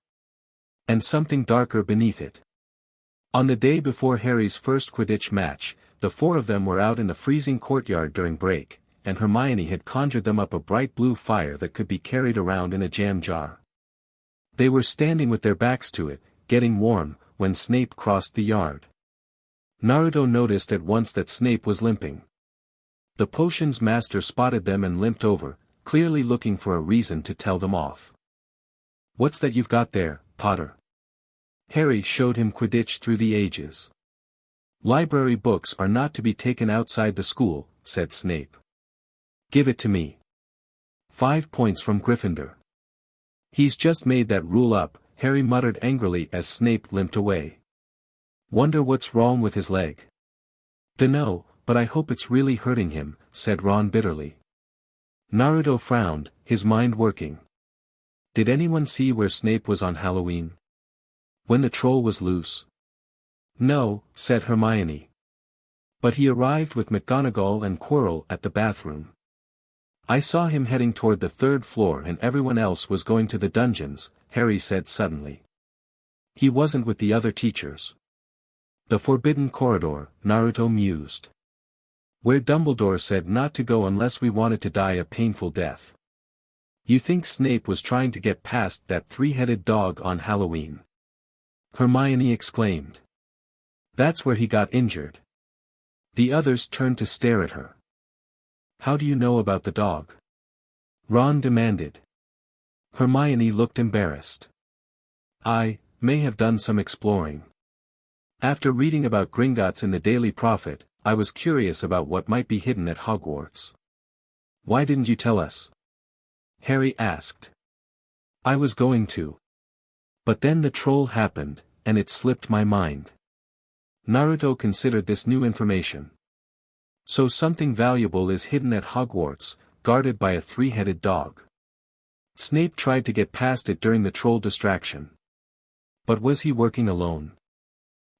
And something darker beneath it. On the day before Harry's first Quidditch match, the four of them were out in the freezing courtyard during break, and Hermione had conjured them up a bright blue fire that could be carried around in a jam jar. They were standing with their backs to it, getting warm, when Snape crossed the yard. Naruto noticed at once that Snape was limping. The potions master spotted them and limped over, clearly looking for a reason to tell them off. "What's that you've got there, Potter?" Harry showed him Quidditch Through the Ages. "Library books are not to be taken outside the school," said Snape. "Give it to me." 5 points from Gryffindor. "He's just made that rule up," Harry muttered angrily as Snape limped away. "Wonder what's wrong with his leg." "Dunno, but I hope it's really hurting him," said Ron bitterly. Naruto frowned, his mind working. Did anyone see where Snape was on Halloween? When the troll was loose? No, said Hermione. But he arrived with McGonagall and Quirrell at the bathroom. I saw him heading toward the 3rd floor and everyone else was going to the dungeons, Harry said suddenly. He wasn't with the other teachers. The forbidden corridor, Naruto mused. Where Dumbledore said not to go unless we wanted to die a painful death. You think Snape was trying to get past that 3-headed dog on Halloween? Hermione exclaimed. That's where he got injured. The others turned to stare at her. How do you know about the dog? Ron demanded. Hermione looked embarrassed. I may have done some exploring. After reading about Gringotts in the Daily Prophet, I was curious about what might be hidden at Hogwarts. Why didn't you tell us? Harry asked. I was going to. But then the troll happened, and it slipped my mind. Naruto considered this new information. So something valuable is hidden at Hogwarts, guarded by a 3-headed dog. Snape tried to get past it during the troll distraction. But was he working alone?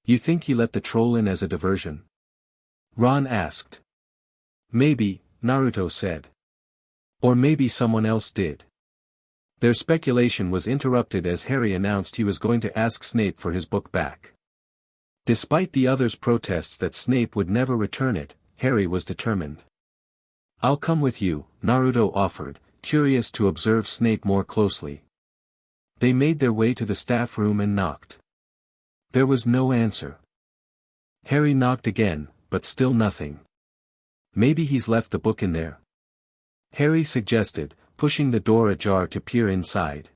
You think he let the troll in as a diversion? Ron asked. Maybe, Naruto said. Or maybe someone else did. Their speculation was interrupted as Harry announced he was going to ask Snape for his book back. Despite the others' protests that Snape would never return it, Harry was determined. I'll come with you, Naruto offered, curious to observe Snape more closely. They made their way to the staff room and knocked. There was no answer. Harry knocked again, but still nothing. Maybe he's left the book in there. Harry suggested, pushing the door ajar to peer inside.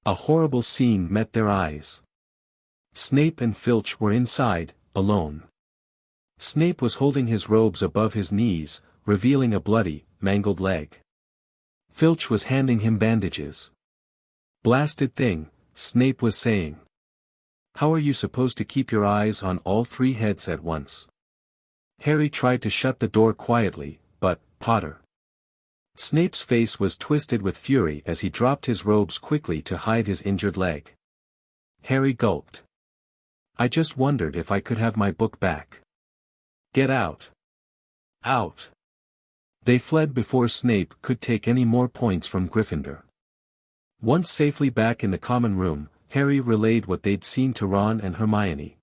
A horrible scene met their eyes. Snape and Filch were inside, alone. Snape was holding his robes above his knees, revealing a bloody, mangled leg. Filch was handing him bandages. Blasted thing, Snape was saying. How are you supposed to keep your eyes on all 3 heads at once? Harry tried to shut the door quietly, but, Potter. Snape's face was twisted with fury as he dropped his robes quickly to hide his injured leg. Harry gulped. I just wondered if I could have my book back. Get out. Out. They fled before Snape could take any more points from Gryffindor. Once safely back in the common room, Harry relayed what they'd seen to Ron and Hermione.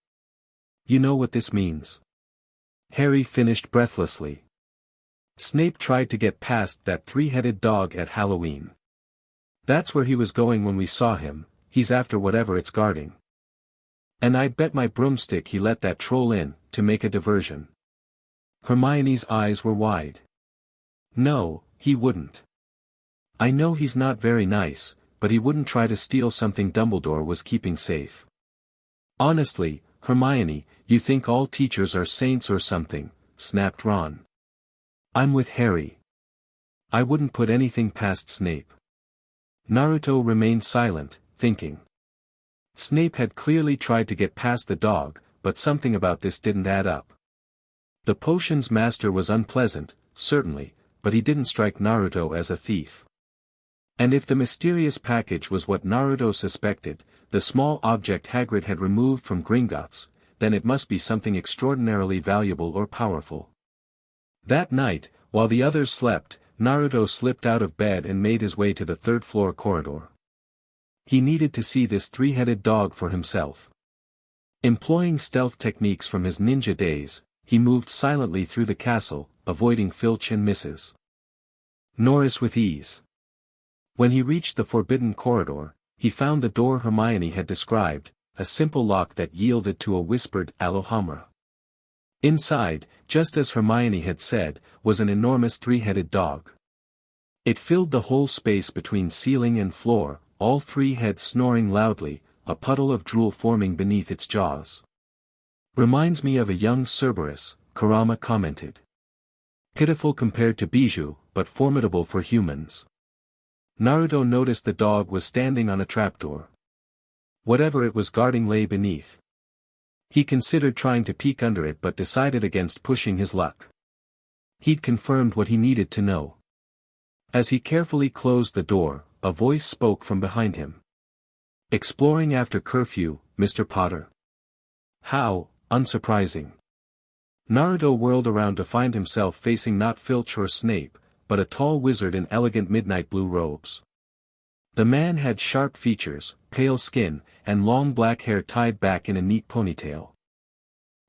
You know what this means? Harry finished breathlessly. Snape tried to get past that 3-headed dog at Halloween. That's where he was going when we saw him, he's after whatever it's guarding. And I'd bet my broomstick he let that troll in, to make a diversion. Hermione's eyes were wide. No, he wouldn't. I know he's not very nice, but he wouldn't try to steal something Dumbledore was keeping safe. Honestly, Hermione, you think all teachers are saints or something, snapped Ron. I'm with Harry. I wouldn't put anything past Snape. Naruto remained silent, thinking. Snape had clearly tried to get past the dog, but something about this didn't add up. The potions master was unpleasant, certainly, but he didn't strike Naruto as a thief. And if the mysterious package was what Naruto suspected, the small object Hagrid had removed from Gringotts, then it must be something extraordinarily valuable or powerful. That night, while the others slept, Naruto slipped out of bed and made his way to the 3rd floor corridor. He needed to see this 3-headed dog for himself. Employing stealth techniques from his ninja days, he moved silently through the castle, avoiding Filch and Mrs. Norris with ease. When he reached the forbidden corridor, he found the door Hermione had described, a simple lock that yielded to a whispered Alohomora. Inside, just as Hermione had said, was an enormous 3-headed dog. It filled the whole space between ceiling and floor, all 3 heads snoring loudly, a puddle of drool forming beneath its jaws. Reminds me of a young Cerberus, Kurama commented. Pitiful compared to Bijou, but formidable for humans. Naruto noticed the dog was standing on a trapdoor. Whatever it was guarding lay beneath. He considered trying to peek under it but decided against pushing his luck. He'd confirmed what he needed to know. As he carefully closed the door, a voice spoke from behind him. Exploring after curfew, Mr. Potter. How, unsurprising. Naruto whirled around to find himself facing not Filch or Snape, but a tall wizard in elegant midnight blue robes. The man had sharp features, pale skin, and long black hair tied back in a neat ponytail.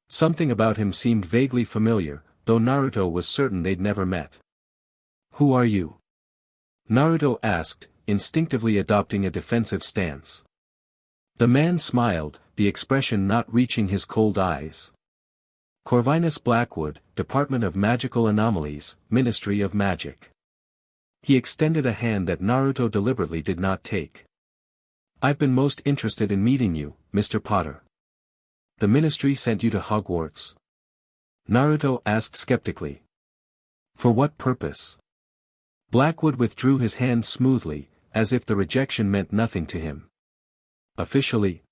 Something about him seemed vaguely familiar, though Naruto was certain they'd never met. "Who are you?" Naruto asked, instinctively adopting a defensive stance. The man smiled, the expression not reaching his cold eyes. "Corvinus Blackwood, Department of Magical Anomalies, Ministry of Magic." He extended a hand that Naruto deliberately did not take. "I've been most interested in meeting you, Mr. Potter." "The ministry sent you to Hogwarts?" Naruto asked skeptically. "For what purpose?" Blackwood withdrew his hand smoothly, as if the rejection meant nothing to him. "Officially?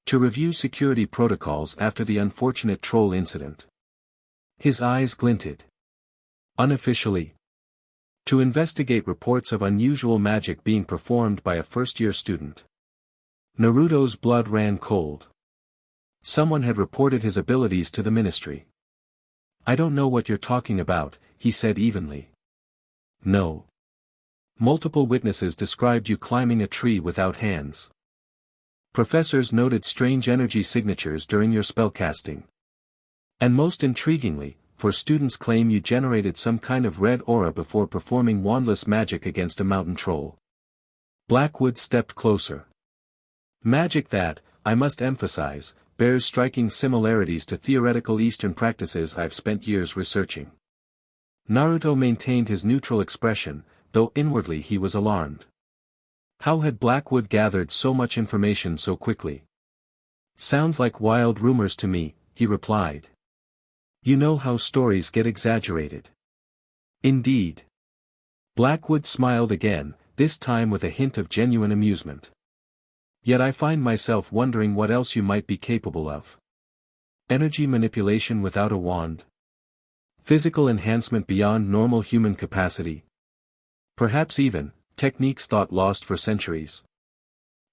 To review security protocols after the unfortunate troll incident." His eyes glinted. "Unofficially? To investigate reports of unusual magic being performed by a first-year student." Naruto's blood ran cold. Someone had reported his abilities to the ministry. "I don't know what you're talking about," he said evenly. "No. Multiple witnesses described you climbing a tree without hands. Professors noted strange energy signatures during your spellcasting. And most intriguingly, for students claim you generated some kind of red aura before performing wandless magic against a mountain troll." Blackwood stepped closer. "Magic that, I must emphasize, bears striking similarities to theoretical Eastern practices I've spent years researching." Naruto maintained his neutral expression, though inwardly he was alarmed. How had Blackwood gathered so much information so quickly? "Sounds like wild rumors to me," he replied. "You know how stories get exaggerated." "Indeed." Blackwood smiled again, this time with a hint of genuine amusement. "Yet I find myself wondering what else you might be capable of. Energy manipulation without a wand? Physical enhancement beyond normal human capacity? Perhaps even, techniques thought lost for centuries."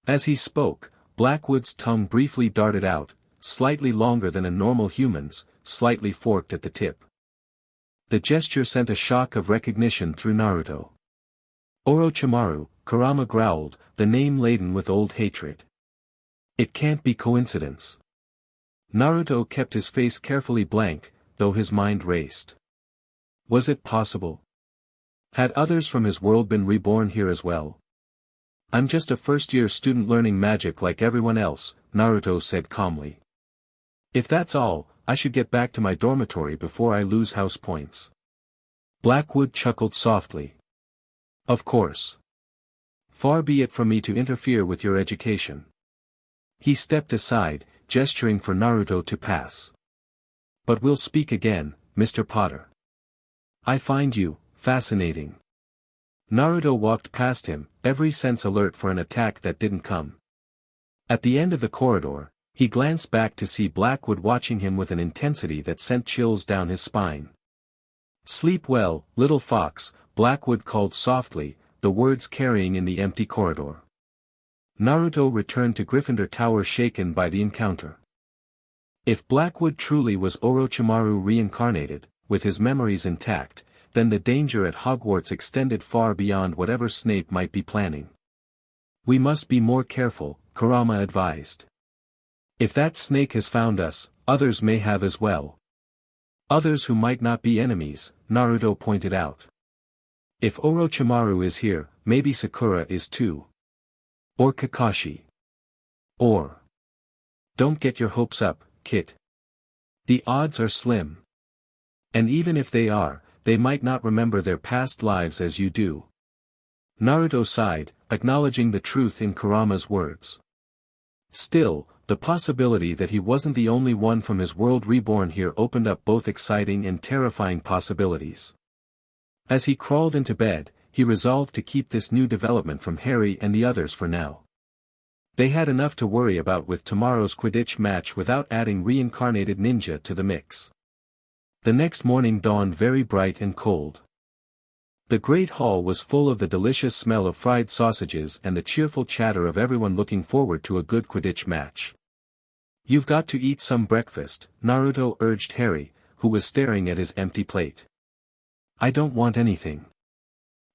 As he spoke, Blackwood's tongue briefly darted out, slightly longer than a normal human's, slightly forked at the tip. The gesture sent a shock of recognition through Naruto. "Orochimaru," Kurama growled, the name laden with old hatred. "It can't be coincidence." Naruto kept his face carefully blank, though his mind raced. Was it possible? Had others from his world been reborn here as well? "I'm just a first-year student learning magic like everyone else," Naruto said calmly. "If that's all, I should get back to my dormitory before I lose house points." Blackwood chuckled softly. "Of course. Far be it from me to interfere with your education." He stepped aside, gesturing for Naruto to pass. "But we'll speak again, Mr. Potter. I find you fascinating." Naruto walked past him, every sense alert for an attack that didn't come. At the end of the corridor, he glanced back to see Blackwood watching him with an intensity that sent chills down his spine. "Sleep well, little fox," Blackwood called softly, the words carrying in the empty corridor. Naruto returned to Gryffindor Tower shaken by the encounter. If Blackwood truly was Orochimaru reincarnated, with his memories intact, then the danger at Hogwarts extended far beyond whatever Snape might be planning. "We must be more careful," Kurama advised. "If that snake has found us, others may have as well." "Others who might not be enemies," Naruto pointed out. "If Orochimaru is here, maybe Sakura is too. Or Kakashi. Or. Don't get your hopes up, Kit. The odds are slim. And even if they are, they might not remember their past lives as you do." Naruto sighed, acknowledging the truth in Kurama's words. Still, the possibility that he wasn't the only one from his world reborn here opened up both exciting and terrifying possibilities. As he crawled into bed, he resolved to keep this new development from Harry and the others for now. They had enough to worry about with tomorrow's Quidditch match without adding reincarnated ninja to the mix. The next morning dawned very bright and cold. The great hall was full of the delicious smell of fried sausages and the cheerful chatter of everyone looking forward to a good Quidditch match. You've got to eat some breakfast, Naruto urged Harry, who was staring at his empty plate. I don't want anything.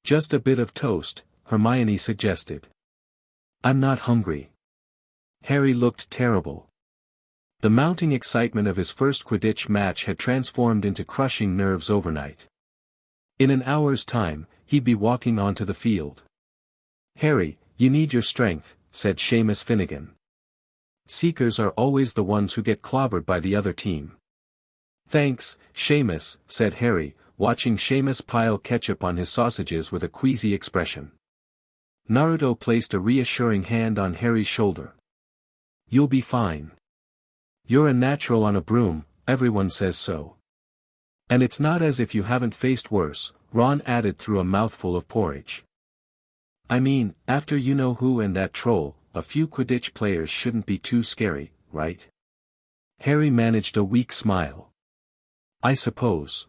Just a bit of toast, Hermione suggested. I'm not hungry. Harry looked terrible. The mounting excitement of his first Quidditch match had transformed into crushing nerves overnight. In an hour's time, he'd be walking onto the field. Harry, you need your strength, said Seamus Finnegan. Seekers are always the ones who get clobbered by the other team. Thanks, Seamus, said Harry, watching Seamus pile ketchup on his sausages with a queasy expression. Naruto placed a reassuring hand on Harry's shoulder. You'll be fine. You're a natural on a broom, everyone says so. And it's not as if you haven't faced worse, Ron added through a mouthful of porridge. I mean, after you know who and that troll, a few Quidditch players shouldn't be too scary, right? Harry managed a weak smile. I suppose.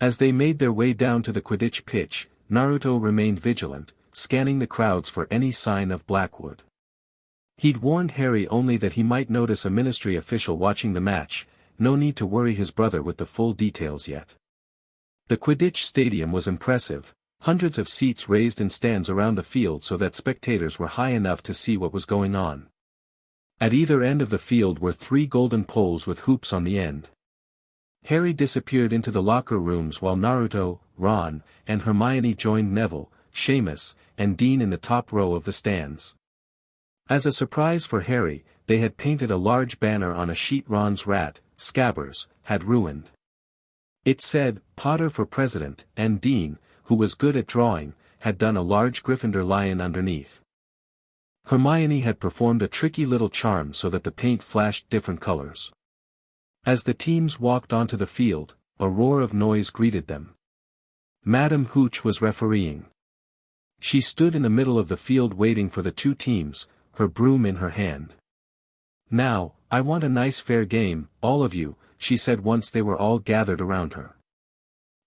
As they made their way down to the Quidditch pitch, Naruto remained vigilant, scanning the crowds for any sign of Blackwood. He'd warned Harry only that he might notice a ministry official watching the match, no need to worry his brother with the full details yet. The Quidditch stadium was impressive, hundreds of seats raised in stands around the field so that spectators were high enough to see what was going on. At either end of the field were 3 golden poles with hoops on the end. Harry disappeared into the locker rooms while Naruto, Ron, and Hermione joined Neville, Seamus, and Dean in the top row of the stands. As a surprise for Harry, they had painted a large banner on a sheet Ron's rat, Scabbers, had ruined. It said, Potter for President, and Dean, who was good at drawing, had done a large Gryffindor lion underneath. Hermione had performed a tricky little charm so that the paint flashed different colors. As the teams walked onto the field, a roar of noise greeted them. Madame Hooch was refereeing. She stood in the middle of the field waiting for the two teams, her broom in her hand. Now, I want a nice fair game, all of you, she said once they were all gathered around her.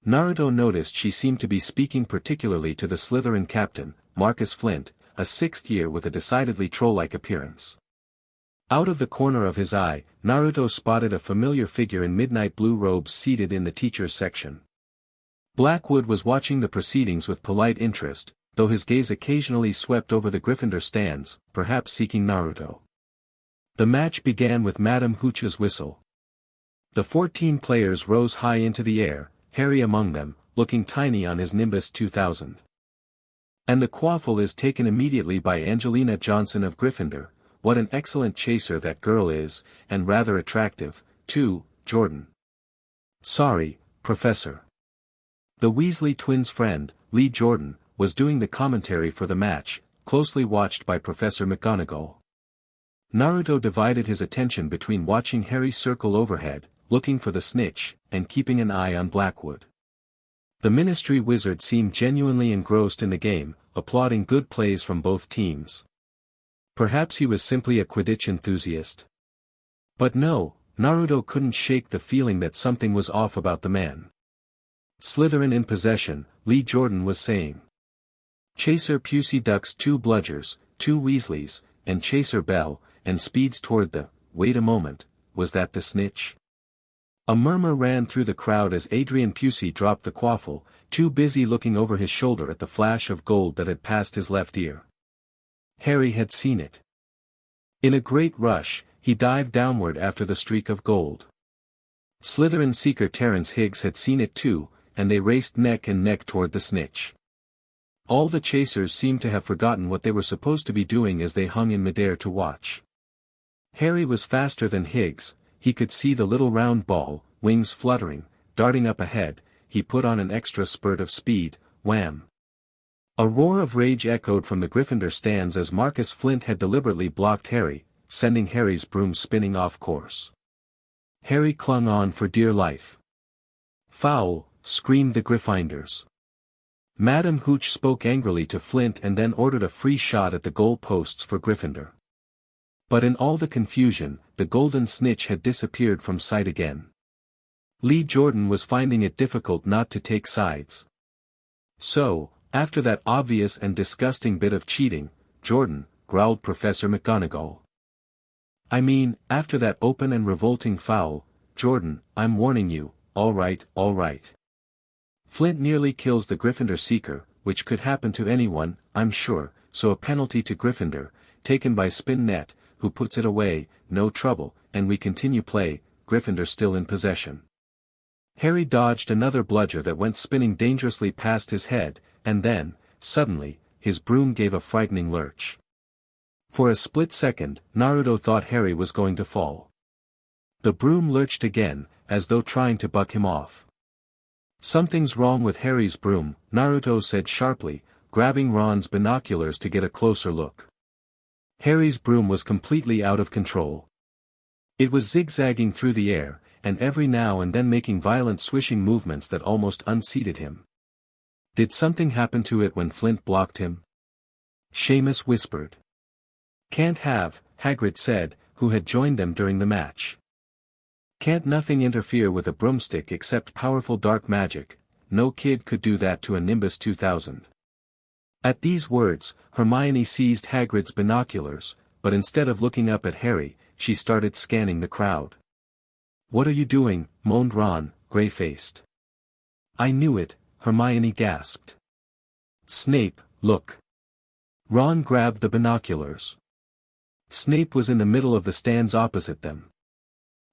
Naruto noticed she seemed to be speaking particularly to the Slytherin captain, Marcus Flint, a 6th year with a decidedly troll-like appearance. Out of the corner of his eye, Naruto spotted a familiar figure in midnight blue robes seated in the teachers' section. Blackwood was watching the proceedings with polite interest, though his gaze occasionally swept over the Gryffindor stands, perhaps seeking Naruto. The match began with Madame Hooch's whistle. The 14 players rose high into the air, Harry among them, looking tiny on his Nimbus 2000. And the quaffle is taken immediately by Angelina Johnson of Gryffindor. What an excellent chaser that girl is, and rather attractive, too, Jordan. Sorry, Professor. The Weasley twins' friend, Lee Jordan, was doing the commentary for the match, closely watched by Professor McGonagall. Naruto divided his attention between watching Harry circle overhead, looking for the snitch, and keeping an eye on Blackwood. The Ministry wizard seemed genuinely engrossed in the game, applauding good plays from both teams. Perhaps he was simply a Quidditch enthusiast. But no, Naruto couldn't shake the feeling that something was off about the man. Slytherin in possession, Lee Jordan was saying. Chaser Pusey ducks 2 bludgers, 2 Weasleys, and Chaser Bell, and speeds toward the, wait a moment, was that the snitch? A murmur ran through the crowd as Adrian Pusey dropped the quaffle, too busy looking over his shoulder at the flash of gold that had passed his left ear. Harry had seen it. In a great rush, he dived downward after the streak of gold. Slytherin seeker Terence Higgs had seen it too, and they raced neck and neck toward the snitch. All the chasers seemed to have forgotten what they were supposed to be doing as they hung in midair to watch. Harry was faster than Higgs, he could see the little round ball, wings fluttering, darting up ahead, he put on an extra spurt of speed, wham! A roar of rage echoed from the Gryffindor stands as Marcus Flint had deliberately blocked Harry, sending Harry's broom spinning off course. Harry clung on for dear life. Foul, screamed the Gryffindors. Madame Hooch spoke angrily to Flint and then ordered a free shot at the goal posts for Gryffindor. But in all the confusion, the golden snitch had disappeared from sight again. Lee Jordan was finding it difficult not to take sides. So, after that obvious and disgusting bit of cheating, Jordan, growled Professor McGonagall. I mean, after that open and revolting foul, Jordan, I'm warning you, all right, all right. Flint nearly kills the Gryffindor Seeker, which could happen to anyone, I'm sure, so a penalty to Gryffindor, taken by Spin Net, who puts it away, no trouble, and we continue play, Gryffindor still in possession. Harry dodged another bludger that went spinning dangerously past his head, and then, suddenly, his broom gave a frightening lurch. For a split second, Naruto thought Harry was going to fall. The broom lurched again, as though trying to buck him off. Something's wrong with Harry's broom, Naruto said sharply, grabbing Ron's binoculars to get a closer look. Harry's broom was completely out of control. It was zigzagging through the air, and every now and then making violent swishing movements that almost unseated him. Did something happen to it when Flint blocked him? Seamus whispered. Can't have, Hagrid said, who had joined them during the match. Can't nothing interfere with a broomstick except powerful dark magic, no kid could do that to a Nimbus 2000. At these words, Hermione seized Hagrid's binoculars, but instead of looking up at Harry, she started scanning the crowd. What are you doing, moaned Ron, grey-faced. I knew it, Hermione gasped. Snape, look. Ron grabbed the binoculars. Snape was in the middle of the stands opposite them.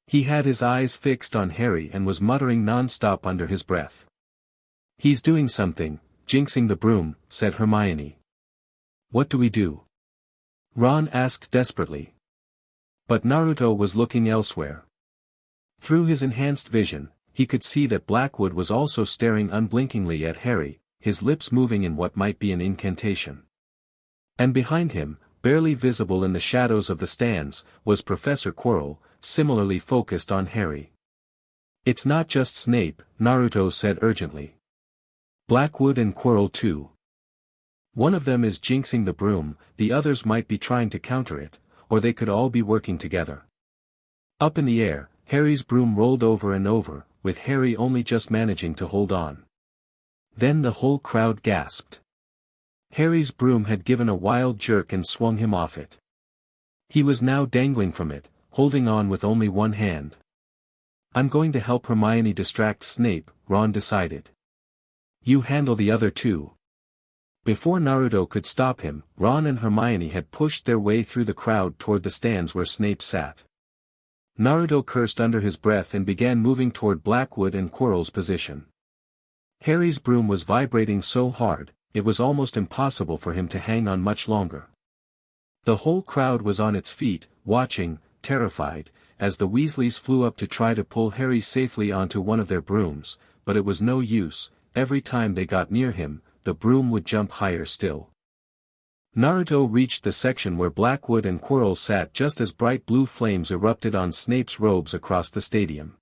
He had his eyes fixed on Harry and was muttering non-stop under his breath. He's doing something, jinxing the broom, said Hermione. What do we do? Ron asked desperately. But Naruto was looking elsewhere. Through his enhanced vision, he could see that Blackwood was also staring unblinkingly at Harry, his lips moving in what might be an incantation. And behind him, barely visible in the shadows of the stands, was Professor Quirrell, similarly focused on Harry. It's not just Snape, Naruto said urgently. Blackwood and Quirrell too. One of them is jinxing the broom, the others might be trying to counter it, or they could all be working together. Up in the air, Harry's broom rolled over and over, with Harry only just managing to hold on. Then the whole crowd gasped. Harry's broom had given a wild jerk and swung him off it. He was now dangling from it, holding on with only one hand. I'm going to help Hermione distract Snape, Ron decided. You handle the other two. Before Naruto could stop him, Ron and Hermione had pushed their way through the crowd toward the stands where Snape sat. Naruto cursed under his breath and began moving toward Blackwood and Quirrell's position. Harry's broom was vibrating so hard, it was almost impossible for him to hang on much longer. The whole crowd was on its feet, watching, terrified, as the Weasleys flew up to try to pull Harry safely onto one of their brooms, but it was no use, every time they got near him, the broom would jump higher still. Naruto reached the section where Blackwood and Quirrell sat just as bright blue flames erupted on Snape's robes across the stadium.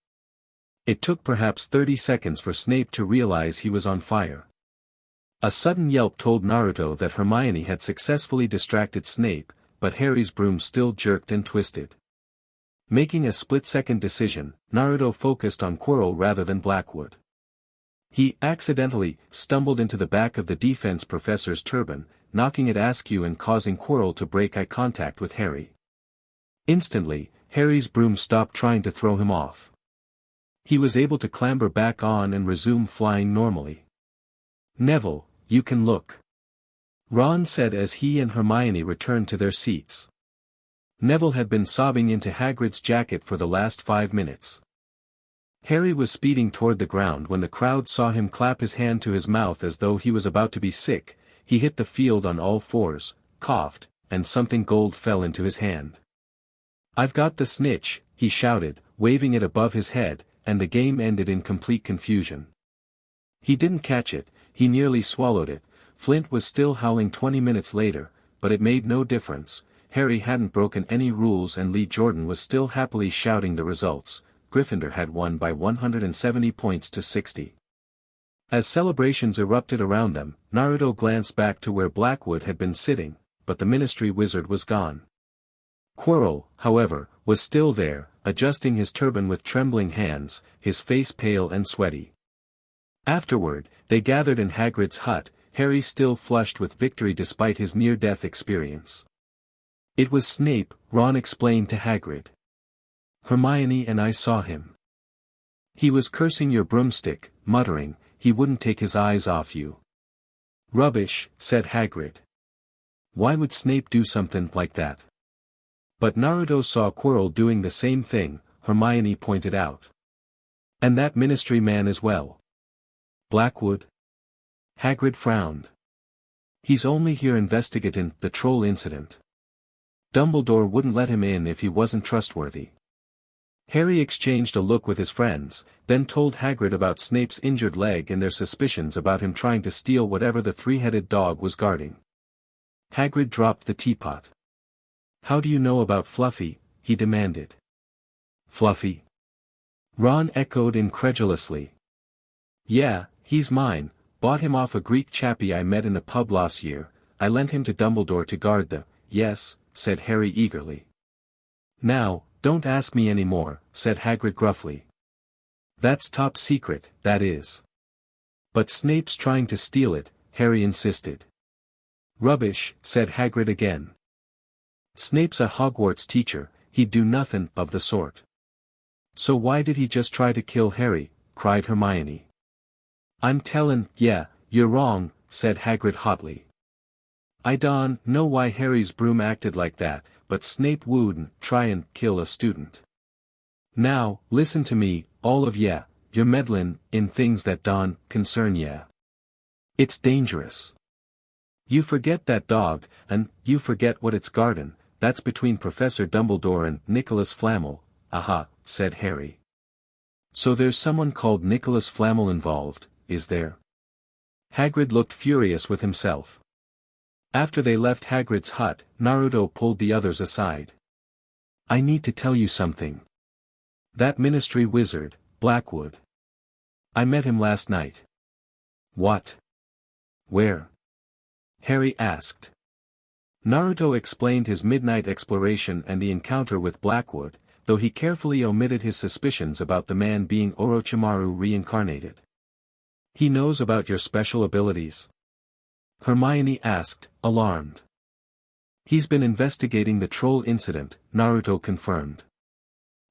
It took perhaps 30 seconds for Snape to realize he was on fire. A sudden yelp told Naruto that Hermione had successfully distracted Snape, but Harry's broom still jerked and twisted. Making a split-second decision, Naruto focused on Quirrell rather than Blackwood. He accidentally stumbled into the back of the defense professor's turban, knocking it askew and causing Quirrell to break eye contact with Harry. Instantly, Harry's broom stopped trying to throw him off. He was able to clamber back on and resume flying normally. Neville, you can look. Ron said as he and Hermione returned to their seats. Neville had been sobbing into Hagrid's jacket for the last 5 minutes. Harry was speeding toward the ground when the crowd saw him clap his hand to his mouth as though he was about to be sick. He hit the field on all fours, coughed, and something gold fell into his hand. I've got the snitch, he shouted, waving it above his head, and the game ended in complete confusion. He didn't catch it, he nearly swallowed it. Flint was still howling 20 minutes later, but it made no difference. Harry hadn't broken any rules and Lee Jordan was still happily shouting the results. Gryffindor had won by 170 points to 60. As celebrations erupted around them, Naruto glanced back to where Blackwood had been sitting, but the Ministry Wizard was gone. Quirrell, however, was still there, adjusting his turban with trembling hands, his face pale and sweaty. Afterward, they gathered in Hagrid's hut, Harry still flushed with victory despite his near-death experience. It was Snape, Ron explained to Hagrid. Hermione and I saw him. He was cursing your broomstick, muttering, he wouldn't take his eyes off you. Rubbish, said Hagrid. Why would Snape do something like that? But Naruto saw Quirrell doing the same thing, Hermione pointed out. And that ministry man as well. Blackwood? Hagrid frowned. He's only here investigating the troll incident. Dumbledore wouldn't let him in if he wasn't trustworthy. Harry exchanged a look with his friends, then told Hagrid about Snape's injured leg and their suspicions about him trying to steal whatever the three-headed dog was guarding. Hagrid dropped the teapot. How do you know about Fluffy? He demanded. Fluffy? Ron echoed incredulously. Yeah, he's mine, bought him off a Greek chappie I met in a pub last year, I lent him to Dumbledore to guard the, yes, said Harry eagerly. Now, don't ask me any more, said Hagrid gruffly. That's top secret, that is. But Snape's trying to steal it, Harry insisted. Rubbish, said Hagrid again. Snape's a Hogwarts teacher, he'd do nothing of the sort. So why did he just try to kill Harry? Cried Hermione. I'm tellin', yeah, you're wrong, said Hagrid hotly. I don't know why Harry's broom acted like that, but Snape wouldn't try and kill a student. Now, listen to me, all of ya, you're meddlin' in things that don't concern ya. It's dangerous. You forget that dog, and you forget what it's guardin', that's between Professor Dumbledore and Nicholas Flamel, aha, said Harry. So there's someone called Nicholas Flamel involved, is there? Hagrid looked furious with himself. After they left Hagrid's hut, Naruto pulled the others aside. I need to tell you something. That ministry wizard, Blackwood. I met him last night. What? Where? Harry asked. Naruto explained his midnight exploration and the encounter with Blackwood, though he carefully omitted his suspicions about the man being Orochimaru reincarnated. He knows about your special abilities? Hermione asked, alarmed. He's been investigating the troll incident, Naruto confirmed.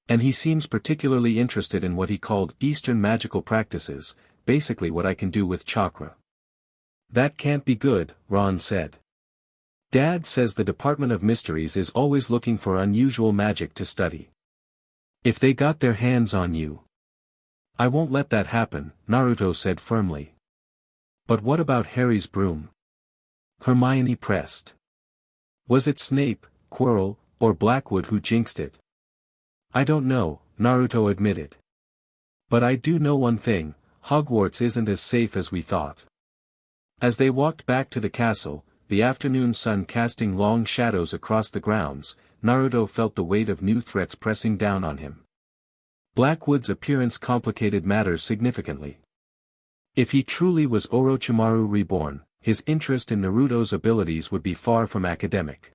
And he seems particularly interested in what he called Eastern magical practices, basically what I can do with chakra. That can't be good, Ron said. Dad says the Department of Mysteries is always looking for unusual magic to study. If they got their hands on you. I won't let that happen, Naruto said firmly. But what about Harry's broom? Hermione pressed. Was it Snape, Quirrell, or Blackwood who jinxed it? I don't know, Naruto admitted. But I do know one thing, Hogwarts isn't as safe as we thought. As they walked back to the castle, the afternoon sun casting long shadows across the grounds, Naruto felt the weight of new threats pressing down on him. Blackwood's appearance complicated matters significantly. If he truly was Orochimaru reborn, his interest in Naruto's abilities would be far from academic.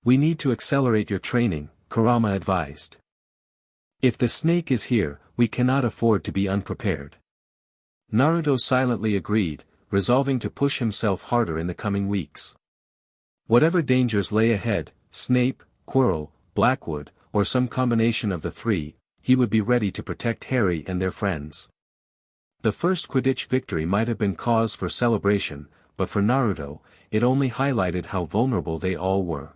We need to accelerate your training, Kurama advised. If the snake is here, we cannot afford to be unprepared. Naruto silently agreed, resolving to push himself harder in the coming weeks. Whatever dangers lay ahead, Snape, Quirrell, Blackwood, or some combination of the three, he would be ready to protect Harry and their friends. The first Quidditch victory might have been cause for celebration, but for Naruto, it only highlighted how vulnerable they all were.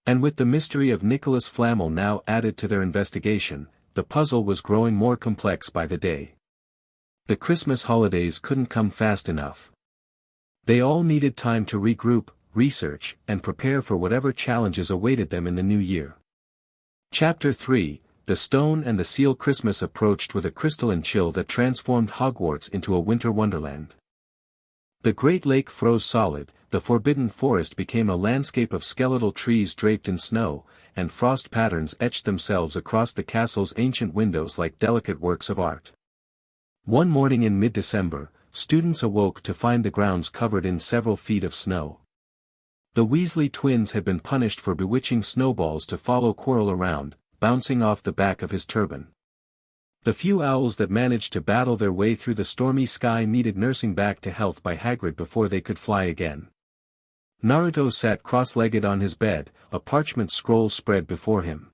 And with the mystery of Nicholas Flamel now added to their investigation, the puzzle was growing more complex by the day. The Christmas holidays couldn't come fast enough. They all needed time to regroup, research, and prepare for whatever challenges awaited them in the new year. Chapter 3, The Stone and the Seal. Christmas approached with a crystalline chill that transformed Hogwarts into a winter wonderland. The Great Lake froze solid, the Forbidden Forest became a landscape of skeletal trees draped in snow, and frost patterns etched themselves across the castle's ancient windows like delicate works of art. One morning in mid-December, students awoke to find the grounds covered in several feet of snow. The Weasley twins had been punished for bewitching snowballs to follow Quirrell around, bouncing off the back of his turban. The few owls that managed to battle their way through the stormy sky needed nursing back to health by Hagrid before they could fly again. Naruto sat cross-legged on his bed, a parchment scroll spread before him.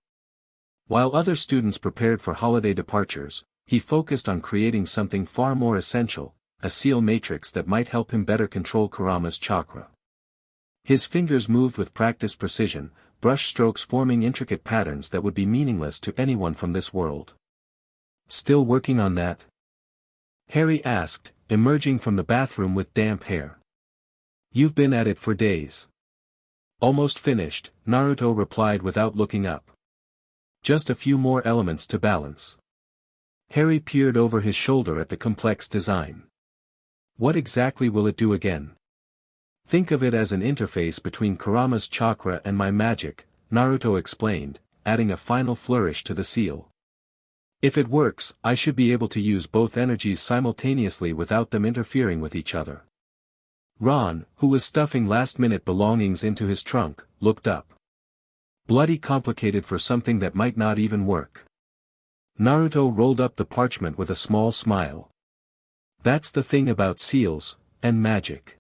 While other students prepared for holiday departures, he focused on creating something far more essential, a seal matrix that might help him better control Kurama's chakra. His fingers moved with practiced precision, brush strokes forming intricate patterns that would be meaningless to anyone from this world. "Still working on that?" Harry asked, emerging from the bathroom with damp hair. "You've been at it for days." "Almost finished," Naruto replied without looking up. "Just a few more elements to balance." Harry peered over his shoulder at the complex design. "What exactly will it do again?" "Think of it as an interface between Kurama's chakra and my magic," Naruto explained, adding a final flourish to the seal. "If it works, I should be able to use both energies simultaneously without them interfering with each other." Ron, who was stuffing last-minute belongings into his trunk, looked up. "Bloody complicated for something that might not even work." Naruto rolled up the parchment with a small smile. "That's the thing about seals, and magic.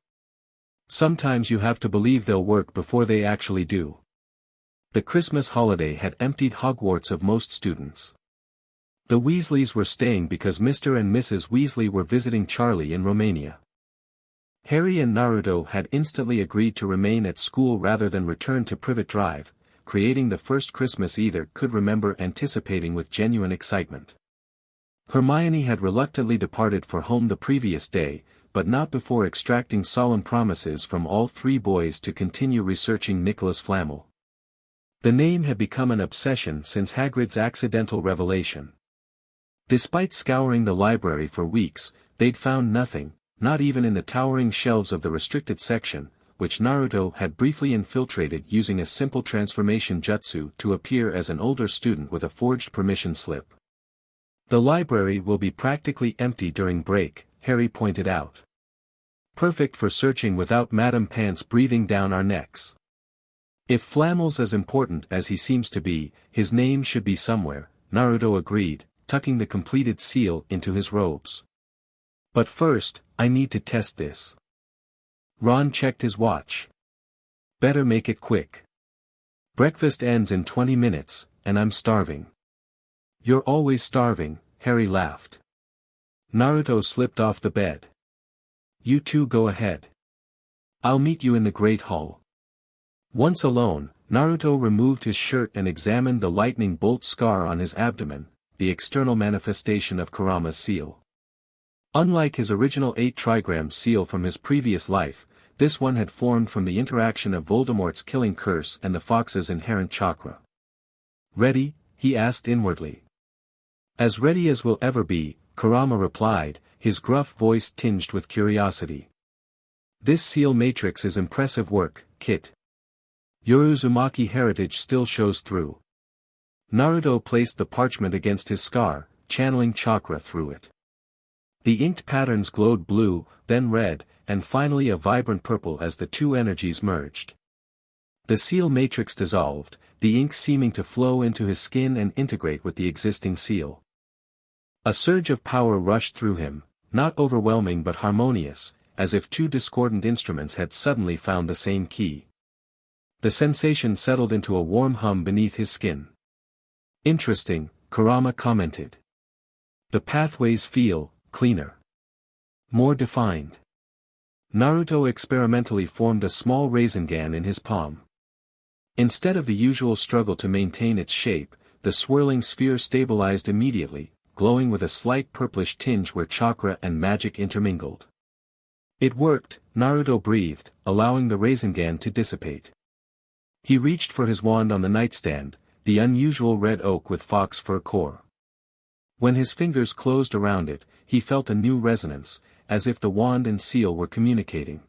Sometimes you have to believe they'll work before they actually do." The Christmas holiday had emptied Hogwarts of most students. The Weasleys were staying because Mr. and Mrs. Weasley were visiting Charlie in Romania. Harry and Naruto had instantly agreed to remain at school rather than return to Privet Drive, creating the first Christmas either could remember anticipating with genuine excitement. Hermione had reluctantly departed for home the previous day, but not before extracting solemn promises from all three boys to continue researching Nicholas Flamel. The name had become an obsession since Hagrid's accidental revelation. Despite scouring the library for weeks, they'd found nothing, not even in the towering shelves of the restricted section, which Naruto had briefly infiltrated using a simple transformation jutsu to appear as an older student with a forged permission slip. "The library will be practically empty during break," Harry pointed out. "Perfect for searching without Madame Pants breathing down our necks." "If Flamel's as important as he seems to be, his name should be somewhere," Naruto agreed, tucking the completed seal into his robes. "But first, I need to test this." Ron checked his watch. "Better make it quick. Breakfast ends in 20 minutes, and I'm starving." "You're always starving," Harry laughed. Naruto slipped off the bed. "You two go ahead. I'll meet you in the Great Hall." Once alone, Naruto removed his shirt and examined the lightning bolt scar on his abdomen, the external manifestation of Kurama's seal. Unlike his original 8-trigram seal from his previous life, this one had formed from the interaction of Voldemort's killing curse and the fox's inherent chakra. "Ready?" he asked inwardly. "As ready as we'll ever be," Kurama replied, his gruff voice tinged with curiosity. "This seal matrix is impressive work, Kit. Your Uzumaki heritage still shows through." Naruto placed the parchment against his scar, channeling chakra through it. The inked patterns glowed blue, then red, and finally a vibrant purple as the two energies merged. The seal matrix dissolved, the ink seeming to flow into his skin and integrate with the existing seal. A surge of power rushed through him, not overwhelming but harmonious, as if two discordant instruments had suddenly found the same key. The sensation settled into a warm hum beneath his skin. "Interesting," Kurama commented. "The pathways feel cleaner. More defined." Naruto experimentally formed a small raisingan in his palm. Instead of the usual struggle to maintain its shape, the swirling sphere stabilized immediately, glowing with a slight purplish tinge where chakra and magic intermingled. "It worked," Naruto breathed, allowing the raisingan to dissipate. He reached for his wand on the nightstand, the unusual red oak with fox fur core. When his fingers closed around it, he felt a new resonance, as if the wand and seal were communicating.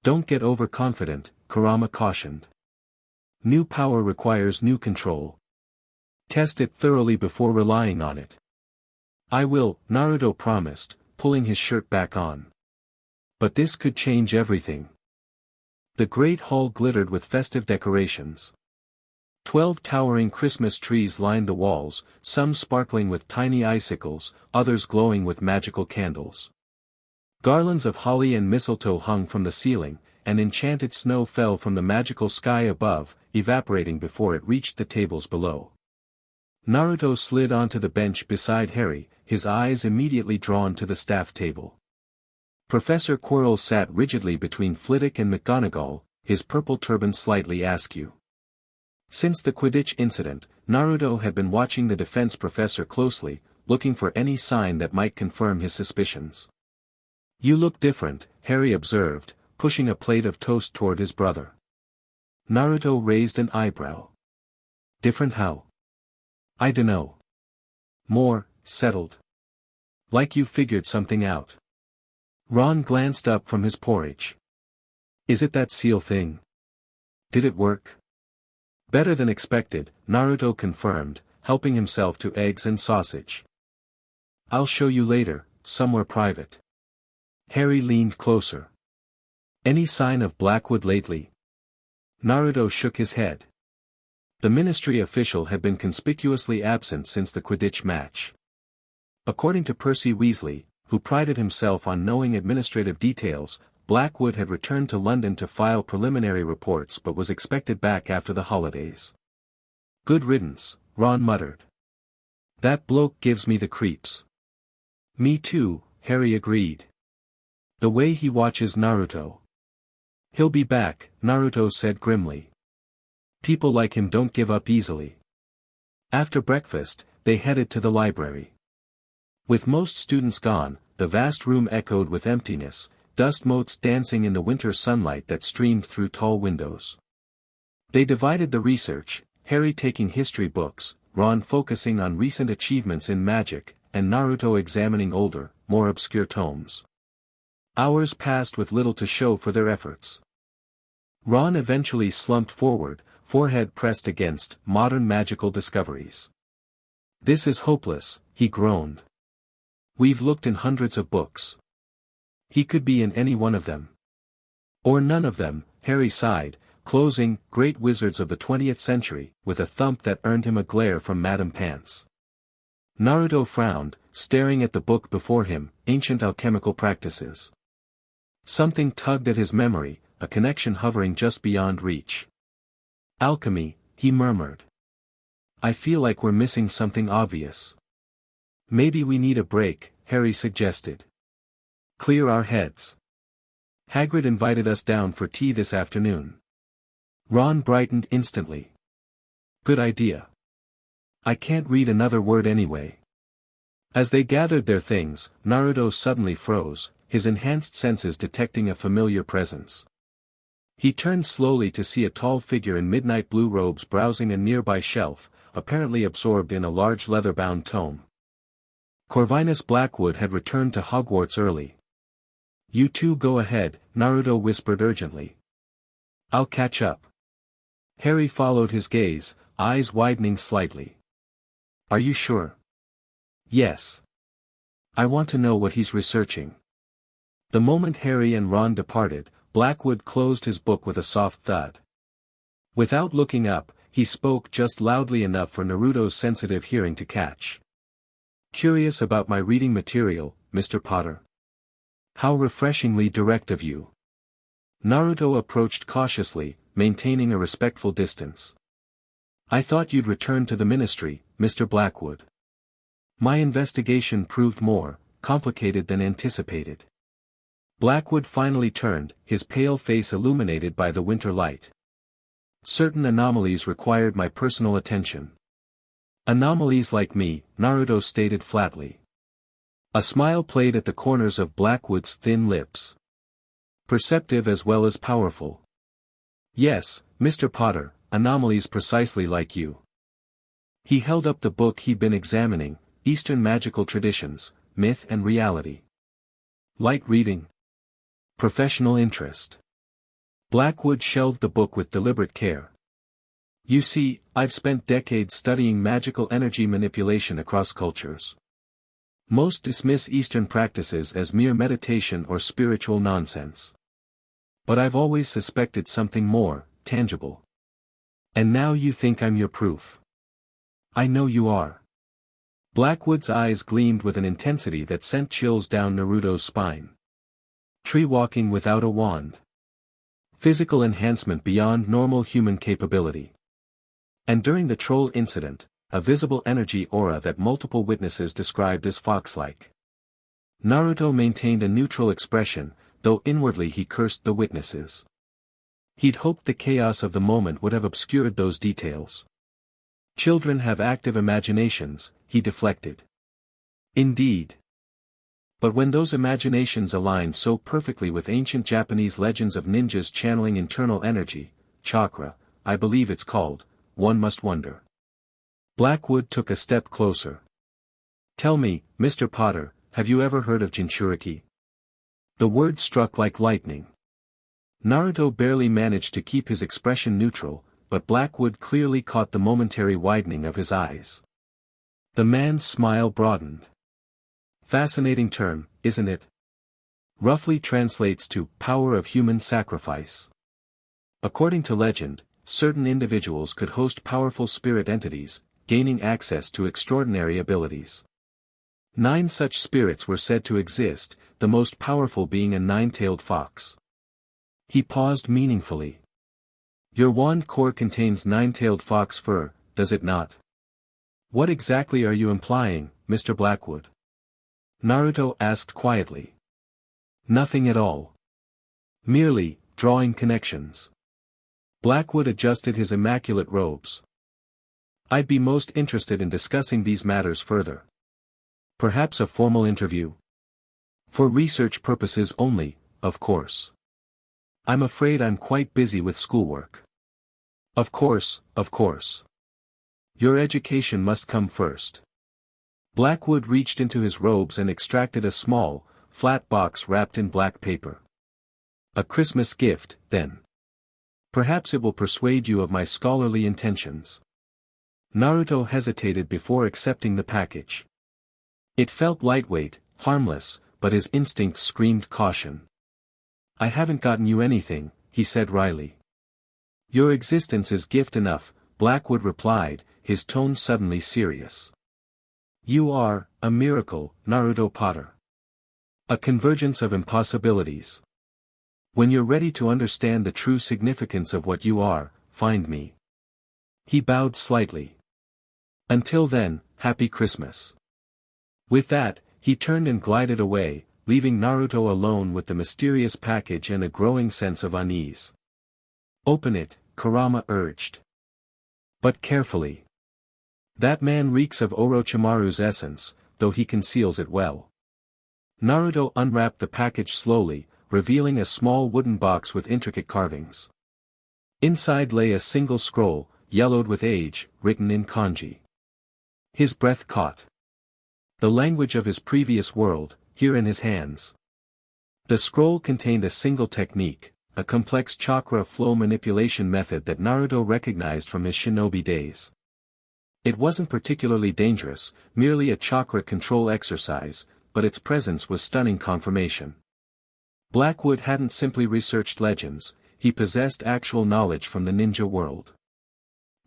"Don't get overconfident," Kurama cautioned. "New power requires new control. Test it thoroughly before relying on it." "I will," Naruto promised, pulling his shirt back on. But this could change everything. The Great Hall glittered with festive decorations. 12 towering Christmas trees lined the walls, some sparkling with tiny icicles, others glowing with magical candles. Garlands of holly and mistletoe hung from the ceiling, and enchanted snow fell from the magical sky above, evaporating before it reached the tables below. Naruto slid onto the bench beside Harry, his eyes immediately drawn to the staff table. Professor Quirrell sat rigidly between Flitwick and McGonagall, his purple turban slightly askew. Since the Quidditch incident, Naruto had been watching the defense professor closely, looking for any sign that might confirm his suspicions. "You look different," Harry observed, pushing a plate of toast toward his brother. Naruto raised an eyebrow. "Different how?" "I dunno. More settled. Like you figured something out." Ron glanced up from his porridge. "Is it that seal thing? Did it work?" "Better than expected," Naruto confirmed, helping himself to eggs and sausage. "I'll show you later, somewhere private." Harry leaned closer. "Any sign of Blackwood lately?" Naruto shook his head. The ministry official had been conspicuously absent since the Quidditch match. According to Percy Weasley, who prided himself on knowing administrative details, Blackwood had returned to London to file preliminary reports but was expected back after the holidays. "Good riddance," Ron muttered. "That bloke gives me the creeps." "Me too," Harry agreed. "The way he watches Naruto." "He'll be back," Naruto said grimly. "People like him don't give up easily." After breakfast, they headed to the library. With most students gone, the vast room echoed with emptiness, dust motes dancing in the winter sunlight that streamed through tall windows. They divided the research, Harry taking history books, Ron focusing on recent achievements in magic, and Naruto examining older, more obscure tomes. Hours passed with little to show for their efforts. Ron eventually slumped forward, forehead pressed against modern magical discoveries. "This is hopeless," he groaned. "We've looked in hundreds of books. He could be in any one of them. Or none of them," Harry sighed, closing Great Wizards of the 20th Century, with a thump that earned him a glare from Madame Pants. Naruto frowned, staring at the book before him, Ancient Alchemical Practices. Something tugged at his memory, a connection hovering just beyond reach. "Alchemy," he murmured. "I feel like we're missing something obvious." "Maybe we need a break," Harry suggested. "Clear our heads. Hagrid invited us down for tea this afternoon." Ron brightened instantly. "Good idea. I can't read another word anyway." As they gathered their things, Naruto suddenly froze, his enhanced senses detecting a familiar presence. He turned slowly to see a tall figure in midnight blue robes browsing a nearby shelf, apparently absorbed in a large leather-bound tome. Corvinus Blackwood had returned to Hogwarts early. "You two go ahead," Naruto whispered urgently. "I'll catch up." Harry followed his gaze, eyes widening slightly. "Are you sure?" "Yes. I want to know what he's researching." The moment Harry and Ron departed, Blackwood closed his book with a soft thud. Without looking up, he spoke just loudly enough for Naruto's sensitive hearing to catch. "Curious about my reading material, Mr. Potter? How refreshingly direct of you." Naruto approached cautiously, maintaining a respectful distance. "I thought you'd return to the ministry, Mr. Blackwood. My investigation proved more complicated than anticipated." Blackwood finally turned, his pale face illuminated by the winter light. "Certain anomalies required my personal attention." "Anomalies like me," Naruto stated flatly. A smile played at the corners of Blackwood's thin lips. "Perceptive as well as powerful." "Yes, Mr. Potter, anomalies precisely like you." He held up the book he'd been examining, Eastern Magical Traditions, Myth and Reality. "Light reading? Professional interest?" Blackwood shelved the book with deliberate care. "You see, I've spent decades studying magical energy manipulation across cultures. Most dismiss Eastern practices as mere meditation or spiritual nonsense. But I've always suspected something more tangible. And now you think I'm your proof. I know you are." Blackwood's eyes gleamed with an intensity that sent chills down Naruto's spine. "Tree walking without a wand. Physical enhancement beyond normal human capability. And during the troll incident, a visible energy aura that multiple witnesses described as fox-like. Naruto maintained a neutral expression, though inwardly he cursed the witnesses. He'd hoped the chaos of the moment would have obscured those details. Children have active imaginations, he deflected. Indeed. But when those imaginations align so perfectly with ancient Japanese legends of ninjas channeling internal energy, chakra, I believe it's called, one must wonder. Blackwood took a step closer. Tell me, Mr. Potter, have you ever heard of Jinchuriki? The word struck like lightning. Naruto barely managed to keep his expression neutral, but Blackwood clearly caught the momentary widening of his eyes. The man's smile broadened. Fascinating term, isn't it? Roughly translates to power of human sacrifice. According to legend, certain individuals could host powerful spirit entities, gaining access to extraordinary abilities. 9 such spirits were said to exist, the most powerful being a 9-tailed fox. He paused meaningfully. Your wand core contains 9-tailed fox fur, does it not? What exactly are you implying, Mr. Blackwood? Naruto asked quietly. Nothing at all. Merely, drawing connections. Blackwood adjusted his immaculate robes. I'd be most interested in discussing these matters further. Perhaps a formal interview? For research purposes only, of course. I'm afraid I'm quite busy with schoolwork. Of course, of course. Your education must come first. Blackwood reached into his robes and extracted a small, flat box wrapped in black paper. A Christmas gift, then. Perhaps it will persuade you of my scholarly intentions. Naruto hesitated before accepting the package. It felt lightweight, harmless, but his instincts screamed caution. I haven't gotten you anything, he said wryly. Your existence is gift enough, Blackwood replied, his tone suddenly serious. You are, a miracle, Naruto Potter. A convergence of impossibilities. When you're ready to understand the true significance of what you are, find me. He bowed slightly. Until then, happy Christmas. With that, he turned and glided away, leaving Naruto alone with the mysterious package and a growing sense of unease. Open it, Kurama urged. But carefully. That man reeks of Orochimaru's essence, though he conceals it well. Naruto unwrapped the package slowly, revealing a small wooden box with intricate carvings. Inside lay a single scroll, yellowed with age, written in kanji. His breath caught. The language of his previous world, here in his hands. The scroll contained a single technique, a complex chakra flow manipulation method that Naruto recognized from his shinobi days. It wasn't particularly dangerous, merely a chakra control exercise, but its presence was stunning confirmation. Blackwood hadn't simply researched legends, he possessed actual knowledge from the ninja world.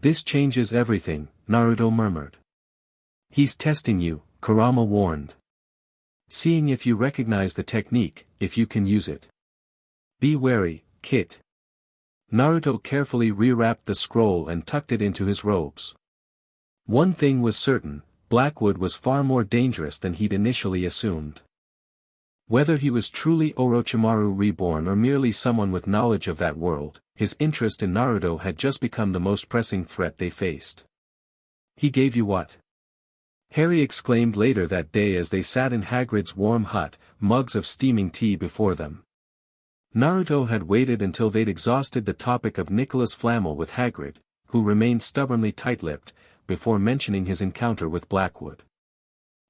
This changes everything, Naruto murmured. He's testing you, Kurama warned. Seeing if you recognize the technique, if you can use it. Be wary, Kit. Naruto carefully rewrapped the scroll and tucked it into his robes. One thing was certain, Blackwood was far more dangerous than he'd initially assumed. Whether he was truly Orochimaru reborn or merely someone with knowledge of that world, his interest in Naruto had just become the most pressing threat they faced. He gave you what? Harry exclaimed later that day as they sat in Hagrid's warm hut, mugs of steaming tea before them. Naruto had waited until they'd exhausted the topic of Nicholas Flamel with Hagrid, who remained stubbornly tight-lipped, before mentioning his encounter with Blackwood.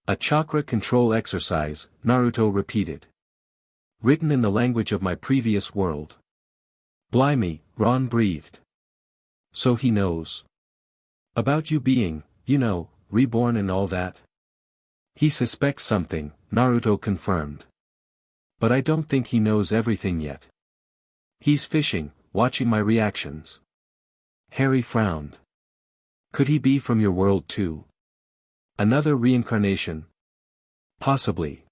A chakra control exercise, Naruto repeated. Written in the language of my previous world. Blimey, Ron breathed. So he knows. About you being, reborn and all that? He suspects something, Naruto confirmed. But I don't think he knows everything yet. He's fishing, watching my reactions. Harry frowned. Could he be from your world too? Another reincarnation? Possibly.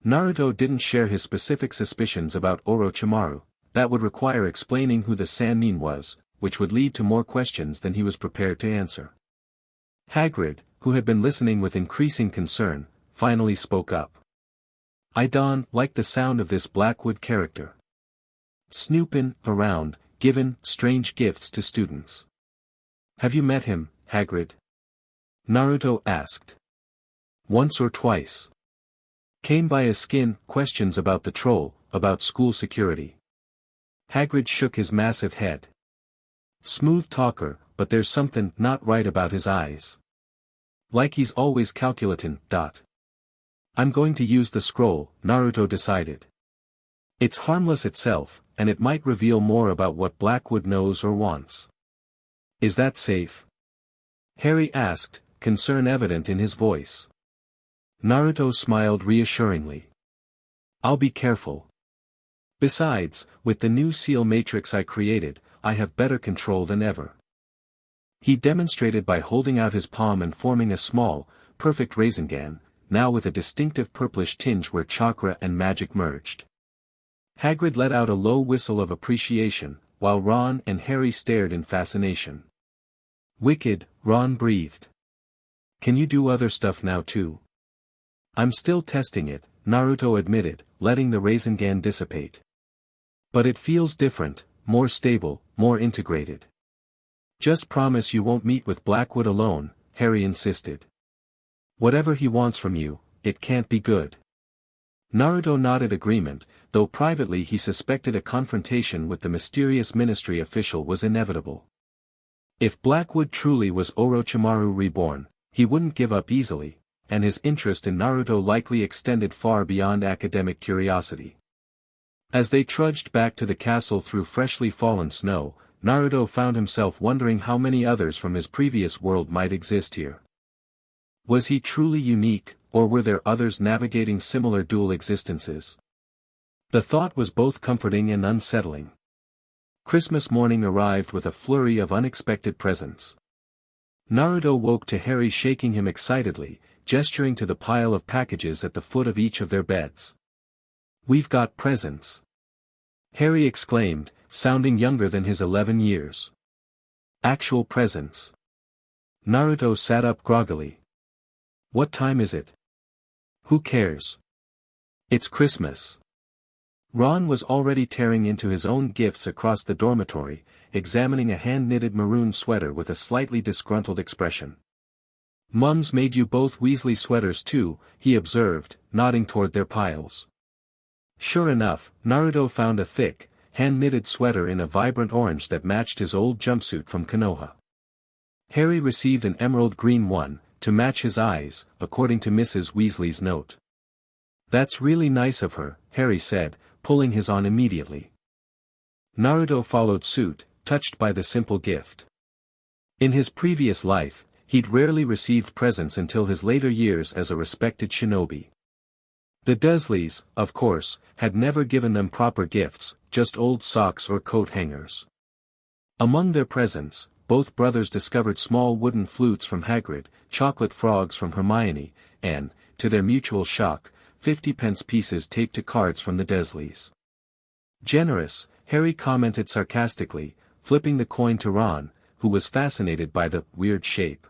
Naruto didn't share his specific suspicions about Orochimaru, that would require explaining who the Sannin was, which would lead to more questions than he was prepared to answer. Hagrid, who had been listening with increasing concern, finally spoke up. I don't like the sound of this Blackwood character. Snoopin' around, givin' strange gifts to students. Have you met him, Hagrid? Naruto asked. Once or twice. Came by his skin, questions about the troll, about school security. Hagrid shook his massive head. Smooth talker, but there's something not right about his eyes. Like he's always calculatin'. I'm going to use the scroll, Naruto decided. It's harmless itself, and it might reveal more about what Blackwood knows or wants. Is that safe? Harry asked, concern evident in his voice. Naruto smiled reassuringly. I'll be careful. Besides, with the new seal matrix I created, I have better control than ever. He demonstrated by holding out his palm and forming a small, perfect Rasengan, now with a distinctive purplish tinge where chakra and magic merged. Hagrid let out a low whistle of appreciation, while Ron and Harry stared in fascination. Wicked, Ron breathed. Can you do other stuff now too? I'm still testing it, Naruto admitted, letting the Rasengan dissipate. But it feels different, more stable, more integrated. Just promise you won't meet with Blackwood alone, Harry insisted. Whatever he wants from you, it can't be good. Naruto nodded agreement, though privately he suspected a confrontation with the mysterious ministry official was inevitable. If Blackwood truly was Orochimaru reborn, he wouldn't give up easily, and his interest in Naruto likely extended far beyond academic curiosity. As they trudged back to the castle through freshly fallen snow, Naruto found himself wondering how many others from his previous world might exist here. Was he truly unique, or were there others navigating similar dual existences? The thought was both comforting and unsettling. Christmas morning arrived with a flurry of unexpected presents. Naruto woke to Harry shaking him excitedly, gesturing to the pile of packages at the foot of each of their beds. We've got presents. Harry exclaimed, sounding younger than his 11 years. Actual presents. Naruto sat up groggily. What time is it? Who cares? It's Christmas. Ron was already tearing into his own gifts across the dormitory, examining a hand-knitted maroon sweater with a slightly disgruntled expression. Mum's made you both Weasley sweaters too, he observed, nodding toward their piles. Sure enough, Naruto found a thick, hand-knitted sweater in a vibrant orange that matched his old jumpsuit from Konoha. Harry received an emerald green one, to match his eyes, according to Mrs. Weasley's note. That's really nice of her, Harry said, pulling his on immediately. Naruto followed suit, touched by the simple gift. In his previous life, he'd rarely received presents until his later years as a respected shinobi. The Dursleys, of course, had never given them proper gifts, just old socks or coat hangers. Among their presents, both brothers discovered small wooden flutes from Hagrid, chocolate frogs from Hermione, and, to their mutual shock, 50-pence pieces taped to cards from the Dursleys. Generous, Harry commented sarcastically, flipping the coin to Ron, who was fascinated by the weird shape.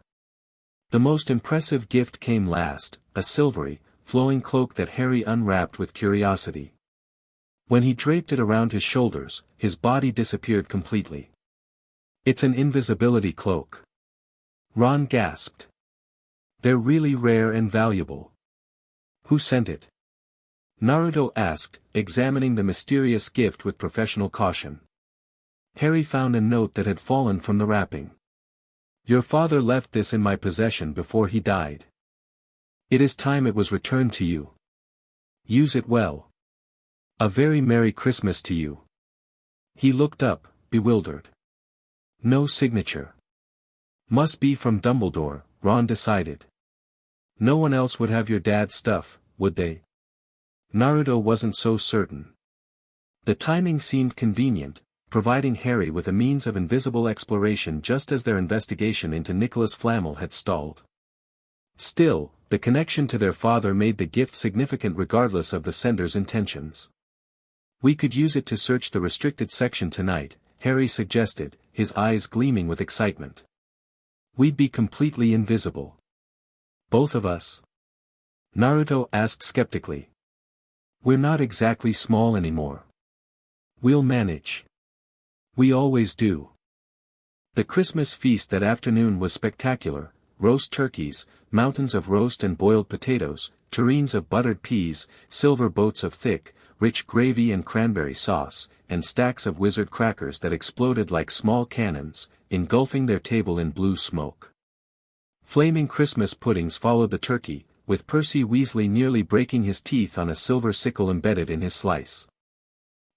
The most impressive gift came last, a silvery, flowing cloak that Harry unwrapped with curiosity. When he draped it around his shoulders, his body disappeared completely. It's an invisibility cloak. Ron gasped. They're really rare and valuable. Who sent it? Naruto asked, examining the mysterious gift with professional caution. Harry found a note that had fallen from the wrapping. Your father left this in my possession before he died. It is time it was returned to you. Use it well. A very Merry Christmas to you. He looked up, bewildered. No signature. Must be from Dumbledore, Ron decided. No one else would have your dad's stuff, would they? Naruto wasn't so certain. The timing seemed convenient, providing Harry with a means of invisible exploration just as their investigation into Nicholas Flamel had stalled. Still, the connection to their father made the gift significant regardless of the sender's intentions. We could use it to search the restricted section tonight, Harry suggested, his eyes gleaming with excitement. We'd be completely invisible. Both of us? Naruto asked skeptically. We're not exactly small anymore. We'll manage. We always do. The Christmas feast that afternoon was spectacular: roast turkeys, mountains of roast and boiled potatoes, tureens of buttered peas, silver boats of thick, rich gravy and cranberry sauce, and stacks of wizard crackers that exploded like small cannons, engulfing their table in blue smoke. Flaming Christmas puddings followed the turkey, with Percy Weasley nearly breaking his teeth on a silver sickle embedded in his slice.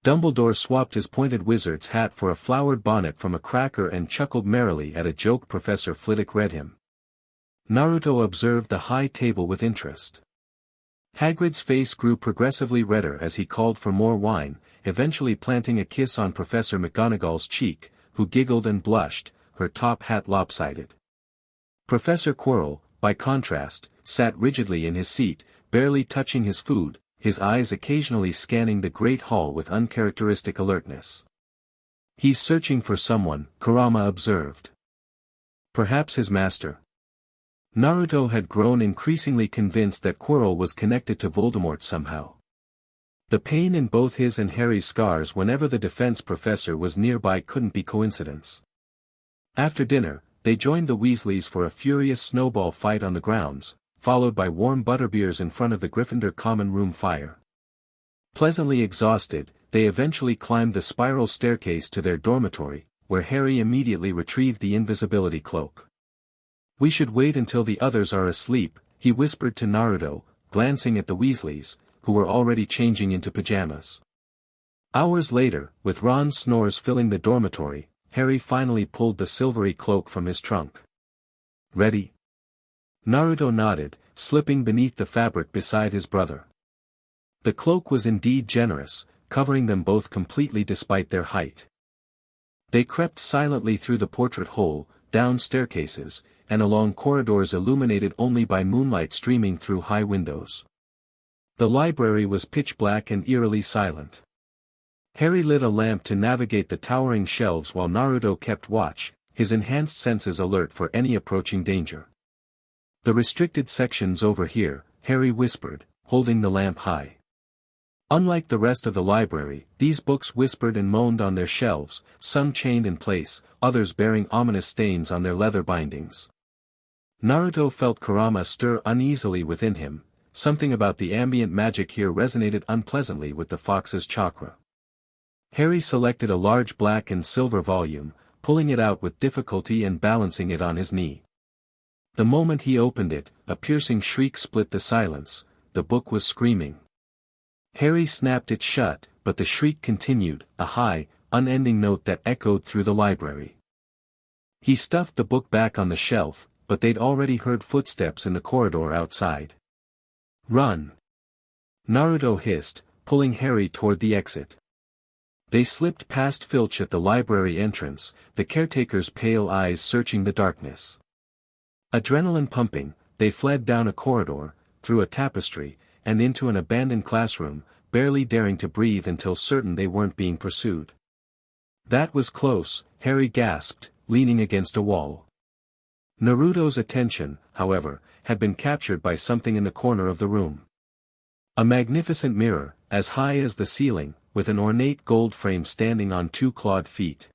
Dumbledore swapped his pointed wizard's hat for a flowered bonnet from a cracker and chuckled merrily at a joke Professor Flitwick read him. Naruto observed the high table with interest. Hagrid's face grew progressively redder as he called for more wine, eventually planting a kiss on Professor McGonagall's cheek, who giggled and blushed, her top hat lopsided. Professor Quirrell, by contrast, sat rigidly in his seat, barely touching his food, his eyes occasionally scanning the great hall with uncharacteristic alertness. He's searching for someone, Kurama observed. Perhaps his master. Naruto had grown increasingly convinced that Quirrell was connected to Voldemort somehow. The pain in both his and Harry's scars whenever the defense professor was nearby couldn't be coincidence. After dinner, they joined the Weasleys for a furious snowball fight on the grounds, followed by warm butterbeers in front of the Gryffindor common room fire. Pleasantly exhausted, they eventually climbed the spiral staircase to their dormitory, where Harry immediately retrieved the invisibility cloak. We should wait until the others are asleep, he whispered to Naruto, glancing at the Weasleys, who were already changing into pajamas. Hours later, with Ron's snores filling the dormitory, Harry finally pulled the silvery cloak from his trunk. Ready? Naruto nodded, slipping beneath the fabric beside his brother. The cloak was indeed generous, covering them both completely despite their height. They crept silently through the portrait hole, down staircases, and along corridors illuminated only by moonlight streaming through high windows. The library was pitch black and eerily silent. Harry lit a lamp to navigate the towering shelves while Naruto kept watch, his enhanced senses alert for any approaching danger. The restricted section's over here, Harry whispered, holding the lamp high. Unlike the rest of the library, these books whispered and moaned on their shelves, some chained in place, others bearing ominous stains on their leather bindings. Naruto felt Kurama stir uneasily within him. Something about the ambient magic here resonated unpleasantly with the fox's chakra. Harry selected a large black and silver volume, pulling it out with difficulty and balancing it on his knee. The moment he opened it, a piercing shriek split the silence. The book was screaming. Harry snapped it shut, but the shriek continued, a high, unending note that echoed through the library. He stuffed the book back on the shelf, but they'd already heard footsteps in the corridor outside. Run! Naruto hissed, pulling Harry toward the exit. They slipped past Filch at the library entrance, the caretaker's pale eyes searching the darkness. Adrenaline pumping, they fled down a corridor, through a tapestry, and into an abandoned classroom, barely daring to breathe until certain they weren't being pursued. That was close, Harry gasped, leaning against a wall. Naruto's attention, however, had been captured by something in the corner of the room. A magnificent mirror, as high as the ceiling, with an ornate gold frame standing on two clawed feet.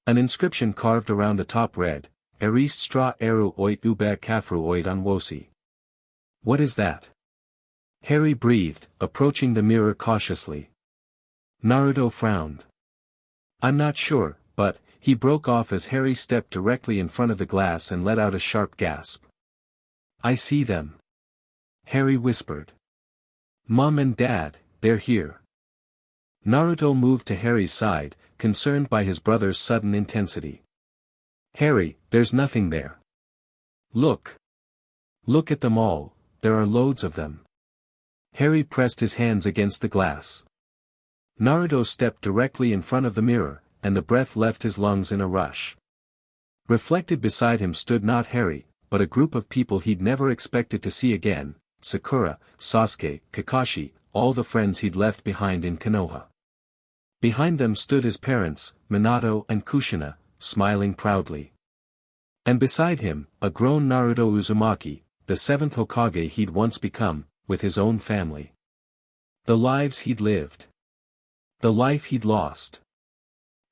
An inscription carved around the top read, Erist stra eru oit ube kafru oit anwosi. What is that? Harry breathed, approaching the mirror cautiously. Naruto frowned. I'm not sure, but, he broke off as Harry stepped directly in front of the glass and let out a sharp gasp. I see them. Harry whispered. Mom and Dad, they're here. Naruto moved to Harry's side, concerned by his brother's sudden intensity. Harry, there's nothing there. Look. Look at them all, there are loads of them. Harry pressed his hands against the glass. Naruto stepped directly in front of the mirror, and the breath left his lungs in a rush. Reflected beside him stood not Harry, but a group of people he'd never expected to see again, Sakura, Sasuke, Kakashi, all the friends he'd left behind in Konoha. Behind them stood his parents, Minato and Kushina, smiling proudly. And beside him, a grown Naruto Uzumaki, the seventh Hokage he'd once become, with his own family. The lives he'd lived. The life he'd lost.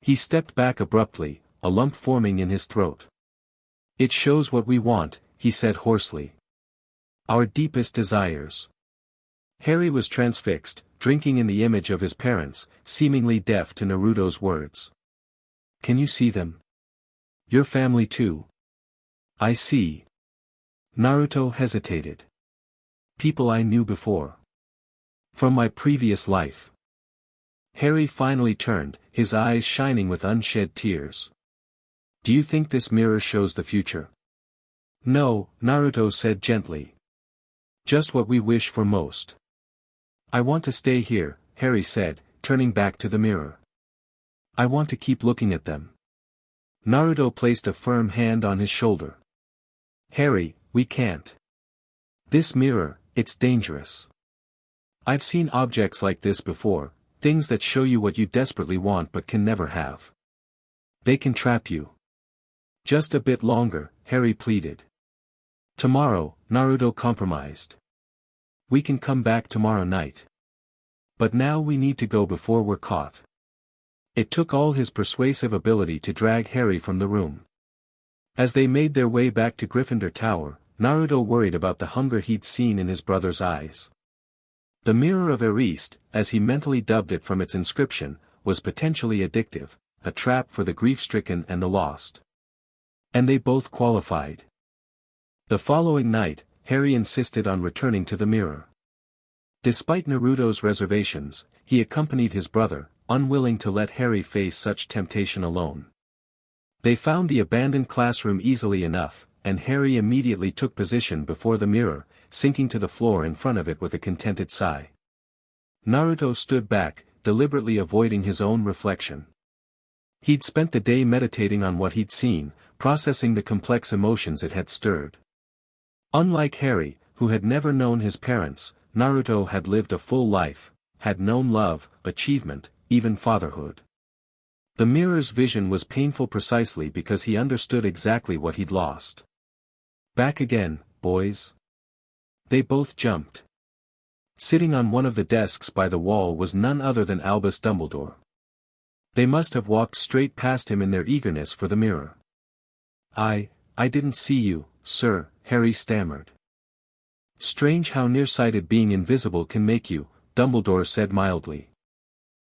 He stepped back abruptly, a lump forming in his throat. It shows what we want, he said hoarsely. Our deepest desires. Harry was transfixed, drinking in the image of his parents, seemingly deaf to Naruto's words. Can you see them? Your family too. I see. Naruto hesitated. People I knew before. From my previous life. Harry finally turned, his eyes shining with unshed tears. Do you think this mirror shows the future? No, Naruto said gently. Just what we wish for most. I want to stay here, Harry said, turning back to the mirror. I want to keep looking at them. Naruto placed a firm hand on his shoulder. Harry, we can't. This mirror, it's dangerous. I've seen objects like this before, things that show you what you desperately want but can never have. They can trap you. Just a bit longer, Harry pleaded. Tomorrow, Naruto compromised. We can come back tomorrow night. But now we need to go before we're caught. It took all his persuasive ability to drag Harry from the room. As they made their way back to Gryffindor Tower, Naruto worried about the hunger he'd seen in his brother's eyes. The Mirror of Erist, as he mentally dubbed it from its inscription, was potentially addictive, a trap for the grief-stricken and the lost. And they both qualified. The following night, Harry insisted on returning to the mirror. Despite Naruto's reservations, he accompanied his brother, unwilling to let Harry face such temptation alone. They found the abandoned classroom easily enough, and Harry immediately took position before the mirror, sinking to the floor in front of it with a contented sigh. Naruto stood back, deliberately avoiding his own reflection. He'd spent the day meditating on what he'd seen, processing the complex emotions it had stirred. Unlike Harry, who had never known his parents, Naruto had lived a full life, had known love, achievement, even fatherhood. The mirror's vision was painful precisely because he understood exactly what he'd lost. Back again, boys. They both jumped. Sitting on one of the desks by the wall was none other than Albus Dumbledore. They must have walked straight past him in their eagerness for the mirror. I didn't see you, sir, Harry stammered. Strange how nearsighted being invisible can make you, Dumbledore said mildly.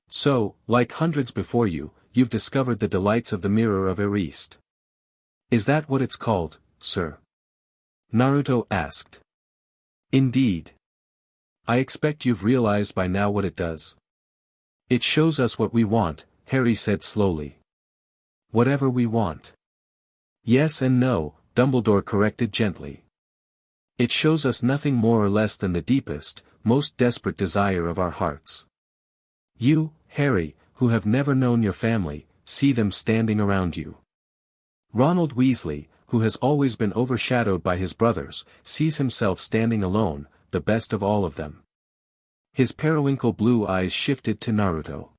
So, like hundreds before you, you've discovered the delights of the Mirror of Erist. Is that what it's called, sir? Naruto asked. Indeed. I expect you've realized by now what it does. It shows us what we want, Harry said slowly. Whatever we want. Yes and no, Dumbledore corrected gently. It shows us nothing more or less than the deepest, most desperate desire of our hearts. You, Harry, who have never known your family, see them standing around you. Ronald Weasley, who has always been overshadowed by his brothers, sees himself standing alone, the best of all of them. His periwinkle blue eyes shifted to Naruto.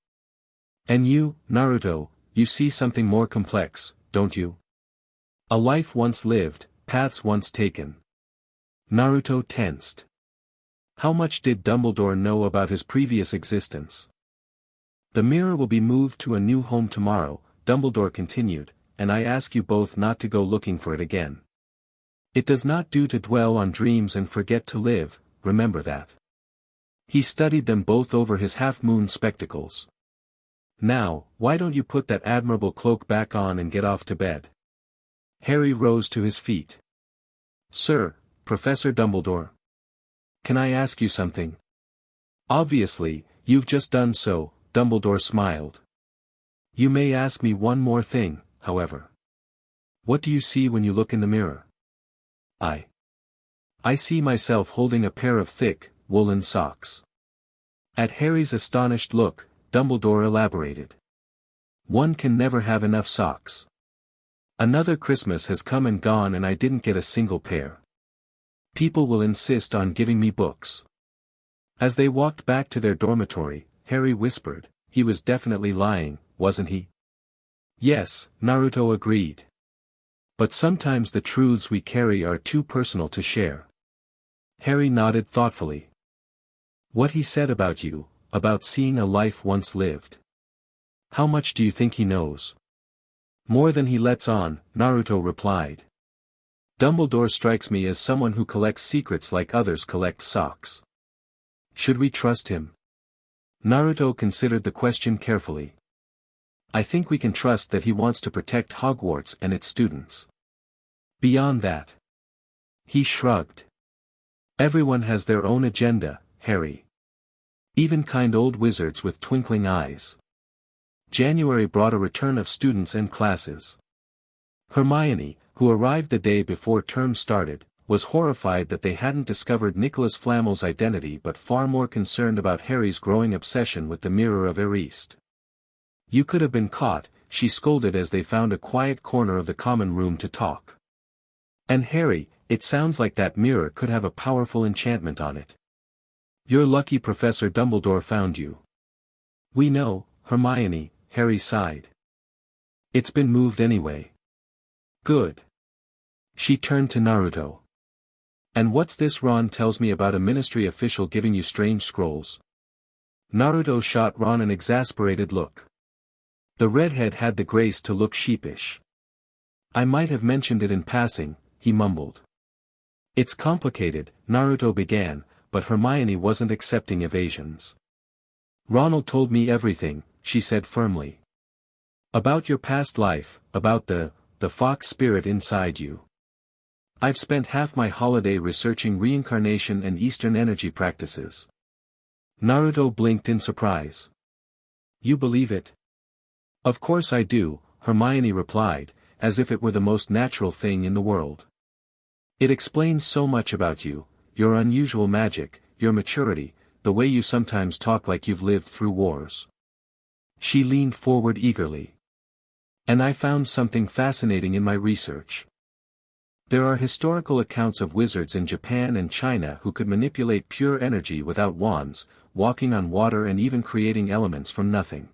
And you, Naruto, you see something more complex, don't you? A life once lived, paths once taken. Naruto tensed. How much did Dumbledore know about his previous existence? The mirror will be moved to a new home tomorrow, Dumbledore continued, and I ask you both not to go looking for it again. It does not do to dwell on dreams and forget to live, remember that. He studied them both over his half-moon spectacles. Now, why don't you put that admirable cloak back on and get off to bed? Harry rose to his feet. Sir, Professor Dumbledore. Can I ask you something? Obviously, you've just done so, Dumbledore smiled. You may ask me one more thing, however. What do you see when you look in the mirror? I see myself holding a pair of thick, woolen socks. At Harry's astonished look, Dumbledore elaborated. One can never have enough socks. Another Christmas has come and gone and I didn't get a single pair. People will insist on giving me books. As they walked back to their dormitory, Harry whispered, he was definitely lying, wasn't he? Yes, Naruto agreed. But sometimes the truths we carry are too personal to share. Harry nodded thoughtfully. What he said about you, about seeing a life once lived. How much do you think he knows? More than he lets on, Naruto replied. Dumbledore strikes me as someone who collects secrets like others collect socks. Should we trust him? Naruto considered the question carefully. I think we can trust that he wants to protect Hogwarts and its students. Beyond that. He shrugged. Everyone has their own agenda, Harry. Even kind old wizards with twinkling eyes. January brought a return of students and classes. Hermione, who arrived the day before term started, was horrified that they hadn't discovered Nicholas Flamel's identity but far more concerned about Harry's growing obsession with the mirror of Eriste. You could have been caught, she scolded as they found a quiet corner of the common room to talk. And Harry, it sounds like that mirror could have a powerful enchantment on it. You're lucky Professor Dumbledore found you. We know, Hermione, Harry sighed. It's been moved anyway. Good. She turned to Naruto. And what's this Ron tells me about a ministry official giving you strange scrolls? Naruto shot Ron an exasperated look. The redhead had the grace to look sheepish. I might have mentioned it in passing, he mumbled. It's complicated, Naruto began, but Hermione wasn't accepting evasions. Ronald told me everything, she said firmly. About your past life, about the fox spirit inside you. I've spent half my holiday researching reincarnation and Eastern energy practices. Naruto blinked in surprise. You believe it? Of course I do, Hermione replied, as if it were the most natural thing in the world. It explains so much about you, your unusual magic, your maturity, the way you sometimes talk like you've lived through wars. She leaned forward eagerly. And I found something fascinating in my research. There are historical accounts of wizards in Japan and China who could manipulate pure energy without wands, walking on water and even creating elements from nothing.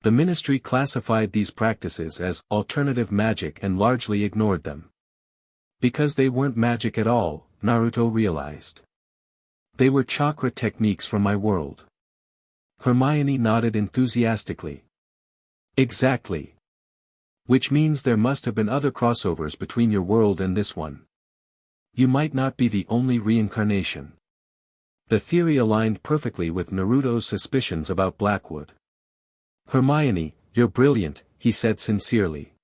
The ministry classified these practices as alternative magic and largely ignored them. Because they weren't magic at all, Naruto realized. They were chakra techniques from my world. Hermione nodded enthusiastically. Exactly. Which means there must have been other crossovers between your world and this one. You might not be the only reincarnation. The theory aligned perfectly with Naruto's suspicions about Blackwood. Hermione, you're brilliant, he said sincerely.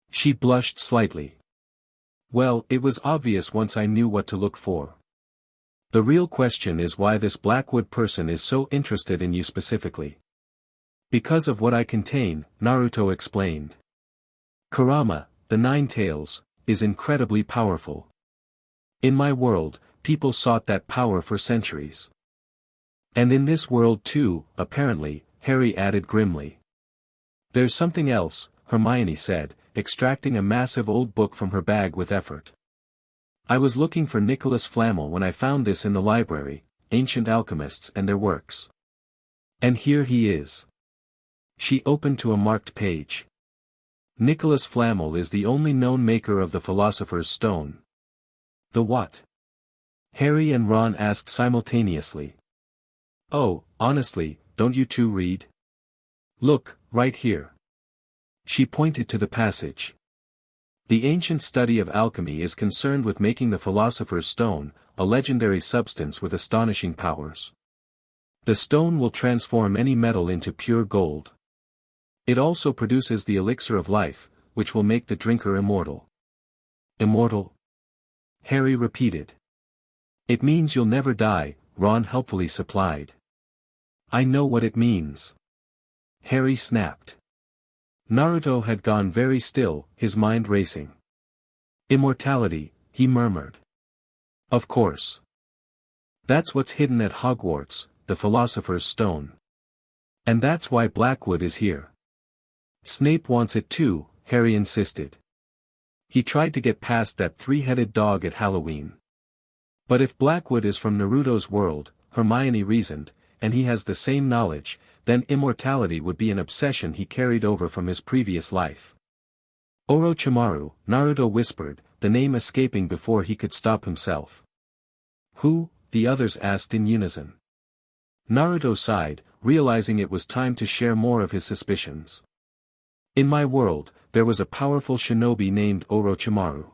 She blushed slightly. Well, it was obvious once I knew what to look for. The real question is why this Blackwood person is so interested in you specifically. Because of what I contain, Naruto explained. Kurama, the Nine Tails, is incredibly powerful. In my world, people sought that power for centuries. And in this world too, apparently, Harry added grimly. There's something else, Hermione said, extracting a massive old book from her bag with effort. I was looking for Nicholas Flamel when I found this in the library, Ancient Alchemists and Their Works. And here he is. She opened to a marked page. Nicholas Flamel is the only known maker of the Philosopher's Stone. The what? Harry and Ron asked simultaneously. Oh, honestly, don't you two read? Look, right here. She pointed to the passage. The ancient study of alchemy is concerned with making the Philosopher's Stone, a legendary substance with astonishing powers. The stone will transform any metal into pure gold. It also produces the elixir of life, which will make the drinker immortal. Immortal? Harry repeated. It means you'll never die, Ron helpfully supplied. I know what it means. Harry snapped. Naruto had gone very still, his mind racing. Immortality, he murmured. Of course. That's what's hidden at Hogwarts, the Philosopher's Stone. And that's why Blackwood is here. Snape wants it too, Harry insisted. He tried to get past that three-headed dog at Halloween. But if Blackwood is from Naruto's world, Hermione reasoned, and he has the same knowledge, then immortality would be an obsession he carried over from his previous life. Orochimaru, Naruto whispered, the name escaping before he could stop himself. Who? The others asked in unison. Naruto sighed, realizing it was time to share more of his suspicions. In my world, there was a powerful shinobi named Orochimaru.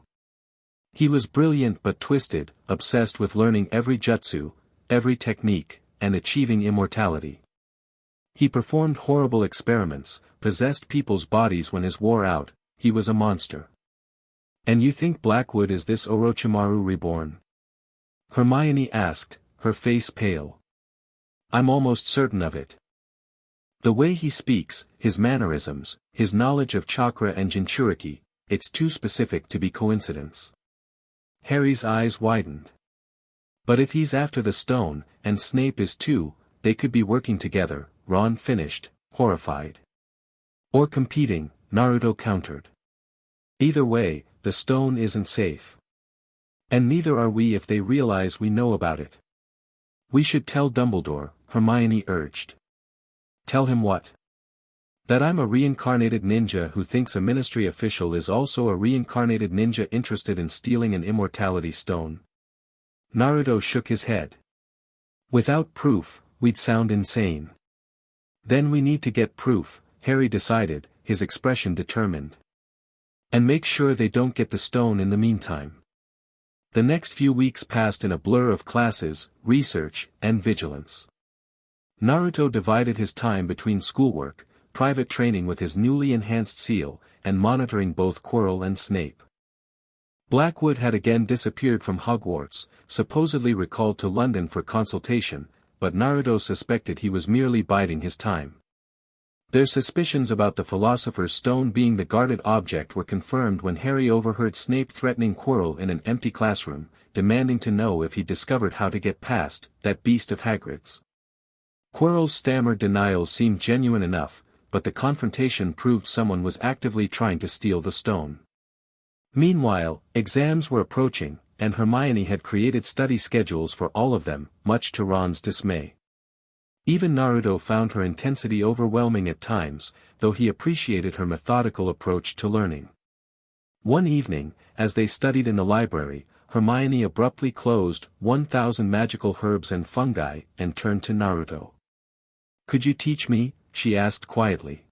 He was brilliant but twisted, obsessed with learning every jutsu, every technique, and achieving immortality. He performed horrible experiments, possessed people's bodies when his wore out. He was a monster. And you think Blackwood is this Orochimaru reborn? Hermione asked, her face pale. I'm almost certain of it. The way he speaks, his mannerisms, his knowledge of chakra and jinchuriki, it's too specific to be coincidence. Harry's eyes widened. But if he's after the stone, and Snape is too, they could be working together, Ron finished, horrified. Or competing, Naruto countered. Either way, the stone isn't safe. And neither are we if they realize we know about it. We should tell Dumbledore, Hermione urged. Tell him what? That I'm a reincarnated ninja who thinks a ministry official is also a reincarnated ninja interested in stealing an immortality stone. Naruto shook his head. Without proof, we'd sound insane. Then we need to get proof, Harry decided, his expression determined. And make sure they don't get the stone in the meantime. The next few weeks passed in a blur of classes, research, and vigilance. Naruto divided his time between schoolwork, private training with his newly enhanced seal, and monitoring both Quirrell and Snape. Blackwood had again disappeared from Hogwarts, supposedly recalled to London for consultation, but Naruto suspected he was merely biding his time. Their suspicions about the Philosopher's Stone being the guarded object were confirmed when Harry overheard Snape threatening Quirrell in an empty classroom, demanding to know if he discovered how to get past that beast of Hagrid's. Quirrell's stammered denial seemed genuine enough, but the confrontation proved someone was actively trying to steal the stone. Meanwhile, exams were approaching, and Hermione had created study schedules for all of them, much to Ron's dismay. Even Naruto found her intensity overwhelming at times, though he appreciated her methodical approach to learning. One evening, as they studied in the library, Hermione abruptly closed 1,000 magical herbs and fungi, and turned to Naruto. Could you teach me? She asked quietly.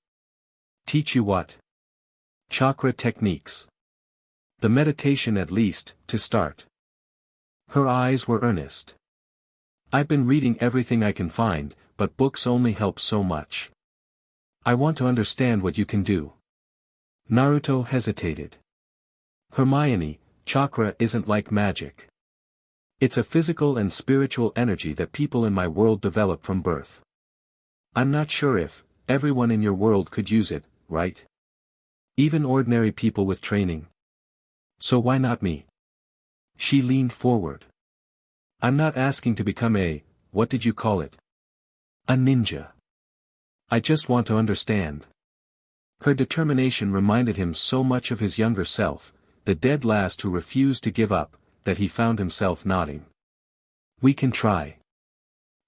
Teach you what? Chakra techniques. The meditation at least, to start. Her eyes were earnest. I've been reading everything I can find, but books only help so much. I want to understand what you can do. Naruto hesitated. Hermione, chakra isn't like magic. It's a physical and spiritual energy that people in my world develop from birth. I'm not sure if everyone in your world could use it, right? Even ordinary people with training. So why not me? She leaned forward. I'm not asking to become what did you call it? A ninja. I just want to understand. Her determination reminded him so much of his younger self, the dead last who refused to give up, that he found himself nodding. We can try.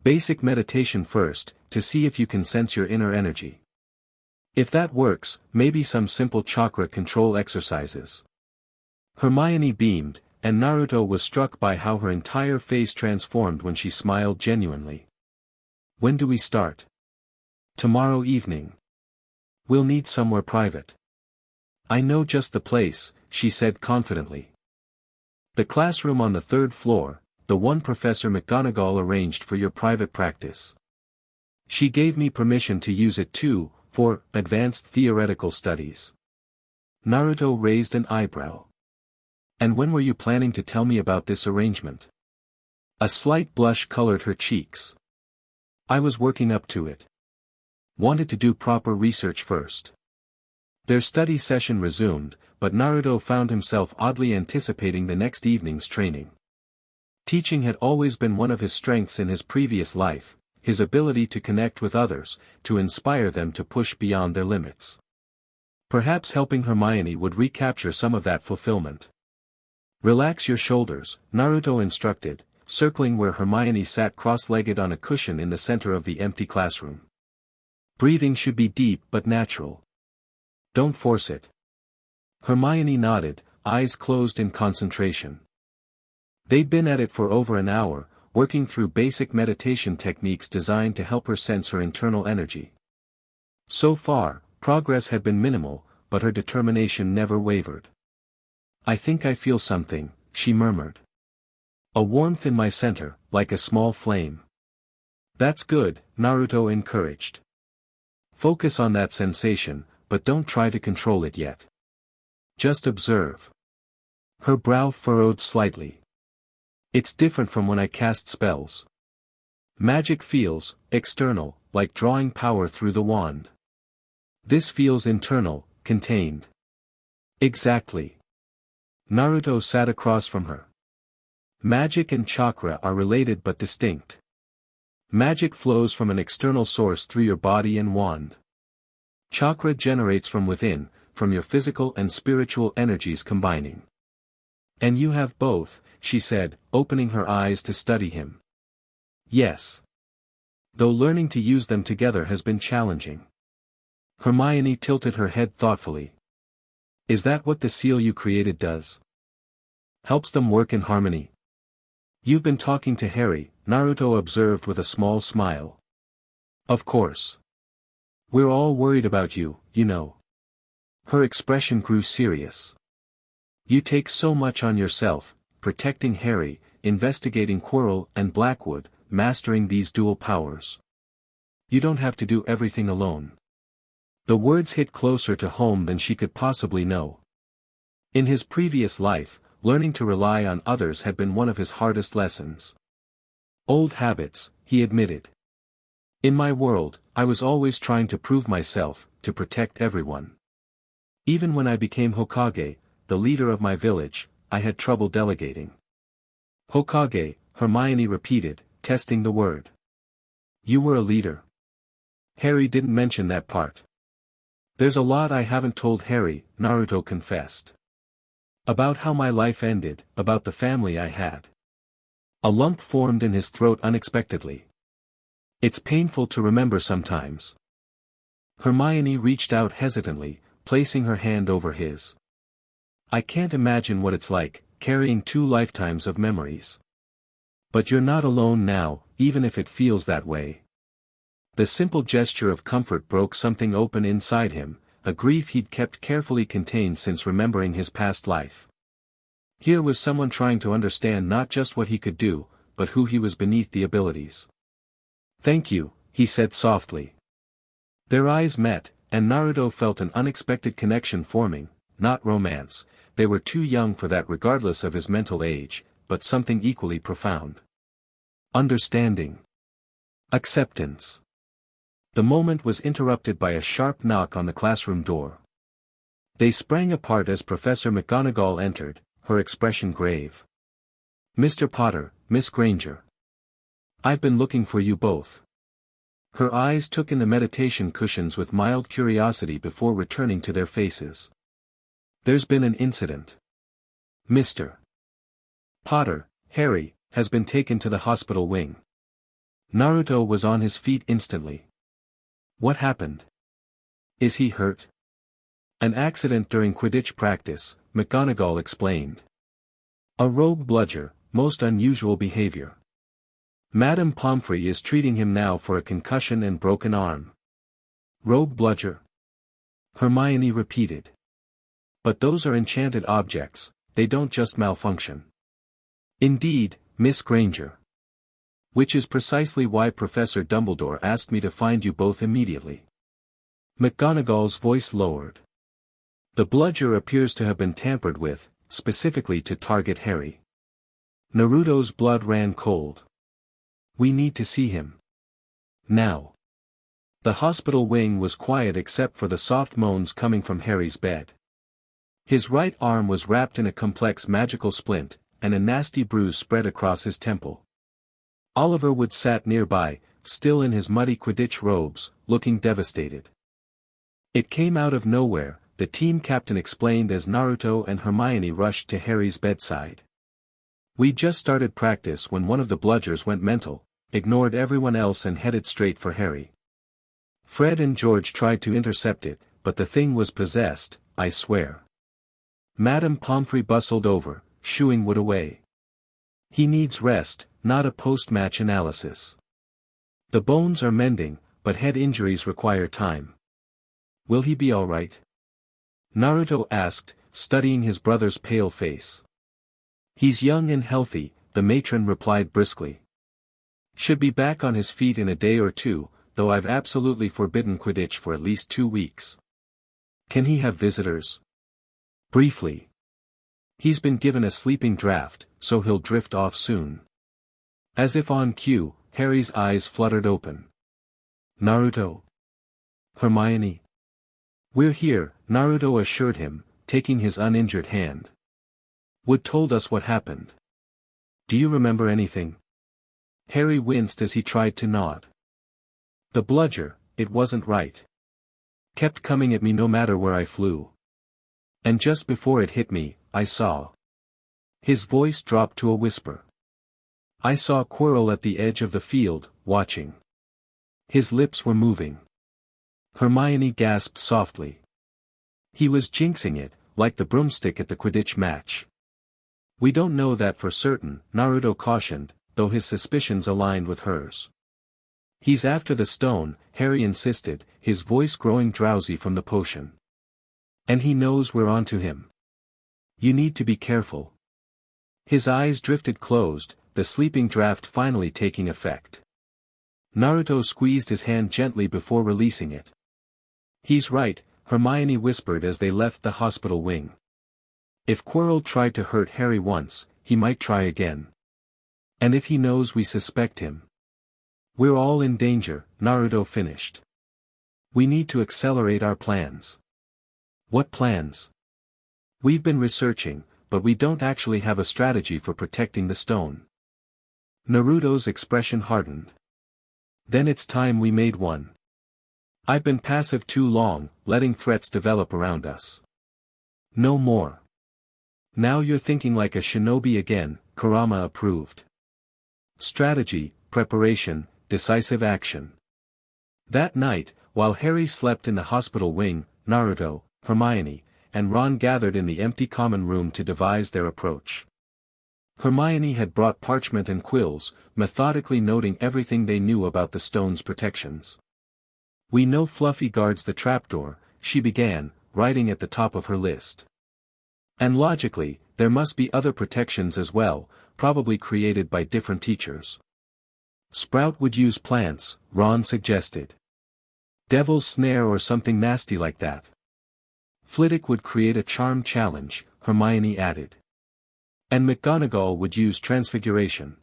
Basic meditation first, to see if you can sense your inner energy. If that works, maybe some simple chakra control exercises. Hermione beamed, and Naruto was struck by how her entire face transformed when she smiled genuinely. When do we start? Tomorrow evening. We'll need somewhere private. I know just the place, she said confidently. The classroom on the 3rd floor, the one Professor McGonagall arranged for your private practice. She gave me permission to use it too, for advanced theoretical studies. Naruto raised an eyebrow. And when were you planning to tell me about this arrangement? A slight blush colored her cheeks. I was working up to it. Wanted to do proper research first. Their study session resumed, but Naruto found himself oddly anticipating the next evening's training. Teaching had always been one of his strengths in his previous life, his ability to connect with others, to inspire them to push beyond their limits. Perhaps helping Hermione would recapture some of that fulfillment. Relax your shoulders, Naruto instructed, circling where Hermione sat cross-legged on a cushion in the center of the empty classroom. Breathing should be deep but natural. Don't force it. Hermione nodded, eyes closed in concentration. They'd been at it for over an hour, working through basic meditation techniques designed to help her sense her internal energy. So far, progress had been minimal, but her determination never wavered. "I think I feel something," she murmured. "A warmth in my center, like a small flame." "That's good," Naruto encouraged. "Focus on that sensation, but don't try to control it yet. Just observe." Her brow furrowed slightly. "It's different from when I cast spells. Magic feels external, like drawing power through the wand. This feels internal, contained." "Exactly." Naruto sat across from her. "Magic and chakra are related but distinct. Magic flows from an external source through your body and wand. Chakra generates from within, from your physical and spiritual energies combining. And you have both," she said, opening her eyes to study him. "Yes. Though learning to use them together has been challenging." Hermione tilted her head thoughtfully. "Is that what the seal you created does? Helps them work in harmony?" "You've been talking to Harry," Naruto observed with a small smile. "Of course. We're all worried about you, you know." Her expression grew serious. "You take so much on yourself, protecting Harry, investigating Quirrell and Blackwood, mastering these dual powers. You don't have to do everything alone." The words hit closer to home than she could possibly know. In his previous life, learning to rely on others had been one of his hardest lessons. "Old habits," he admitted. "In my world, I was always trying to prove myself, to protect everyone. Even when I became Hokage, the leader of my village, I had trouble delegating." "Hokage," Hermione repeated, testing the word. "You were a leader." Harry didn't mention that part. "There's a lot I haven't told Harry," Naruto confessed. "About how my life ended, about the family I had." A lump formed in his throat unexpectedly. "It's painful to remember sometimes." Hermione reached out hesitantly, placing her hand over his. "I can't imagine what it's like, carrying 2 lifetimes of memories. But you're not alone now, even if it feels that way." The simple gesture of comfort broke something open inside him, a grief he'd kept carefully contained since remembering his past life. Here was someone trying to understand not just what he could do, but who he was beneath the abilities. "Thank you," he said softly. Their eyes met, and Naruto felt an unexpected connection forming, not romance, they were too young for that regardless of his mental age, but something equally profound. Understanding. Acceptance. The moment was interrupted by a sharp knock on the classroom door. They sprang apart as Professor McGonagall entered, her expression grave. "Mr. Potter, Miss Granger. I've been looking for you both." Her eyes took in the meditation cushions with mild curiosity before returning to their faces. "There's been an incident. Mr. Potter, Harry, has been taken to the hospital wing." Naruto was on his feet instantly. "What happened? Is he hurt?" "An accident during Quidditch practice," McGonagall explained. "A rogue bludger, most unusual behavior. Madame Pomfrey is treating him now for a concussion and broken arm." "Rogue bludger?" Hermione repeated. "But those are enchanted objects, they don't just malfunction." "Indeed, Miss Granger. Which is precisely why Professor Dumbledore asked me to find you both immediately." McGonagall's voice lowered. "The bludger appears to have been tampered with, specifically to target Harry." Naruto's blood ran cold. "We need to see him. Now." The hospital wing was quiet except for the soft moans coming from Harry's bed. His right arm was wrapped in a complex magical splint, and a nasty bruise spread across his temple. Oliver Wood sat nearby, still in his muddy Quidditch robes, looking devastated. "It came out of nowhere," the team captain explained as Naruto and Hermione rushed to Harry's bedside. We just started practice when one of the bludgers went mental, ignored everyone else and headed straight for Harry. Fred and George tried to intercept it, but the thing was possessed, I swear. Madame Pomfrey bustled over, shooing Wood away. He needs rest, not a post-match analysis. The bones are mending, but head injuries require time. Will he be all right? Naruto asked, studying his brother's pale face. He's young and healthy, the matron replied briskly. Should be back on his feet in a day or two, though I've absolutely forbidden Quidditch for at least 2 weeks. Can he have visitors? Briefly. He's been given a sleeping draft, so he'll drift off soon. As if on cue, Harry's eyes fluttered open. Naruto? Hermione? We're here, Naruto assured him, taking his uninjured hand. Wood told us what happened. Do you remember anything? Harry winced as he tried to nod. The bludger, it wasn't right. Kept coming at me no matter where I flew. And just before it hit me, I saw. His voice dropped to a whisper. I saw Quirrell at the edge of the field, watching. His lips were moving. Hermione gasped softly. He was jinxing it, like the broomstick at the Quidditch match. We don't know that for certain, Naruto cautioned, though his suspicions aligned with hers. He's after the stone, Harry insisted, his voice growing drowsy from the potion. And he knows we're onto him. You need to be careful. His eyes drifted closed, the sleeping draft finally taking effect. Naruto squeezed his hand gently before releasing it. He's right, Hermione whispered as they left the hospital wing. If Quirrell tried to hurt Harry once, he might try again. And if he knows we suspect him. We're all in danger, Naruto finished. We need to accelerate our plans. What plans? We've been researching, but we don't actually have a strategy for protecting the stone. Naruto's expression hardened. Then it's time we made one. I've been passive too long, letting threats develop around us. No more. Now you're thinking like a shinobi again, Kurama approved. Strategy, preparation, decisive action. That night, while Harry slept in the hospital wing, Naruto, Hermione, and Ron gathered in the empty common room to devise their approach. Hermione had brought parchment and quills, methodically noting everything they knew about the stone's protections. We know Fluffy guards the trapdoor, she began, writing at the top of her list. And logically, there must be other protections as well, probably created by different teachers. Sprout would use plants, Ron suggested. Devil's snare or something nasty like that. Flitwick would create a charm challenge, Hermione added. And McGonagall would use transfiguration.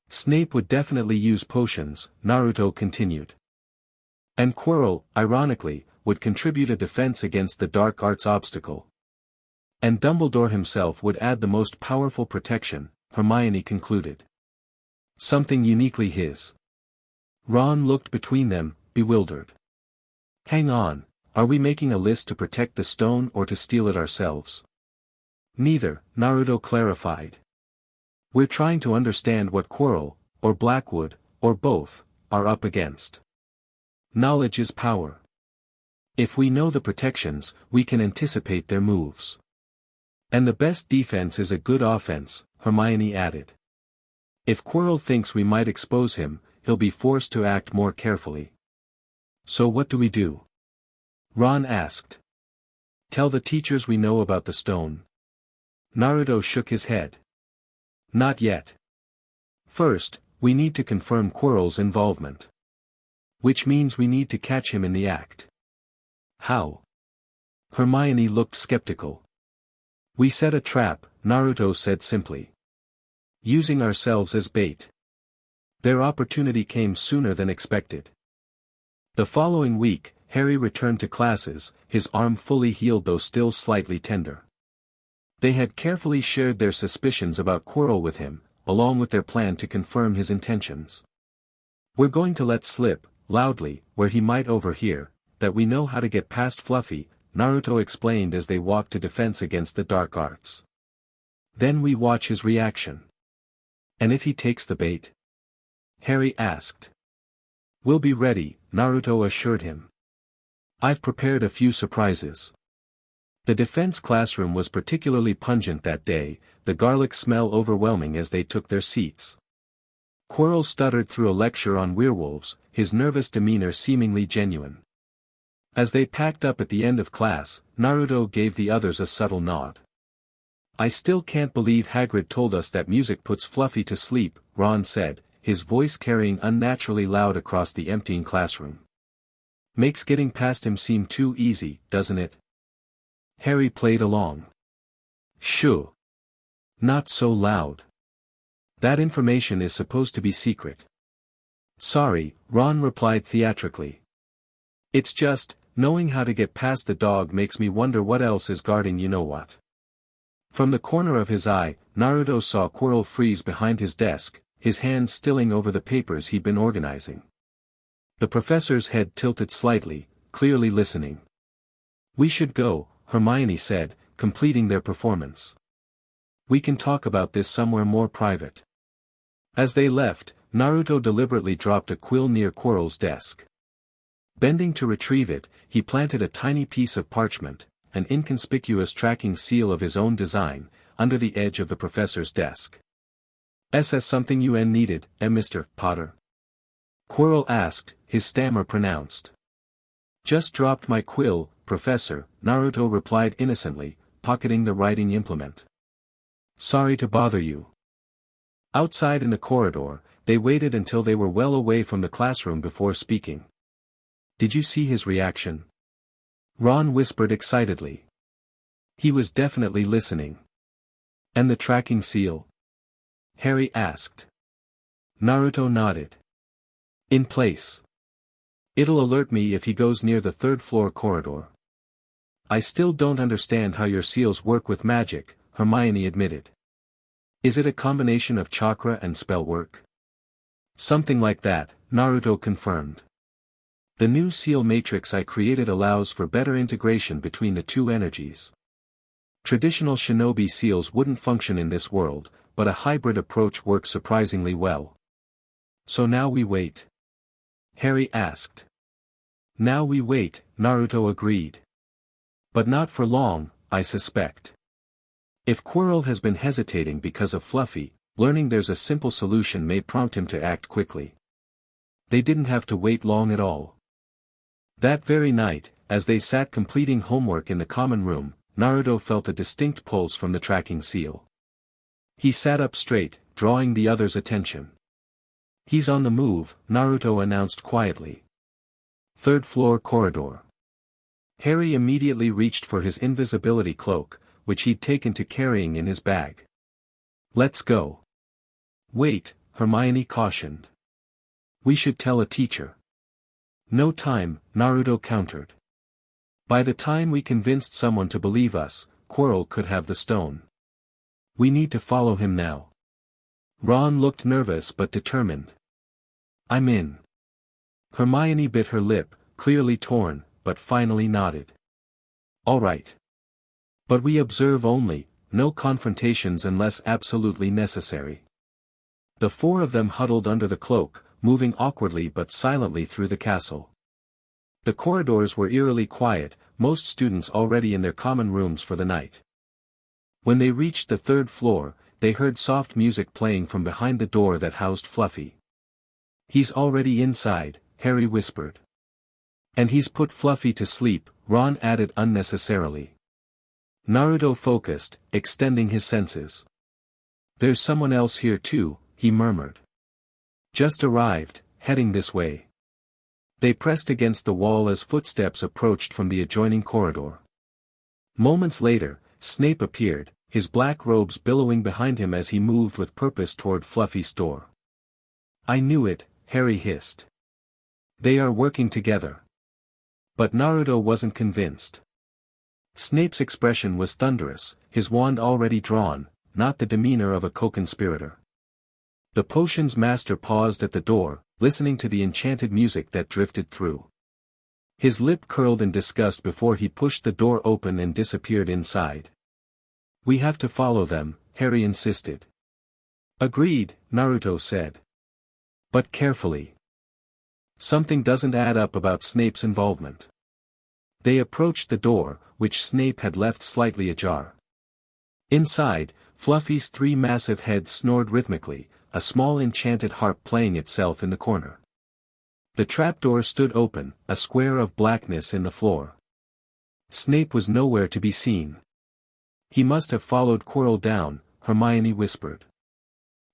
Snape would definitely use potions, Naruto continued. And Quirrell, ironically, would contribute a defense against the dark arts obstacle. And Dumbledore himself would add the most powerful protection, Hermione concluded. Something uniquely his. Ron looked between them, bewildered. Hang on, are we making a list to protect the stone or to steal it ourselves? Neither, Naruto clarified. We're trying to understand what Quirrell, or Blackwood, or both, are up against. Knowledge is power. If we know the protections, we can anticipate their moves. And the best defense is a good offense, Hermione added. If Quirrell thinks we might expose him, he'll be forced to act more carefully. So what do we do? Ron asked. Tell the teachers we know about the stone. Naruto shook his head. Not yet. First, we need to confirm Quirrell's involvement. Which means we need to catch him in the act. How? Hermione looked skeptical. We set a trap, Naruto said simply. Using ourselves as bait. Their opportunity came sooner than expected. The following week, Harry returned to classes, his arm fully healed though still slightly tender. They had carefully shared their suspicions about Quirrell with him, along with their plan to confirm his intentions. We're going to let slip, loudly, where he might overhear, that we know how to get past Fluffy, Naruto explained as they walked to defense against the dark arts. Then we watch his reaction. And if he takes the bait? Harry asked. We'll be ready, Naruto assured him. I've prepared a few surprises. The defense classroom was particularly pungent that day, the garlic smell overwhelming as they took their seats. Quirrell stuttered through a lecture on werewolves, his nervous demeanor seemingly genuine. As they packed up at the end of class, Naruto gave the others a subtle nod. I still can't believe Hagrid told us that music puts Fluffy to sleep, Ron said, his voice carrying unnaturally loud across the emptying classroom. Makes getting past him seem too easy, doesn't it? Harry played along. Shoo. Not so loud. That information is supposed to be secret. Sorry, Ron replied theatrically. It's just, knowing how to get past the dog makes me wonder what else is guarding you-know-what. From the corner of his eye, Naruto saw Quirrell freeze behind his desk, his hands stilling over the papers he'd been organizing. The professor's head tilted slightly, clearly listening. We should go, Hermione said, completing their performance. We can talk about this somewhere more private. As they left, Naruto deliberately dropped a quill near Quirrell's desk. Bending to retrieve it, he planted a tiny piece of parchment, an inconspicuous tracking seal of his own design, under the edge of the professor's desk. "SS something UN needed, Mr. Potter?" Quirrell asked, his stammer pronounced. "Just dropped my quill, Professor," Naruto replied innocently, pocketing the writing implement. "Sorry to bother you." Outside in the corridor, they waited until they were well away from the classroom before speaking. "Did you see his reaction?" Ron whispered excitedly. He was definitely listening. "And the tracking seal?" Harry asked. Naruto nodded. "In place. It'll alert me if he goes near the third-floor corridor." "I still don't understand how your seals work with magic," Hermione admitted. "Is it a combination of chakra and spell work?" "Something like that," Naruto confirmed. "The new seal matrix I created allows for better integration between the two energies. Traditional shinobi seals wouldn't function in this world, but a hybrid approach works surprisingly well." "So now we wait?" Harry asked. "Now we wait," Naruto agreed. "But not for long, I suspect. If Quirrell has been hesitating because of Fluffy, learning there's a simple solution may prompt him to act quickly." They didn't have to wait long at all. That very night, as they sat completing homework in the common room, Naruto felt a distinct pulse from the tracking seal. He sat up straight, drawing the others' attention. "He's on the move," Naruto announced quietly. "Third-floor corridor." Harry immediately reached for his invisibility cloak, which he'd taken to carrying in his bag. "Let's go." "Wait," Hermione cautioned. "We should tell a teacher." "No time," Naruto countered. "By the time we convinced someone to believe us, Quirrell could have the stone. We need to follow him now." Ron looked nervous but determined. "I'm in." Hermione bit her lip, clearly torn, but finally nodded. "All right. But we observe only, no confrontations unless absolutely necessary." The four of them huddled under the cloak, moving awkwardly but silently through the castle. The corridors were eerily quiet, most students already in their common rooms for the night. When they reached the third floor, they heard soft music playing from behind the door that housed Fluffy. "He's already inside," Harry whispered. "And he's put Fluffy to sleep," Ron added unnecessarily. Naruto focused, extending his senses. "There's someone else here too," he murmured. "Just arrived, heading this way." They pressed against the wall as footsteps approached from the adjoining corridor. Moments later, Snape appeared, his black robes billowing behind him as he moved with purpose toward Fluffy's door. "I knew it," Harry hissed. "They are working together." But Naruto wasn't convinced. Snape's expression was thunderous, his wand already drawn, not the demeanor of a co-conspirator. The potion's master paused at the door, listening to the enchanted music that drifted through. His lip curled in disgust before he pushed the door open and disappeared inside. "We have to follow them," Harry insisted. Agreed, Naruto said. But carefully. Something doesn't add up about Snape's involvement. They approached the door, which Snape had left slightly ajar. Inside, Fluffy's 3 massive heads snored rhythmically, a small enchanted harp playing itself in the corner. The trapdoor stood open, a square of blackness in the floor. Snape was nowhere to be seen. He must have followed Quirrell down, Hermione whispered.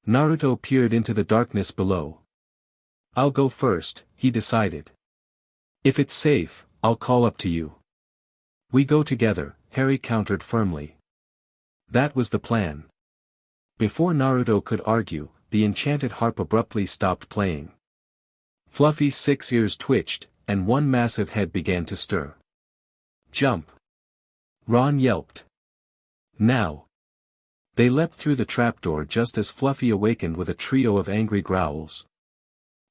Naruto peered into the darkness below. I'll go first, he decided. If it's safe, I'll call up to you. We go together, Harry countered firmly. That was the plan. Before Naruto could argue, the enchanted harp abruptly stopped playing. Fluffy's 6 ears twitched, and one massive head began to stir. Jump! Ron yelped. Now! They leapt through the trapdoor just as Fluffy awakened with a trio of angry growls.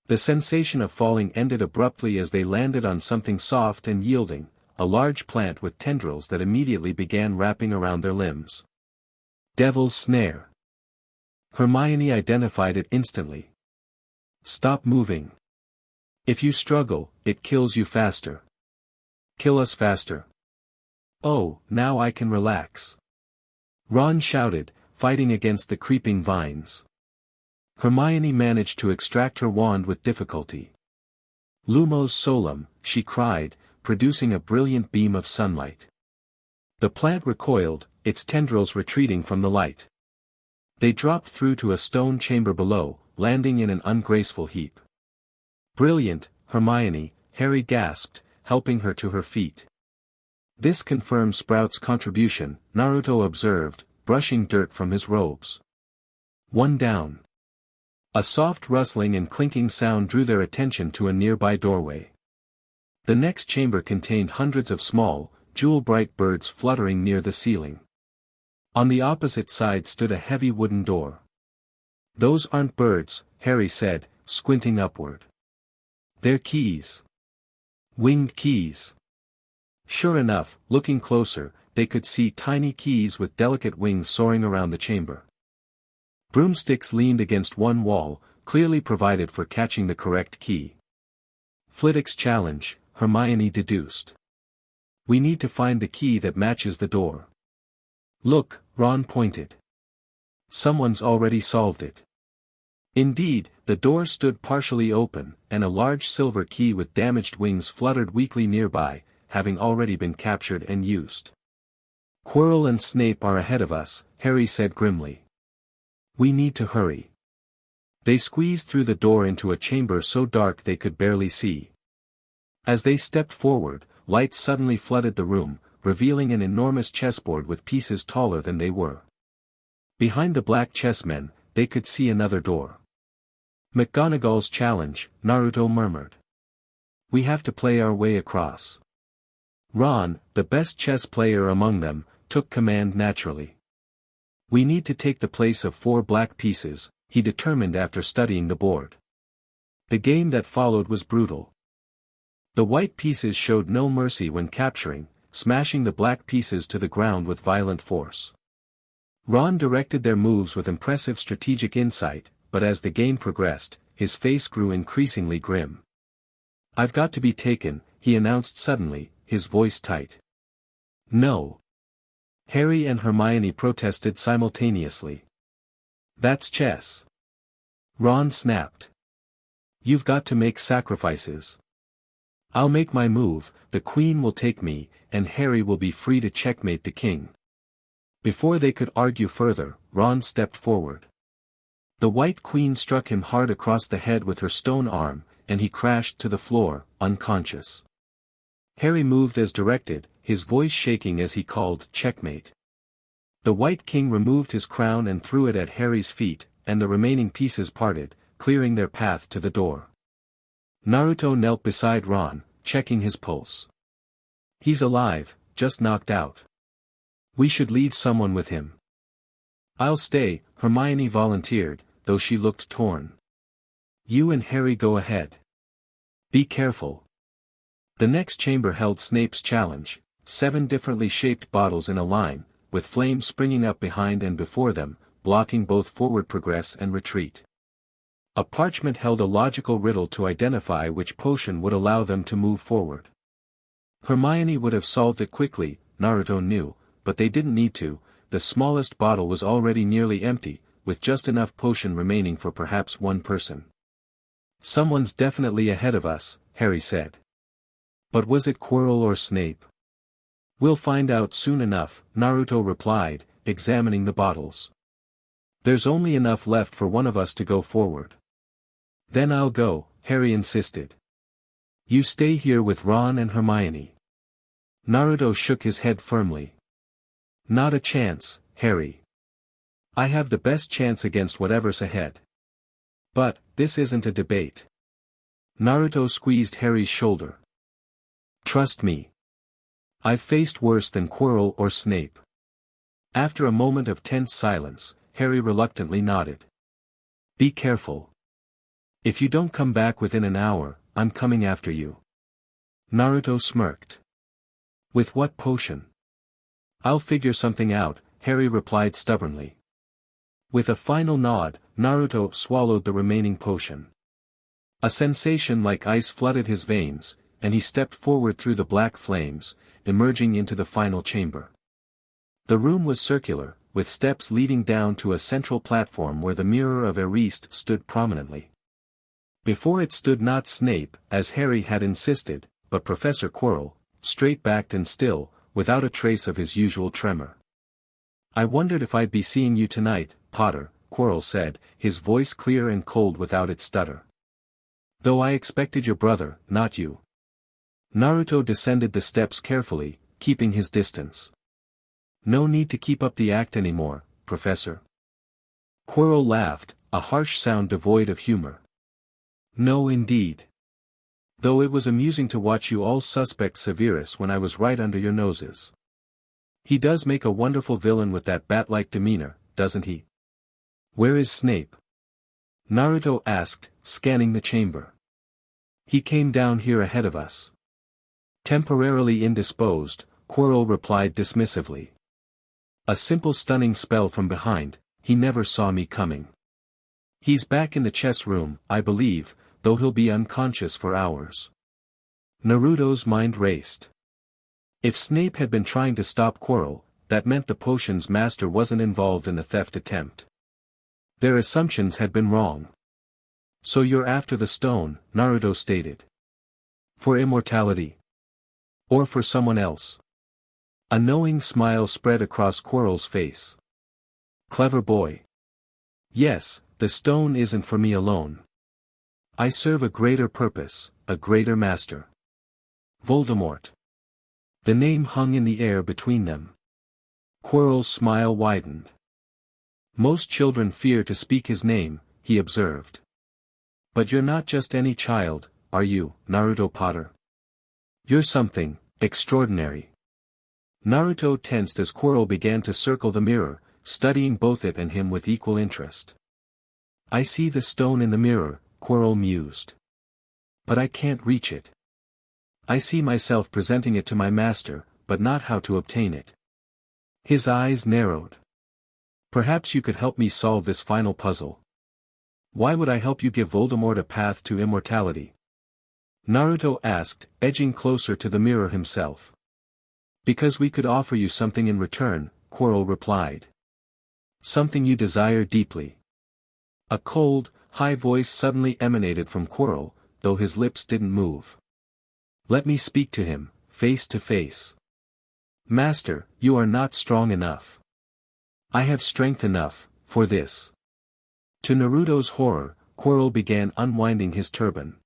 The sensation of falling ended abruptly as they landed on something soft and yielding, a large plant with tendrils that immediately began wrapping around their limbs. Devil's Snare. Hermione identified it instantly. Stop moving. If you struggle, it kills you faster. Kill us faster. Oh, now I can relax. Ron shouted, fighting against the creeping vines. Hermione managed to extract her wand with difficulty. Lumos Solum, she cried, producing a brilliant beam of sunlight. The plant recoiled, its tendrils retreating from the light. They dropped through to a stone chamber below, landing in an ungraceful heap. Brilliant, Hermione, Harry gasped, helping her to her feet. This confirmed Sprout's contribution, Naruto observed, brushing dirt from his robes. One down. A soft rustling and clinking sound drew their attention to a nearby doorway. The next chamber contained hundreds of small, jewel-bright birds fluttering near the ceiling. On the opposite side stood a heavy wooden door. Those aren't birds, Harry said, squinting upward. They're keys. Winged keys. Sure enough, looking closer, they could see tiny keys with delicate wings soaring around the chamber. Broomsticks leaned against one wall, clearly provided for catching the correct key. Flitwick's challenge, Hermione deduced. We need to find the key that matches the door. Look, Ron pointed. Someone's already solved it. Indeed, the door stood partially open, and a large silver key with damaged wings fluttered weakly nearby, having already been captured and used. Quirrell and Snape are ahead of us, Harry said grimly. We need to hurry. They squeezed through the door into a chamber so dark they could barely see. As they stepped forward, light suddenly flooded the room, revealing an enormous chessboard with pieces taller than they were. Behind the black chessmen, they could see another door. McGonagall's challenge, Naruto murmured. We have to play our way across. Ron, the best chess player among them, took command naturally. We need to take the place of 4 black pieces, he determined after studying the board. The game that followed was brutal. The white pieces showed no mercy when capturing, smashing the black pieces to the ground with violent force. Ron directed their moves with impressive strategic insight, but as the game progressed, his face grew increasingly grim. I've got to be taken, he announced suddenly, his voice tight. No. Harry and Hermione protested simultaneously. That's chess. Ron snapped. You've got to make sacrifices. I'll make my move, the Queen will take me, and Harry will be free to checkmate the King. Before they could argue further, Ron stepped forward. The White Queen struck him hard across the head with her stone arm, and he crashed to the floor, unconscious. Harry moved as directed, his voice shaking as he called checkmate. The White King removed his crown and threw it at Harry's feet, and the remaining pieces parted, clearing their path to the door. Naruto knelt beside Ron, checking his pulse. He's alive, just knocked out. We should leave someone with him. I'll stay, Hermione volunteered, though she looked torn. You and Harry go ahead. Be careful. The next chamber held Snape's challenge, 7 differently shaped bottles in a line, with flames springing up behind and before them, blocking both forward progress and retreat. A parchment held a logical riddle to identify which potion would allow them to move forward. Hermione would have solved it quickly, Naruto knew, but they didn't need to. The smallest bottle was already nearly empty, with just enough potion remaining for perhaps one person. "Someone's definitely ahead of us," Harry said. "But was it Quirrell or Snape?" "We'll find out soon enough," Naruto replied, examining the bottles. "There's only enough left for one of us to go forward." "Then I'll go," Harry insisted. "You stay here with Ron and Hermione." Naruto shook his head firmly. "Not a chance, Harry. I have the best chance against whatever's ahead." "But, this isn't a debate." Naruto squeezed Harry's shoulder. "Trust me. I've faced worse than Quirrell or Snape." After a moment of tense silence, Harry reluctantly nodded. "Be careful. If you don't come back within an hour, I'm coming after you." Naruto smirked. "With what potion?" "I'll figure something out," Harry replied stubbornly. With a final nod, Naruto swallowed the remaining potion. A sensation like ice flooded his veins, and he stepped forward through the black flames, emerging into the final chamber. The room was circular, with steps leading down to a central platform where the mirror of Eriste stood prominently. Before it stood not Snape, as Harry had insisted, but Professor Quirrell, straight-backed and still, without a trace of his usual tremor. "I wondered if I'd be seeing you tonight, Potter," Quirrell said, his voice clear and cold without its stutter. "Though I expected your brother, not you." Naruto descended the steps carefully, keeping his distance. "No need to keep up the act anymore, Professor." Quirrell laughed, a harsh sound devoid of humor. "No indeed. Though it was amusing to watch you all suspect Severus when I was right under your noses. He does make a wonderful villain with that bat-like demeanor, doesn't he?" "Where is Snape?" Naruto asked, scanning the chamber. "He came down here ahead of us." Temporarily indisposed, Quirrell replied dismissively. "A simple stunning spell from behind, he never saw me coming. He's back in the chess room, I believe, though he'll be unconscious for hours." Naruto's mind raced. If Snape had been trying to stop Quirrell, that meant the potion's master wasn't involved in the theft attempt. Their assumptions had been wrong. "So you're after the stone," Naruto stated. "For immortality? Or for someone else?" A knowing smile spread across Quirrell's face. "Clever boy. Yes, the stone isn't for me alone. I serve a greater purpose, a greater master. Voldemort." The name hung in the air between them. Quirrell's smile widened. "Most children fear to speak his name," he observed. "But you're not just any child, are you, Naruto Potter? You're something extraordinary." Naruto tensed as Quirrell began to circle the mirror, studying both it and him with equal interest. "I see the stone in the mirror," Quirrell mused. "But I can't reach it. I see myself presenting it to my master, but not how to obtain it." His eyes narrowed. "Perhaps you could help me solve this final puzzle." "Why would I help you give Voldemort a path to immortality?" Naruto asked, edging closer to the mirror himself. "Because we could offer you something in return," Quirrell replied. "Something you desire deeply." A cold, high voice suddenly emanated from Quirrell, though his lips didn't move. "Let me speak to him, face to face." "Master, you are not strong enough. I have strength enough, for this." To Naruto's horror, Quirrell began unwinding his turban.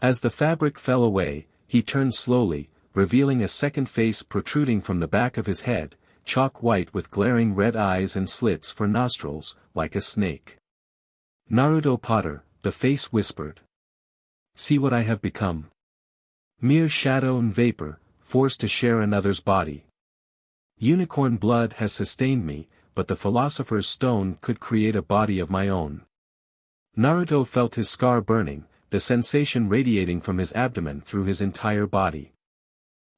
As the fabric fell away, he turned slowly, revealing a second face protruding from the back of his head, chalk white with glaring red eyes and slits for nostrils, like a snake. "Naruto Potter," the face whispered. "See what I have become. Mere shadow and vapor, forced to share another's body. Unicorn blood has sustained me, but the Philosopher's Stone could create a body of my own." Naruto felt his scar burning, the sensation radiating from his abdomen through his entire body.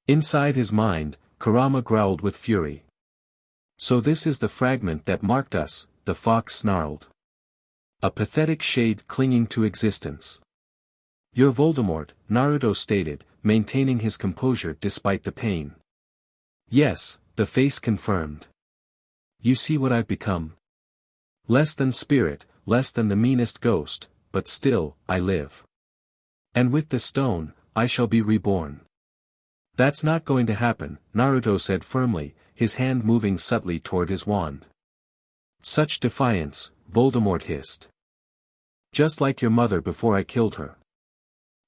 Inside his mind, Kurama growled with fury. "So this is the fragment that marked us, the fox snarled. A pathetic shade clinging to existence. You're Voldemort, Naruto stated, maintaining his composure despite the pain. Yes, the face confirmed. You see what I've become? Less than spirit, less than the meanest ghost, but still, I live. And with the stone, I shall be reborn. That's not going to happen, Naruto said firmly, his hand moving subtly toward his wand. Such defiance, Voldemort hissed. Just like your mother before I killed her.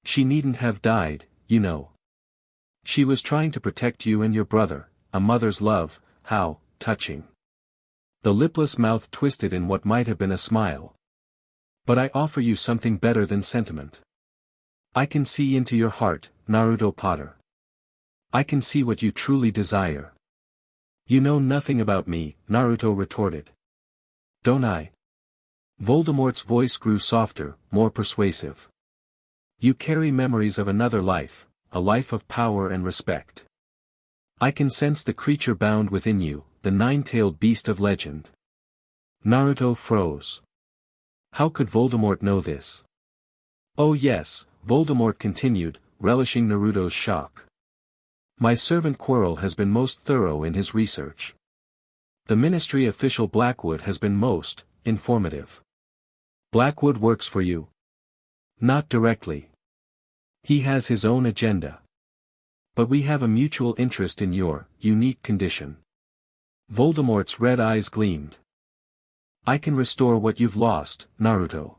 She needn't have died, you know. She was trying to protect you and your brother, a mother's love, how touching. The lipless mouth twisted in what might have been a smile. But I offer you something better than sentiment. I can see into your heart, Naruto Potter. I can see what you truly desire. You know nothing about me, Naruto retorted. Don't I? Voldemort's voice grew softer, more persuasive. You carry memories of another life, a life of power and respect. I can sense the creature bound within you, the nine-tailed beast of legend. Naruto froze. How could Voldemort know this? Oh yes, Voldemort continued, relishing Naruto's shock. My servant Quirrell has been most thorough in his research. The Ministry official Blackwood has been most informative. Blackwood works for you? Not directly. He has his own agenda. But we have a mutual interest in your unique condition. Voldemort's red eyes gleamed. I can restore what you've lost, Naruto.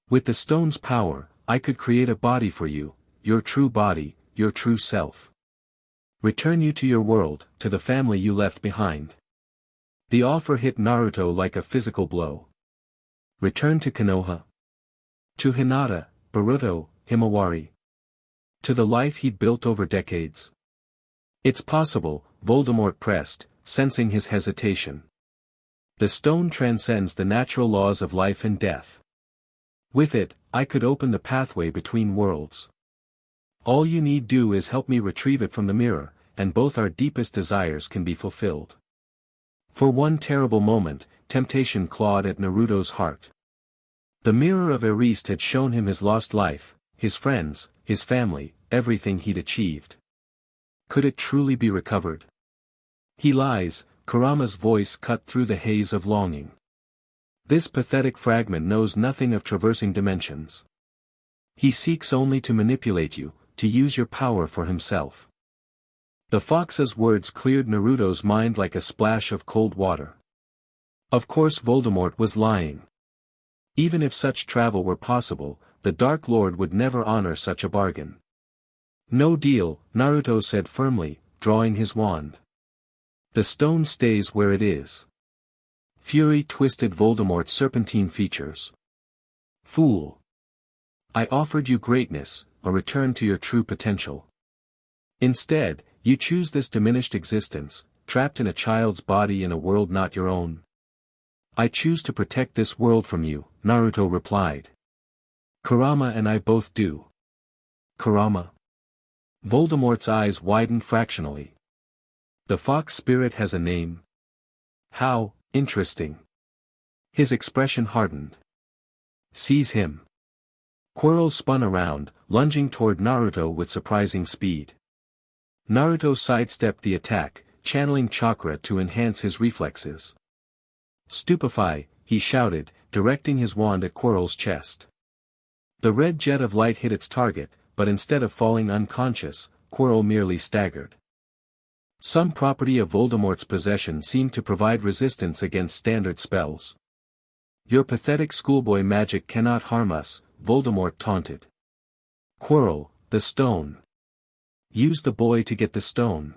With the stone's power, I could create a body for you, your true body, your true self. Return you to your world, to the family you left behind. The offer hit Naruto like a physical blow. Return to Konoha. To Hinata, Boruto, Himawari. To the life he'd built over decades. It's possible, Voldemort pressed, sensing his hesitation. The stone transcends the natural laws of life and death. With it, I could open the pathway between worlds. All you need do is help me retrieve it from the mirror, and both our deepest desires can be fulfilled. For one terrible moment, temptation clawed at Naruto's heart. The mirror of Erist had shown him his lost life, his friends, his family, everything he'd achieved. Could it truly be recovered? He lies, Kurama's voice cut through the haze of longing. This pathetic fragment knows nothing of traversing dimensions. He seeks only to manipulate you, to use your power for himself. The fox's words cleared Naruto's mind like a splash of cold water. Of course Voldemort was lying. Even if such travel were possible, the Dark Lord would never honor such a bargain. No deal, Naruto said firmly, drawing his wand. The stone stays where it is. Fury twisted Voldemort's serpentine features. Fool! I offered you greatness, a return to your true potential. Instead, you choose this diminished existence, trapped in a child's body in a world not your own. I choose to protect this world from you, Naruto replied. Kurama and I both do. Kurama? Voldemort's eyes widened fractionally. The fox spirit has a name. How interesting. His expression hardened. Seize him. Quirrell spun around, lunging toward Naruto with surprising speed. Naruto sidestepped the attack, channeling chakra to enhance his reflexes. Stupefy, he shouted, directing his wand at Quirrell's chest. The red jet of light hit its target, but instead of falling unconscious, Quirrell merely staggered. Some property of Voldemort's possession seemed to provide resistance against standard spells. Your pathetic schoolboy magic cannot harm us, Voldemort taunted. Quirrell, the stone. Use the boy to get the stone.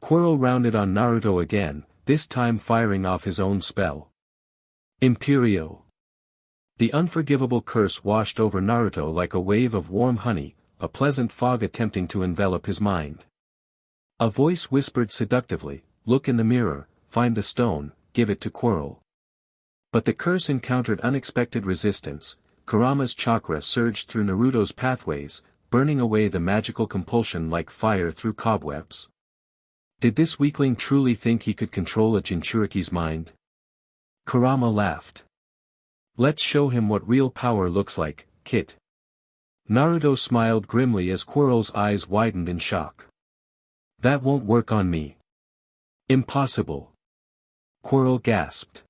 Quirrell rounded on Naruto again, this time firing off his own spell. Imperio. The unforgivable curse washed over Naruto like a wave of warm honey, a pleasant fog attempting to envelop his mind. A voice whispered seductively, look in the mirror, find the stone, give it to Quirrell. But the curse encountered unexpected resistance. Kurama's chakra surged through Naruto's pathways, burning away the magical compulsion like fire through cobwebs. Did this weakling truly think he could control a Jinchuriki's mind? Kurama laughed. Let's show him what real power looks like, kid. Naruto smiled grimly as Quirrell's eyes widened in shock. That won't work on me. Impossible. Quirrell gasped.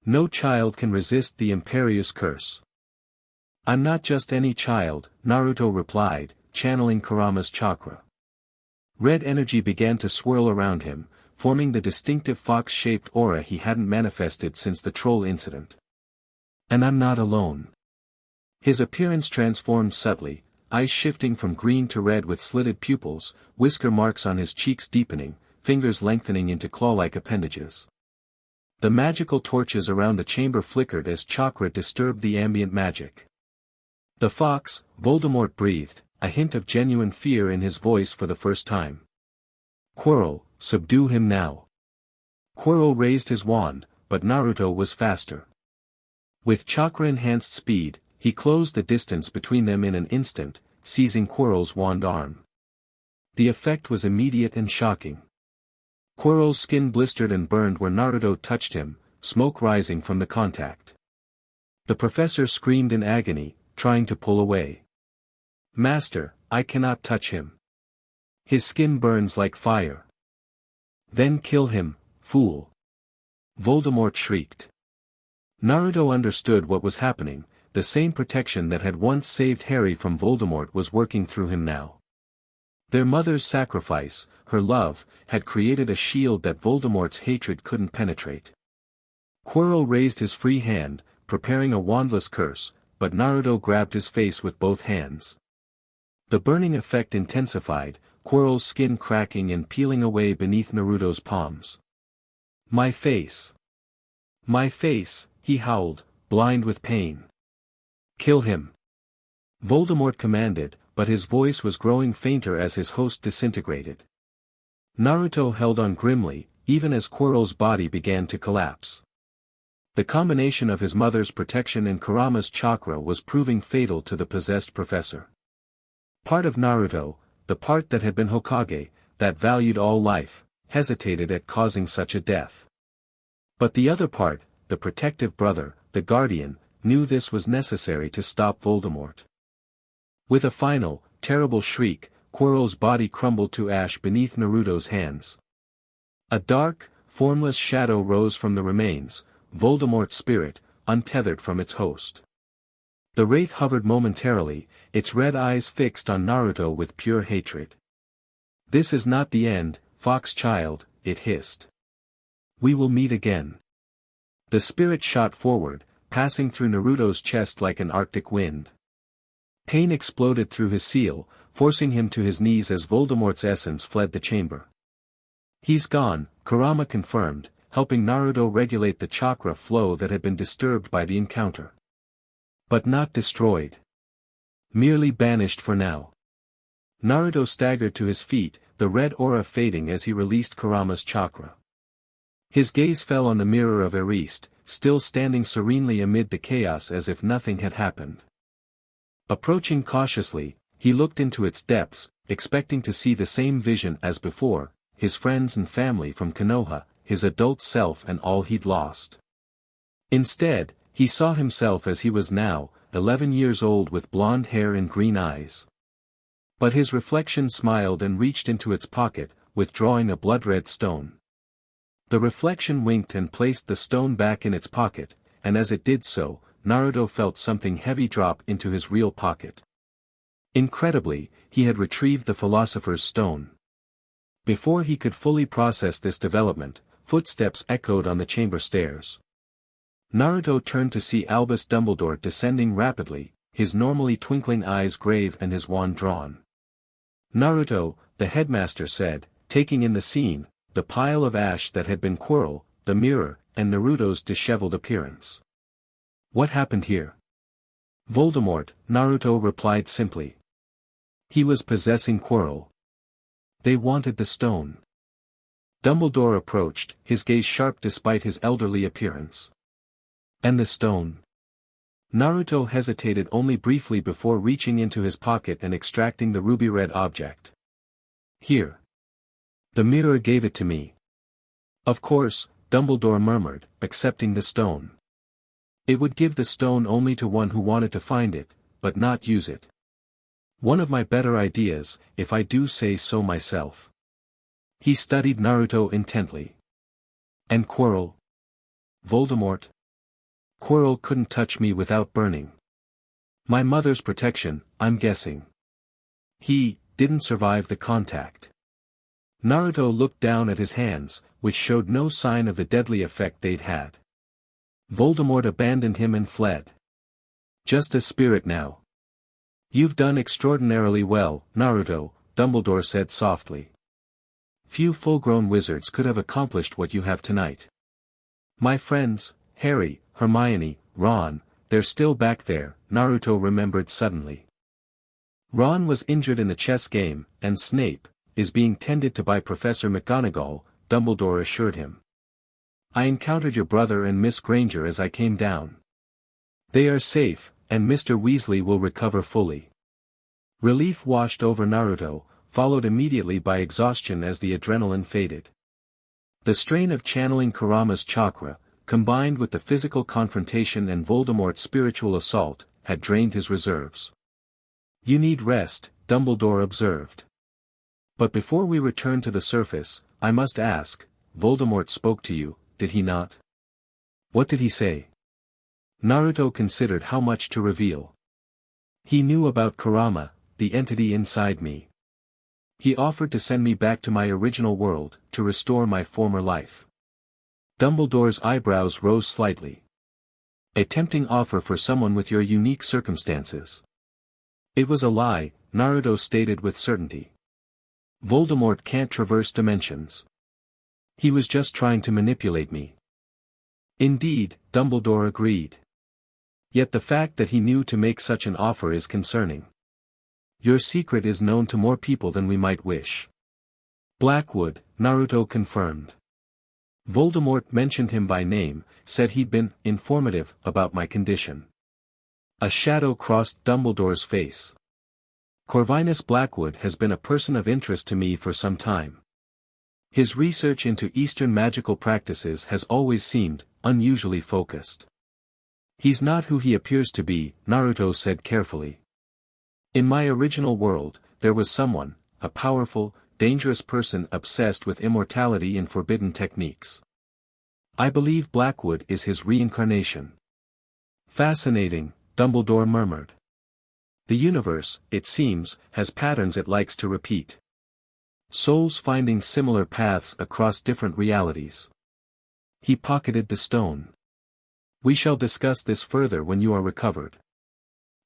No child can resist the Imperious curse. I'm not just any child, Naruto replied, channeling Kurama's chakra. Red energy began to swirl around him, forming the distinctive fox-shaped aura he hadn't manifested since the troll incident. And I'm not alone. His appearance transformed subtly, eyes shifting from green to red with slitted pupils, whisker marks on his cheeks deepening, fingers lengthening into claw-like appendages. The magical torches around the chamber flickered as chakra disturbed the ambient magic. The fox, Voldemort breathed, a hint of genuine fear in his voice for the first time. Quirrell, subdue him now. Quirrell raised his wand, but Naruto was faster. With chakra-enhanced speed, he closed the distance between them in an instant, seizing Quirrell's wand arm. The effect was immediate and shocking. Quirrell's skin blistered and burned where Naruto touched him, smoke rising from the contact. The professor screamed in agony, trying to pull away. Master, I cannot touch him. His skin burns like fire. Then kill him, fool. Voldemort shrieked. Naruto understood what was happening, the same protection that had once saved Harry from Voldemort was working through him now. Their mother's sacrifice, her love, had created a shield that Voldemort's hatred couldn't penetrate. Quirrell raised his free hand, preparing a wandless curse, but Naruto grabbed his face with both hands. The burning effect intensified, Quirrell's skin cracking and peeling away beneath Naruto's palms. My face! My face, he howled, blind with pain. Kill him! Voldemort commanded, but his voice was growing fainter as his host disintegrated. Naruto held on grimly, even as Quirrell's body began to collapse. The combination of his mother's protection and Kurama's chakra was proving fatal to the possessed professor. Part of Naruto, the part that had been Hokage, that valued all life, hesitated at causing such a death. But the other part, the protective brother, the guardian, knew this was necessary to stop Voldemort. With a final, terrible shriek, Quirrell's body crumbled to ash beneath Naruto's hands. A dark, formless shadow rose from the remains, Voldemort's spirit, untethered from its host. The wraith hovered momentarily, its red eyes fixed on Naruto with pure hatred. This is not the end, fox child, it hissed. We will meet again. The spirit shot forward, passing through Naruto's chest like an arctic wind. Pain exploded through his seal, forcing him to his knees as Voldemort's essence fled the chamber. He's gone, Kurama confirmed, helping Naruto regulate the chakra flow that had been disturbed by the encounter. But not destroyed. Merely banished for now. Naruto staggered to his feet, the red aura fading as he released Kurama's chakra. His gaze fell on the mirror of Erist, still standing serenely amid the chaos as if nothing had happened. Approaching cautiously, he looked into its depths, expecting to see the same vision as before, his friends and family from Konoha, his adult self and all he'd lost. Instead, he saw himself as he was now, 11 years old with blonde hair and green eyes. But his reflection smiled and reached into its pocket, withdrawing a blood-red stone. The reflection winked and placed the stone back in its pocket, and as it did so, Naruto felt something heavy drop into his real pocket. Incredibly, he had retrieved the Philosopher's Stone. Before he could fully process this development, footsteps echoed on the chamber stairs. Naruto turned to see Albus Dumbledore descending rapidly, his normally twinkling eyes grave and his wand drawn. Naruto, the headmaster said, taking in the scene, the pile of ash that had been Quirrell, the mirror, and Naruto's disheveled appearance. What happened here? Voldemort, Naruto replied simply. He was possessing Quirrell. They wanted the stone. Dumbledore approached, his gaze sharp despite his elderly appearance. And the stone? Naruto hesitated only briefly before reaching into his pocket and extracting the ruby-red object. Here. The mirror gave it to me. Of course, Dumbledore murmured, accepting the stone. It would give the stone only to one who wanted to find it, but not use it. One of my better ideas, if I do say so myself. He studied Naruto intently. And Quirrell? Voldemort? Quirrell couldn't touch me without burning. My mother's protection, I'm guessing. He didn't survive the contact. Naruto looked down at his hands, which showed no sign of the deadly effect they'd had. Voldemort abandoned him and fled. Just a spirit now. You've done extraordinarily well, Naruto, Dumbledore said softly. Few full-grown wizards could have accomplished what you have tonight. My friends, Harry, Hermione, Ron, they're still back there, Naruto remembered suddenly. Ron was injured in the chess game, and Snape is being tended to by Professor McGonagall, Dumbledore assured him. I encountered your brother and Miss Granger as I came down. They are safe, and Mr. Weasley will recover fully. Relief washed over Naruto, followed immediately by exhaustion as the adrenaline faded. The strain of channeling Kurama's chakra, combined with the physical confrontation and Voldemort's spiritual assault, had drained his reserves. You need rest, Dumbledore observed. But before we return to the surface, I must ask, Voldemort spoke to you, did he not? What did he say? Naruto considered how much to reveal. He knew about Kurama, the entity inside me. He offered to send me back to my original world, to restore my former life. Dumbledore's eyebrows rose slightly. A tempting offer for someone with your unique circumstances. It was a lie, Naruto stated with certainty. Voldemort can't traverse dimensions. He was just trying to manipulate me. Indeed, Dumbledore agreed. Yet the fact that he knew to make such an offer is concerning. Your secret is known to more people than we might wish. Blackwood, Naruto confirmed. Voldemort mentioned him by name, said he'd been informative about my condition. A shadow crossed Dumbledore's face. Corvinus Blackwood has been a person of interest to me for some time. His research into Eastern magical practices has always seemed unusually focused. He's not who he appears to be, Naruto said carefully. In my original world, there was someone, a powerful, dangerous person obsessed with immortality and forbidden techniques. I believe Blackwood is his reincarnation. Fascinating, Dumbledore murmured. The universe, it seems, has patterns it likes to repeat. Souls finding similar paths across different realities. He pocketed the stone. We shall discuss this further when you are recovered.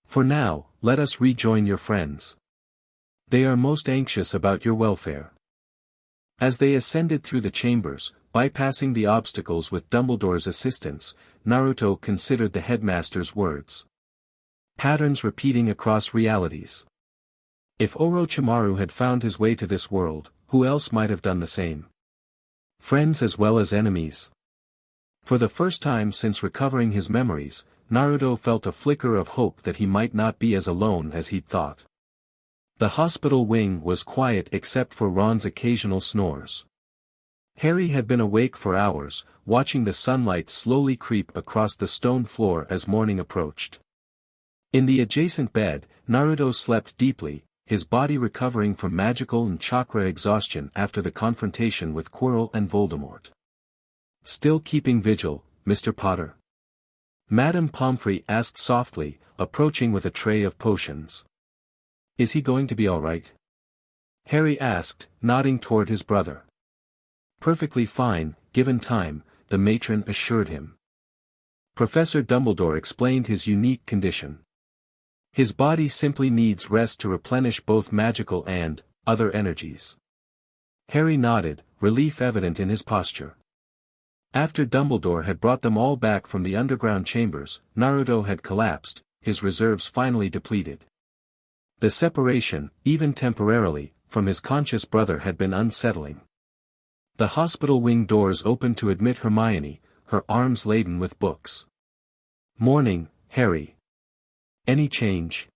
For now, let us rejoin your friends. They are most anxious about your welfare. As they ascended through the chambers, bypassing the obstacles with Dumbledore's assistance, Naruto considered the headmaster's words. Patterns repeating across realities. If Orochimaru had found his way to this world, who else might have done the same? Friends as well as enemies. For the first time since recovering his memories, Naruto felt a flicker of hope that he might not be as alone as he'd thought. The hospital wing was quiet except for Ron's occasional snores. Harry had been awake for hours, watching the sunlight slowly creep across the stone floor as morning approached. In the adjacent bed, Naruto slept deeply, his body recovering from magical and chakra exhaustion after the confrontation with Quirrell and Voldemort. Still keeping vigil, Mr. Potter? Madame Pomfrey asked softly, approaching with a tray of potions. Is he going to be all right? Harry asked, nodding toward his brother. Perfectly fine, given time, the matron assured him. Professor Dumbledore explained his unique condition. His body simply needs rest to replenish both magical and other energies. Harry nodded, relief evident in his posture. After Dumbledore had brought them all back from the underground chambers, Naruto had collapsed, his reserves finally depleted. The separation, even temporarily, from his conscious brother had been unsettling. The hospital wing doors opened to admit Hermione, her arms laden with books. Morning, Harry. Any change?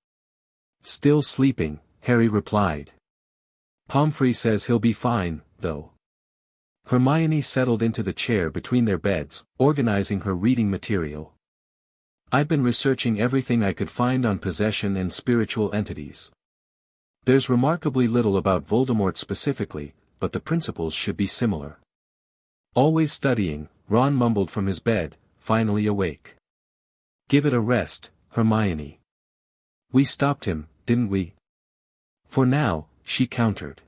Still sleeping, Harry replied. Pomfrey says he'll be fine, though. Hermione settled into the chair between their beds, organizing her reading material. I've been researching everything I could find on possession and spiritual entities. There's remarkably little about Voldemort specifically, but the principles should be similar. Always studying, Ron mumbled from his bed, finally awake. Give it a rest, Hermione. We stopped him, didn't we? For now, she countered.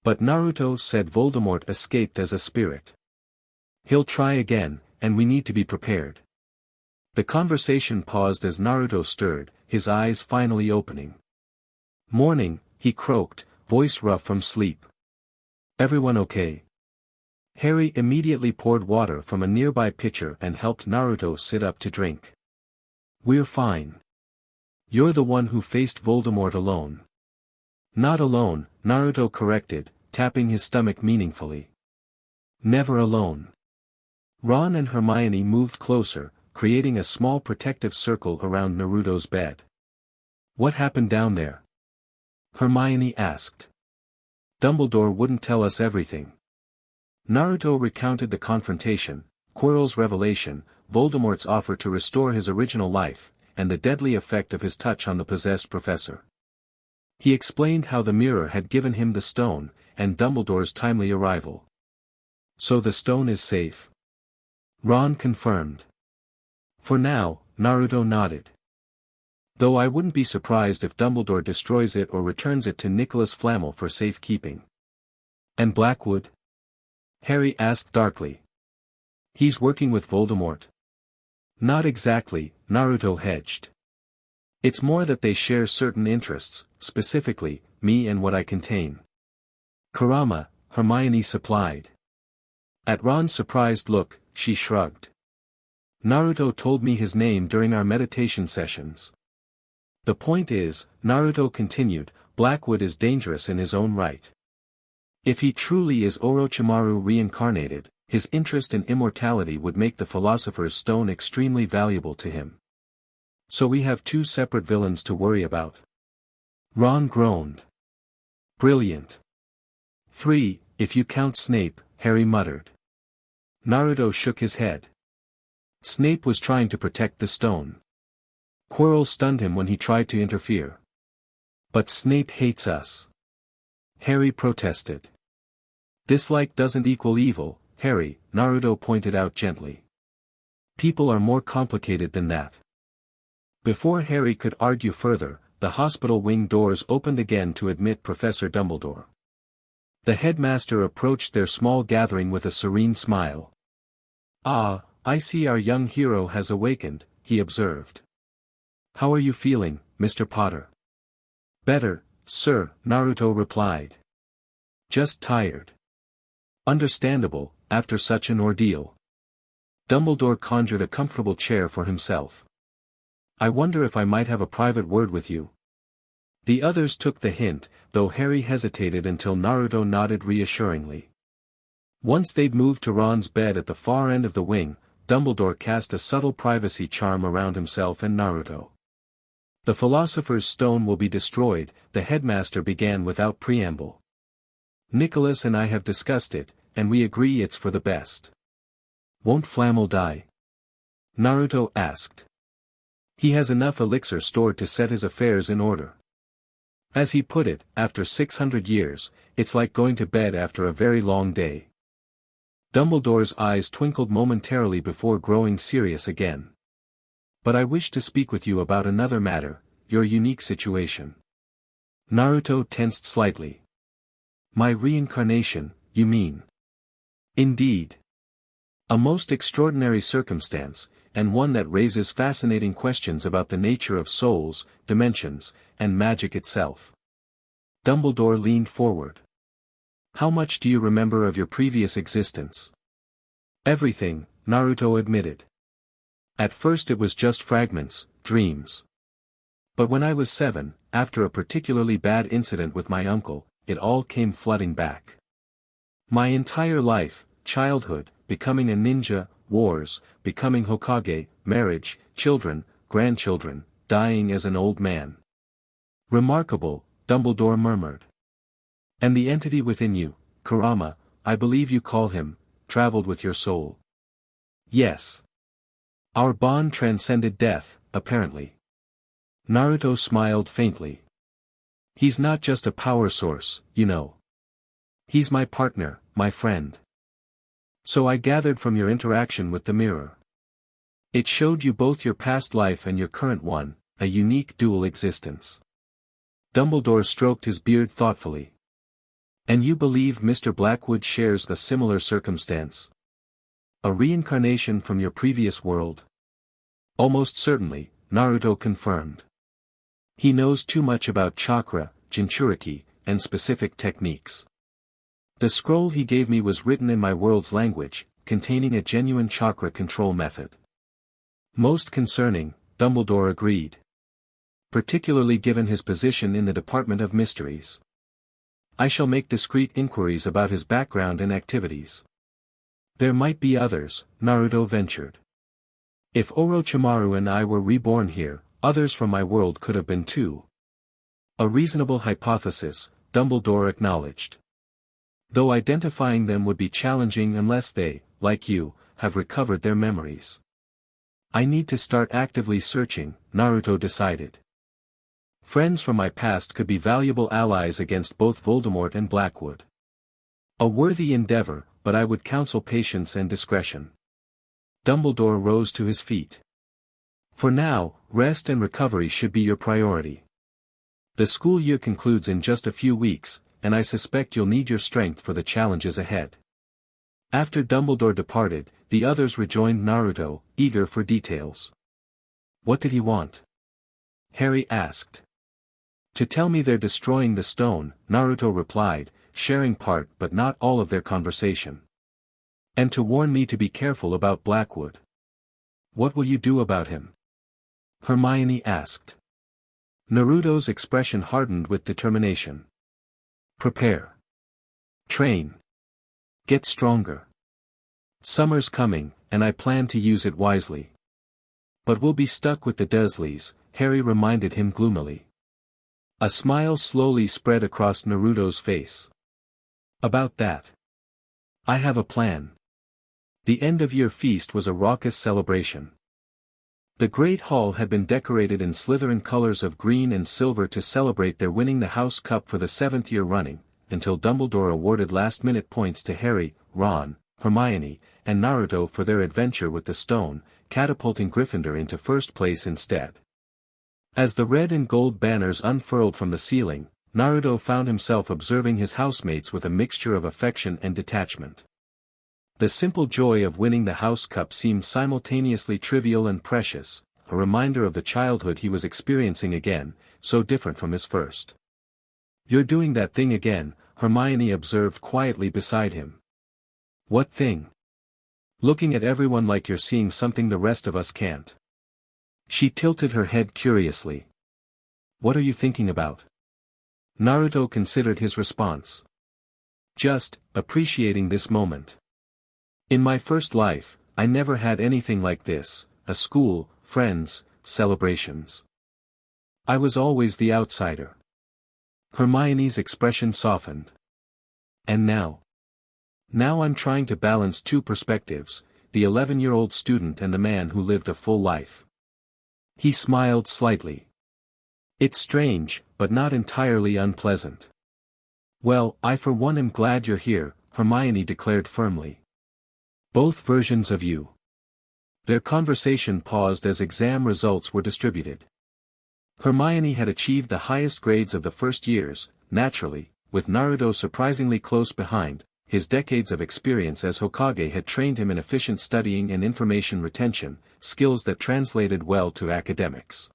But Naruto said Voldemort escaped as a spirit. He'll try again, and we need to be prepared. The conversation paused as Naruto stirred, his eyes finally opening. Morning, he croaked, voice rough from sleep. Everyone okay? Harry immediately poured water from a nearby pitcher and helped Naruto sit up to drink. We're fine. You're the one who faced Voldemort alone. Not alone, Naruto corrected, tapping his stomach meaningfully. Never alone. Ron and Hermione moved closer, creating a small protective circle around Naruto's bed. What happened down there? Hermione asked. Dumbledore wouldn't tell us everything. Naruto recounted the confrontation, Quirrell's revelation, Voldemort's offer to restore his original life, and the deadly effect of his touch on the possessed professor. He explained how the mirror had given him the stone, and Dumbledore's timely arrival. So the stone is safe? Ron confirmed. For now, Naruto nodded. Though I wouldn't be surprised if Dumbledore destroys it or returns it to Nicholas Flamel for safekeeping. And Blackwood? Harry asked darkly. He's working with Voldemort. Not exactly, Naruto hedged. It's more that they share certain interests, specifically, me and what I contain. Kurama, Hermione supplied. At Ron's surprised look, she shrugged. Naruto told me his name during our meditation sessions. The point is, Naruto continued, Blackwood is dangerous in his own right. If he truly is Orochimaru reincarnated, his interest in immortality would make the Philosopher's Stone extremely valuable to him. So we have two separate villains to worry about. Ron groaned. Brilliant. 3, if you count Snape, Harry muttered. Naruto shook his head. Snape was trying to protect the stone. Quirrell stunned him when he tried to interfere. But Snape hates us. Harry protested. Dislike doesn't equal evil, Harry, Naruto pointed out gently. People are more complicated than that. Before Harry could argue further, the hospital wing doors opened again to admit Professor Dumbledore. The headmaster approached their small gathering with a serene smile. Ah, I see our young hero has awakened, he observed. How are you feeling, Mr. Potter? Better, sir, Naruto replied. Just tired. Understandable, after such an ordeal. Dumbledore conjured a comfortable chair for himself. I wonder if I might have a private word with you. The others took the hint, though Harry hesitated until Naruto nodded reassuringly. Once they'd moved to Ron's bed at the far end of the wing, Dumbledore cast a subtle privacy charm around himself and Naruto. The Philosopher's Stone will be destroyed, the headmaster began without preamble. Nicholas and I have discussed it, and we agree it's for the best. Won't Flamel die? Naruto asked. He has enough elixir stored to set his affairs in order. As he put it, after 600 years, it's like going to bed after a very long day. Dumbledore's eyes twinkled momentarily before growing serious again. But I wish to speak with you about another matter, your unique situation. Naruto tensed slightly. My reincarnation, you mean? Indeed. A most extraordinary circumstance, and one that raises fascinating questions about the nature of souls, dimensions, and magic itself. Dumbledore leaned forward. How much do you remember of your previous existence? Everything, Naruto admitted. At first it was just fragments, dreams. But when I was 7, after a particularly bad incident with my uncle, it all came flooding back. My entire life, childhood, becoming a ninja, wars, becoming Hokage, marriage, children, grandchildren, dying as an old man. Remarkable, Dumbledore murmured. And the entity within you, Kurama, I believe you call him, traveled with your soul. Yes. Our bond transcended death, apparently. Naruto smiled faintly. He's not just a power source, you know. He's my partner, my friend. So I gathered from your interaction with the mirror. It showed you both your past life and your current one, a unique dual existence. Dumbledore stroked his beard thoughtfully. And you believe Mr. Blackwood shares a similar circumstance? A reincarnation from your previous world? Almost certainly, Naruto confirmed. He knows too much about chakra, jinchuriki, and specific techniques. The scroll he gave me was written in my world's language, containing a genuine chakra control method. Most concerning, Dumbledore agreed. Particularly given his position in the Department of Mysteries. I shall make discreet inquiries about his background and activities. There might be others, Naruto ventured. If Orochimaru and I were reborn here, others from my world could have been too. A reasonable hypothesis, Dumbledore acknowledged. Though identifying them would be challenging unless they, like you, have recovered their memories. I need to start actively searching, Naruto decided. Friends from my past could be valuable allies against both Voldemort and Blackwood. A worthy endeavor, but I would counsel patience and discretion. Dumbledore rose to his feet. For now, rest and recovery should be your priority. The school year concludes in just a few weeks, and I suspect you'll need your strength for the challenges ahead. After Dumbledore departed, the others rejoined Naruto, eager for details. What did he want? Harry asked. To tell me they're destroying the stone, Naruto replied, sharing part but not all of their conversation. And to warn me to be careful about Blackwood. What will you do about him? Hermione asked. Naruto's expression hardened with determination. Prepare. Train. Get stronger. Summer's coming, and I plan to use it wisely. But we'll be stuck with the Dursleys, Harry reminded him gloomily. A smile slowly spread across Naruto's face. About that. I have a plan. The end-of-year feast was a raucous celebration. The Great Hall had been decorated in Slytherin colors of green and silver to celebrate their winning the House Cup for the 7th year running, until Dumbledore awarded last-minute points to Harry, Ron, Hermione, and Naruto for their adventure with the stone, catapulting Gryffindor into first place instead. As the red and gold banners unfurled from the ceiling, Naruto found himself observing his housemates with a mixture of affection and detachment. The simple joy of winning the House Cup seemed simultaneously trivial and precious, a reminder of the childhood he was experiencing again, so different from his first. You're doing that thing again, Hermione observed quietly beside him. What thing? Looking at everyone like you're seeing something the rest of us can't. She tilted her head curiously. What are you thinking about? Naruto considered his response. Just, appreciating this moment. In my first life, I never had anything like this, a school, friends, celebrations. I was always the outsider. Hermione's expression softened. And now? Now I'm trying to balance two perspectives, the 11-year-old student and the man who lived a full life. He smiled slightly. It's strange, but not entirely unpleasant. Well, I for one am glad you're here, Hermione declared firmly. Both versions of you. Their conversation paused as exam results were distributed. Hermione had achieved the highest grades of the first years, naturally, with Naruto surprisingly close behind. His decades of experience as Hokage had trained him in efficient studying and information retention, skills that translated well to academics.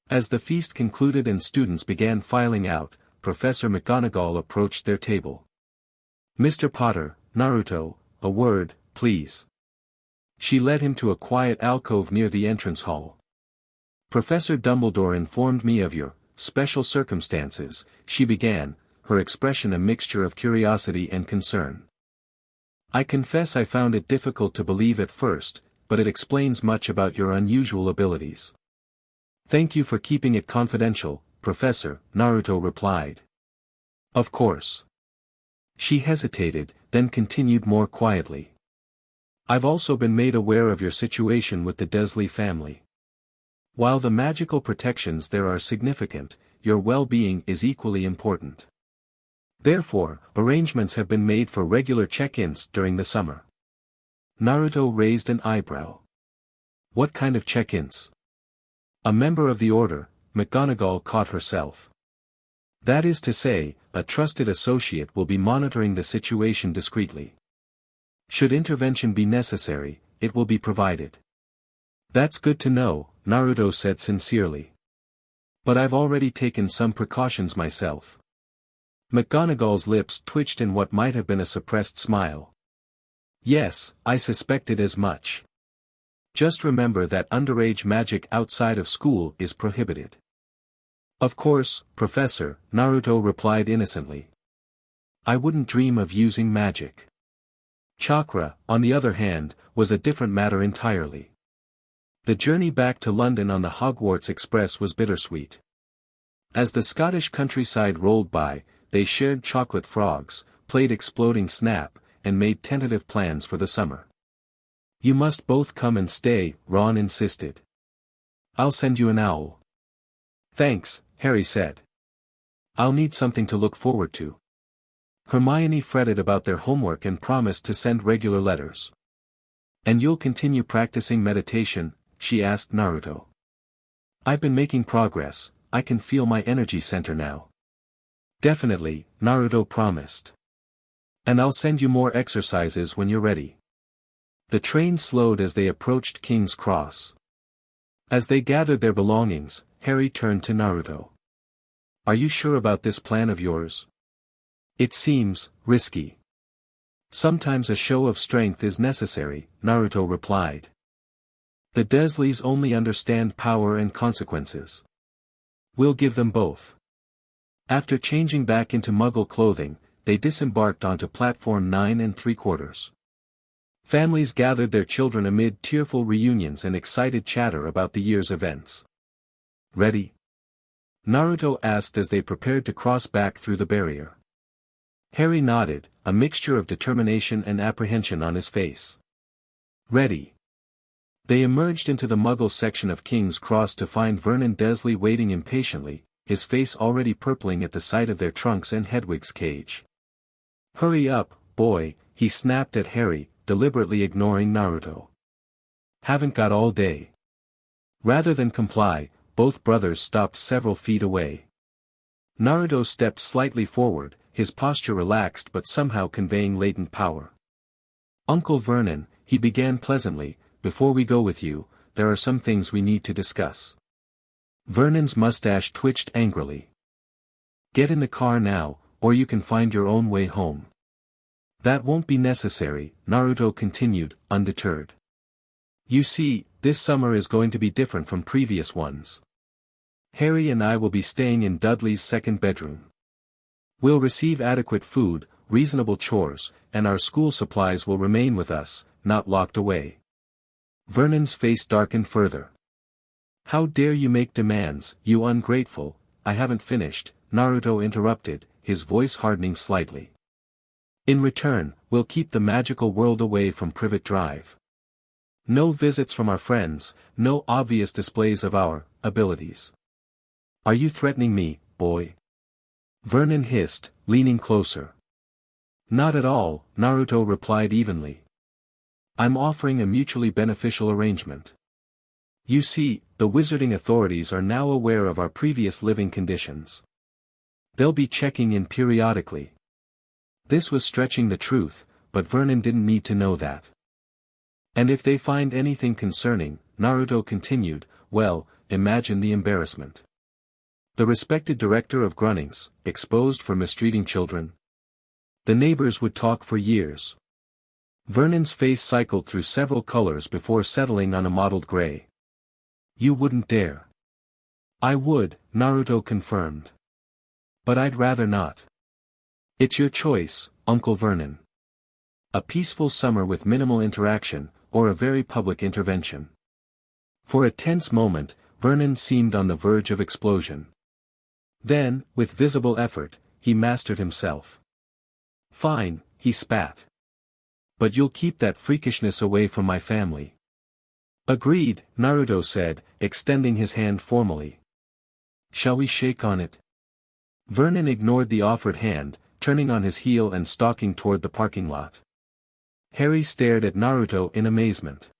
As the feast concluded and students began filing out, Professor McGonagall approached their table. Mr. Potter, Naruto, a word, please. She led him to a quiet alcove near the entrance hall. Professor Dumbledore informed me of your special circumstances, she began, her expression a mixture of curiosity and concern. I confess I found it difficult to believe at first, but it explains much about your unusual abilities. Thank you for keeping it confidential, Professor, Naruto replied. Of course. She hesitated, then continued more quietly. I've also been made aware of your situation with the Dursley family. While the magical protections there are significant, your well-being is equally important. Therefore, arrangements have been made for regular check-ins during the summer. Naruto raised an eyebrow. What kind of check-ins? A member of the order, McGonagall caught herself. That is to say, a trusted associate will be monitoring the situation discreetly. Should intervention be necessary, it will be provided. That's good to know, Naruto said sincerely. But I've already taken some precautions myself. McGonagall's lips twitched in what might have been a suppressed smile. Yes, I suspected as much. Just remember that underage magic outside of school is prohibited. Of course, Professor, Naruto replied innocently. I wouldn't dream of using magic. Chakra, on the other hand, was a different matter entirely. The journey back to London on the Hogwarts Express was bittersweet. As the Scottish countryside rolled by, they shared chocolate frogs, played exploding snap, and made tentative plans for the summer. You must both come and stay, Ron insisted. I'll send you an owl. Thanks, Harry said. I'll need something to look forward to. Hermione fretted about their homework and promised to send regular letters. And you'll continue practicing meditation? She asked Naruto. I've been making progress, I can feel my energy center now. Definitely, Naruto promised. And I'll send you more exercises when you're ready. The train slowed as they approached King's Cross. As they gathered their belongings, Harry turned to Naruto. Are you sure about this plan of yours? It seems risky. Sometimes a show of strength is necessary, Naruto replied. The Dursleys only understand power and consequences. We'll give them both. After changing back into Muggle clothing, they disembarked onto platform 9 3/4. Families gathered their children amid tearful reunions and excited chatter about the year's events. Ready? Naruto asked as they prepared to cross back through the barrier. Harry nodded, a mixture of determination and apprehension on his face. Ready. They emerged into the Muggle section of King's Cross to find Vernon Dursley waiting impatiently, his face already purpling at the sight of their trunks and Hedwig's cage. Hurry up, boy, he snapped at Harry, deliberately ignoring Naruto. Haven't got all day. Rather than comply, both brothers stopped several feet away. Naruto stepped slightly forward, his posture relaxed but somehow conveying latent power. Uncle Vernon, he began pleasantly, before we go with you, there are some things we need to discuss. Vernon's mustache twitched angrily. Get in the car now, or you can find your own way home. That won't be necessary, Naruto continued, undeterred. You see, this summer is going to be different from previous ones. Harry and I will be staying in Dudley's second bedroom. We'll receive adequate food, reasonable chores, and our school supplies will remain with us, not locked away. Vernon's face darkened further. How dare you make demands, you ungrateful? I haven't finished, Naruto interrupted, his voice hardening slightly. In return, we'll keep the magical world away from Privet Drive. No visits from our friends, no obvious displays of our abilities. Are you threatening me, boy? Vernon hissed, leaning closer. Not at all, Naruto replied evenly. I'm offering a mutually beneficial arrangement. You see, the wizarding authorities are now aware of our previous living conditions. They'll be checking in periodically. This was stretching the truth, but Vernon didn't need to know that. And if they find anything concerning, Naruto continued, well, imagine the embarrassment. The respected director of Grunnings, exposed for mistreating children. The neighbors would talk for years. Vernon's face cycled through several colors before settling on a mottled gray. You wouldn't dare. I would, Naruto confirmed. But I'd rather not. It's your choice, Uncle Vernon. A peaceful summer with minimal interaction, or a very public intervention. For a tense moment, Vernon seemed on the verge of explosion. Then, with visible effort, he mastered himself. Fine, he spat. But you'll keep that freakishness away from my family. Agreed, Naruto said, extending his hand formally. Shall we shake on it? Vernon ignored the offered hand, turning on his heel and stalking toward the parking lot. Harry stared at Naruto in amazement.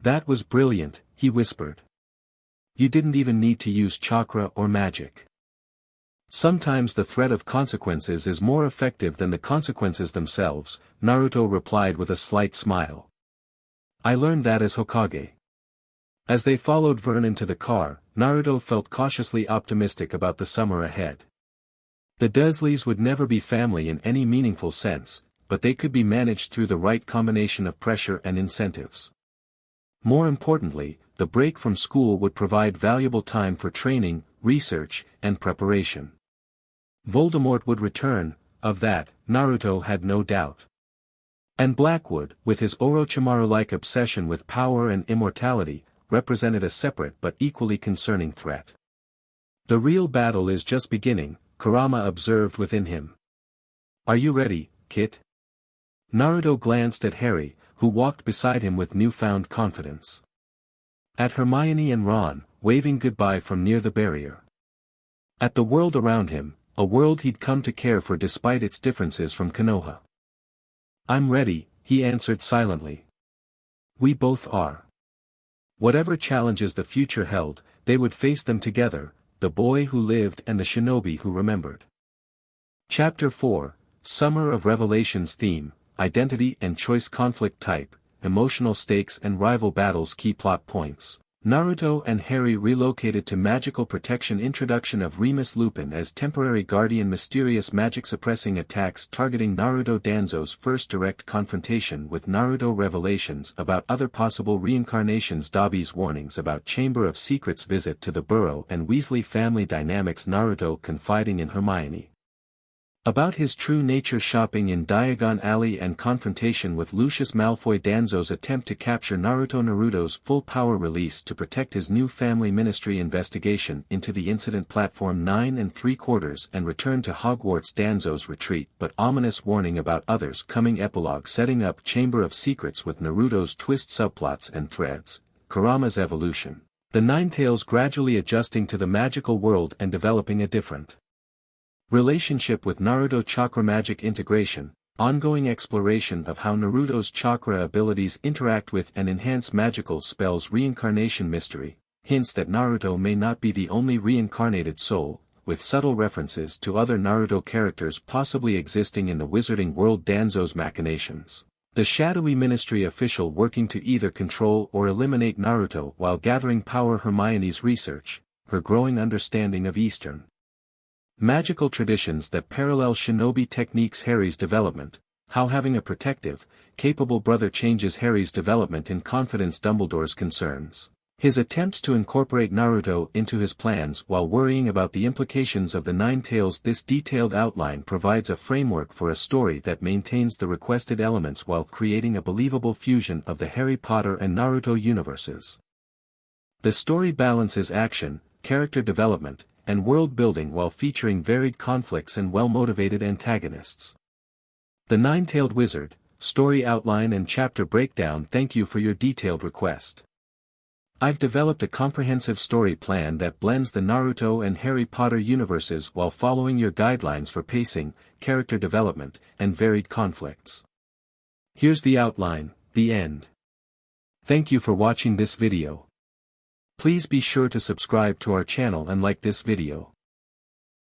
That was brilliant, he whispered. You didn't even need to use chakra or magic. Sometimes the threat of consequences is more effective than the consequences themselves, Naruto replied with a slight smile. I learned that as Hokage. As they followed Vernon to the car, Naruto felt cautiously optimistic about the summer ahead. The Dursleys would never be family in any meaningful sense, but they could be managed through the right combination of pressure and incentives. More importantly, the break from school would provide valuable time for training, research, and preparation. Voldemort would return, of that, Naruto had no doubt. And Blackwood, with his Orochimaru-like obsession with power and immortality, represented a separate but equally concerning threat. The real battle is just beginning, Kurama observed within him. Are you ready, Kit? Naruto glanced at Harry, who walked beside him with newfound confidence. At Hermione and Ron, waving goodbye from near the barrier. At the world around him, a world he'd come to care for despite its differences from Konoha. I'm ready, he answered silently. We both are. Whatever challenges the future held, they would face them together, the boy who lived and the shinobi who remembered. Chapter 4, Summer of Revelations Theme, Identity and Choice Conflict Type, Emotional Stakes and Rival Battles Key Plot Points. Naruto and Harry relocated to Magical Protection. Introduction of Remus Lupin as temporary guardian. Mysterious magic-suppressing attacks targeting Naruto. Danzo's first direct confrontation with Naruto. Revelations about other possible reincarnations. Dobby's warnings about Chamber of Secrets. Visit to the Burrow and Weasley family dynamics. Naruto confiding in Hermione about his true nature. Shopping in Diagon Alley and confrontation with Lucius Malfoy. Danzo's attempt to capture Naruto. Naruto's full power release to protect his new family. Ministry investigation into the incident. Platform 9 3/4 and return to Hogwarts. Danzo's retreat but ominous warning about others coming. Epilogue setting up Chamber of Secrets with Naruto's twist. Subplots and threads, Kurama's evolution, the Ninetales gradually adjusting to the magical world and developing a different relationship with Naruto. Chakra magic integration, ongoing exploration of how Naruto's chakra abilities interact with and enhance magical spells. Reincarnation mystery, hints that Naruto may not be the only reincarnated soul, with subtle references to other Naruto characters possibly existing in the wizarding world. Danzo's machinations, the shadowy ministry official working to either control or eliminate Naruto while gathering power. Hermione's research, her growing understanding of Eastern magical traditions that parallel shinobi techniques. Harry's development, how having a protective, capable brother changes Harry's development in confidence. Dumbledore's concerns, his attempts to incorporate Naruto into his plans while worrying about the implications of the Ninetales. This detailed outline provides a framework for a story that maintains the requested elements while creating a believable fusion of the Harry Potter and Naruto universes. The story balances action, character development, and world-building while featuring varied conflicts and well-motivated antagonists. The Nine-Tailed Wizard, Story Outline and Chapter Breakdown. Thank you for your detailed request. I've developed a comprehensive story plan that blends the Naruto and Harry Potter universes while following your guidelines for pacing, character development, and varied conflicts. Here's the outline, the end. Thank you for watching this video. Please be sure to subscribe to our channel and like this video.